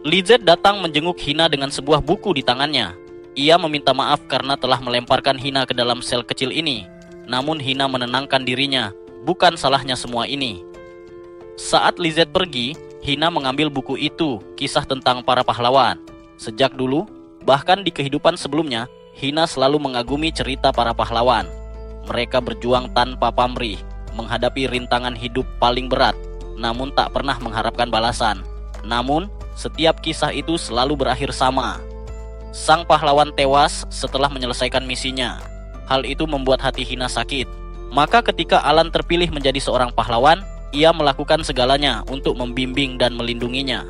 Lizette datang menjenguk Hina dengan sebuah buku di tangannya. Ia meminta maaf karena telah melemparkan Hina ke dalam sel kecil ini. Namun Hina menenangkan dirinya, bukan salahnya semua ini. Saat Lizette pergi, Hina mengambil buku itu, kisah tentang para pahlawan. Sejak dulu, bahkan di kehidupan sebelumnya, Hina selalu mengagumi cerita para pahlawan. Mereka berjuang tanpa pamrih, menghadapi rintangan hidup paling berat, namun tak pernah mengharapkan balasan. Namun, setiap kisah itu selalu berakhir sama. Sang pahlawan tewas setelah menyelesaikan misinya. Hal itu membuat hati Hina sakit. Maka ketika Alan terpilih menjadi seorang pahlawan, ia melakukan segalanya untuk membimbing dan melindunginya.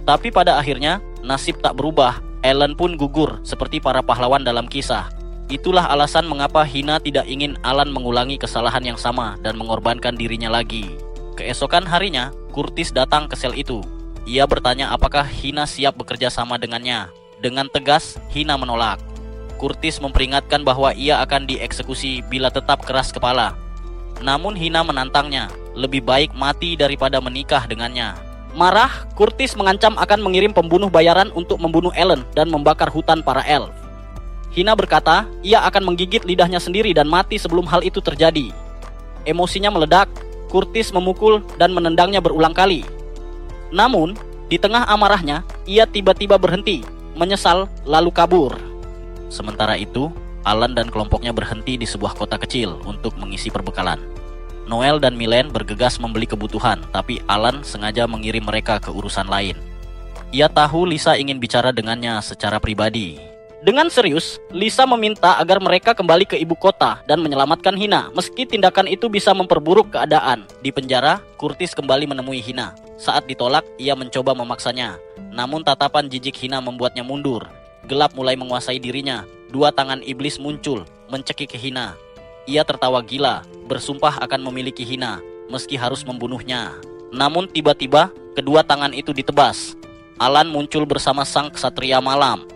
Tapi pada akhirnya, nasib tak berubah. Alan pun gugur seperti para pahlawan dalam kisah. Itulah alasan mengapa Hina tidak ingin Alan mengulangi kesalahan yang sama dan mengorbankan dirinya lagi. Keesokan harinya, Curtis datang ke sel itu. Ia bertanya apakah Hina siap bekerja sama dengannya. Dengan tegas, Hina menolak. Curtis memperingatkan bahwa ia akan dieksekusi bila tetap keras kepala. Namun Hina menantangnya, lebih baik mati daripada menikah dengannya. Marah, Curtis mengancam akan mengirim pembunuh bayaran untuk membunuh Alan dan membakar hutan para elf. Hina berkata, ia akan menggigit lidahnya sendiri dan mati sebelum hal itu terjadi. Emosinya meledak, Curtis memukul dan menendangnya berulang kali. Namun, di tengah amarahnya, ia tiba-tiba berhenti, menyesal, lalu kabur. Sementara itu, Alan dan kelompoknya berhenti di sebuah kota kecil untuk mengisi perbekalan. Noel dan Milen bergegas membeli kebutuhan, tapi Alan sengaja mengirim mereka ke urusan lain. Ia tahu Lisa ingin bicara dengannya secara pribadi. Dengan serius, Lisa meminta agar mereka kembali ke ibu kota dan menyelamatkan Hina, meski tindakan itu bisa memperburuk keadaan. Di penjara, Curtis kembali menemui Hina. Saat ditolak, ia mencoba memaksanya. Namun tatapan jijik Hina membuatnya mundur. Gelap mulai menguasai dirinya. Dua tangan iblis muncul, mencekik Hina. Ia tertawa gila, bersumpah akan memiliki Hina, meski harus membunuhnya. Namun tiba-tiba, kedua tangan itu ditebas. Alan muncul bersama sang ksatria malam.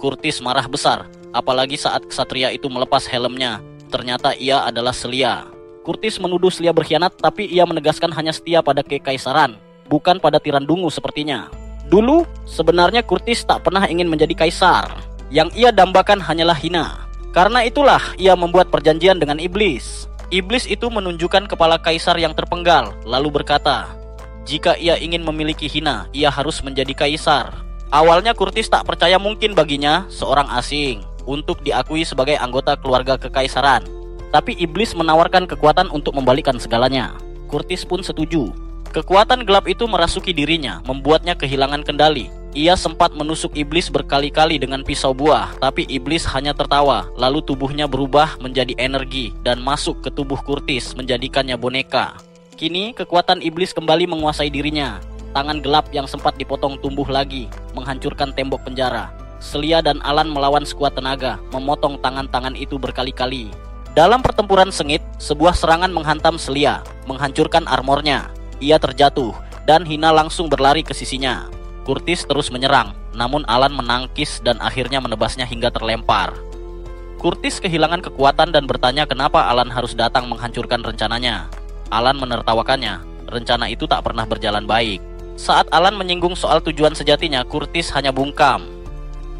Curtis marah besar, apalagi saat ksatria itu melepas helmnya. Ternyata ia adalah Celia. Curtis menuduh Celia berkhianat, tapi ia menegaskan hanya setia pada kekaisaran, bukan pada tiran dungu sepertinya. Dulu, sebenarnya Curtis tak pernah ingin menjadi kaisar. Yang ia dambakan hanyalah Hina. Karena itulah ia membuat perjanjian dengan iblis. Iblis itu menunjukkan kepala kaisar yang terpenggal, lalu berkata, jika ia ingin memiliki Hina, ia harus menjadi kaisar. Awalnya Curtis tak percaya mungkin baginya, seorang asing, untuk diakui sebagai anggota keluarga kekaisaran. Tapi iblis menawarkan kekuatan untuk membalikkan segalanya. Curtis pun setuju. Kekuatan gelap itu merasuki dirinya, membuatnya kehilangan kendali. Ia sempat menusuk iblis berkali-kali dengan pisau buah, tapi iblis hanya tertawa. Lalu tubuhnya berubah menjadi energi dan masuk ke tubuh Curtis, menjadikannya boneka. Kini kekuatan iblis kembali menguasai dirinya. Tangan gelap yang sempat dipotong tumbuh lagi, menghancurkan tembok penjara. Celia dan Alan melawan sekuat tenaga, memotong tangan-tangan itu berkali-kali. Dalam pertempuran sengit, sebuah serangan menghantam Celia, menghancurkan armornya. Ia terjatuh, dan Hina langsung berlari ke sisinya. Curtis terus menyerang, namun Alan menangkis dan akhirnya menebasnya hingga terlempar. Curtis kehilangan kekuatan dan bertanya kenapa Alan harus datang menghancurkan rencananya. Alan menertawakannya, rencana itu tak pernah berjalan baik. Saat Alan menyinggung soal tujuan sejatinya, Curtis hanya bungkam.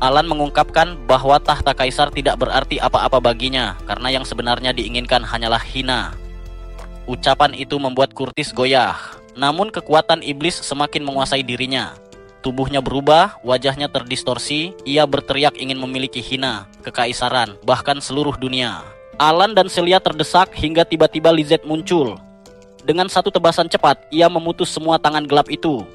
Alan mengungkapkan bahwa tahta kaisar tidak berarti apa-apa baginya karena yang sebenarnya diinginkan hanyalah hina. Ucapan itu membuat Curtis goyah. Namun kekuatan iblis semakin menguasai dirinya. Tubuhnya berubah, wajahnya terdistorsi, ia berteriak ingin memiliki hina, kekaisaran, bahkan seluruh dunia. Alan dan Celia terdesak hingga tiba-tiba Lizette muncul. Dengan satu tebasan cepat, ia memutus semua tangan gelap itu.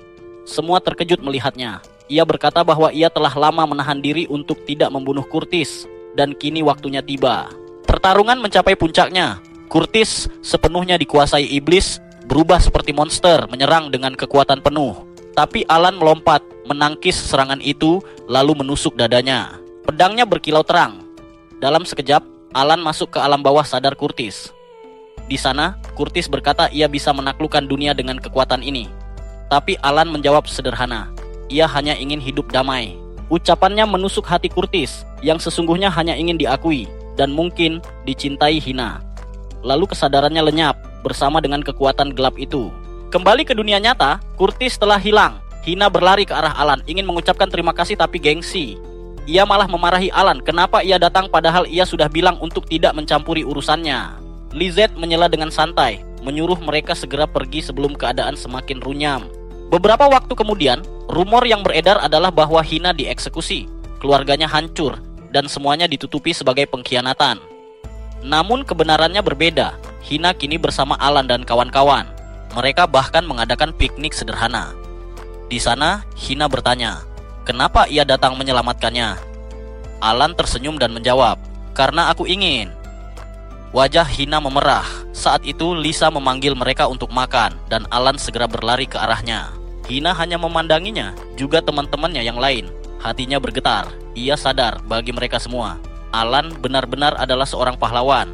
Semua terkejut melihatnya. Ia berkata bahwa ia telah lama menahan diri untuk tidak membunuh Curtis, dan kini waktunya tiba. Pertarungan mencapai puncaknya. Curtis sepenuhnya dikuasai iblis, berubah seperti monster, menyerang dengan kekuatan penuh. Tapi Alan melompat, menangkis serangan itu, lalu menusuk dadanya. Pedangnya berkilau terang. Dalam sekejap, Alan masuk ke alam bawah sadar Curtis. Di sana, Curtis berkata ia bisa menaklukkan dunia dengan kekuatan ini. Tapi Alan menjawab sederhana. Ia hanya ingin hidup damai. Ucapannya menusuk hati Curtis, yang sesungguhnya hanya ingin diakui dan mungkin dicintai hina. Lalu kesadarannya lenyap bersama dengan kekuatan gelap itu. Kembali ke dunia nyata, Curtis telah hilang. Hina berlari ke arah Alan, ingin mengucapkan terima kasih tapi gengsi. Ia malah memarahi Alan, kenapa ia datang padahal ia sudah bilang untuk tidak mencampuri urusannya. Lizette menyela dengan santai, menyuruh mereka segera pergi sebelum keadaan semakin runyam. Beberapa waktu kemudian, rumor yang beredar adalah bahwa Hina dieksekusi, keluarganya hancur, dan semuanya ditutupi sebagai pengkhianatan. Namun kebenarannya berbeda. Hina kini bersama Alan dan kawan-kawan. Mereka bahkan mengadakan piknik sederhana. Di sana, Hina bertanya, kenapa ia datang menyelamatkannya? Alan tersenyum dan menjawab, karena aku ingin. Wajah Hina memerah. Saat itu Lisa memanggil mereka untuk makan dan Alan segera berlari ke arahnya. Hina hanya memandanginya, juga teman-temannya yang lain. Hatinya bergetar. Ia sadar bagi mereka semua, Alan benar-benar adalah seorang pahlawan.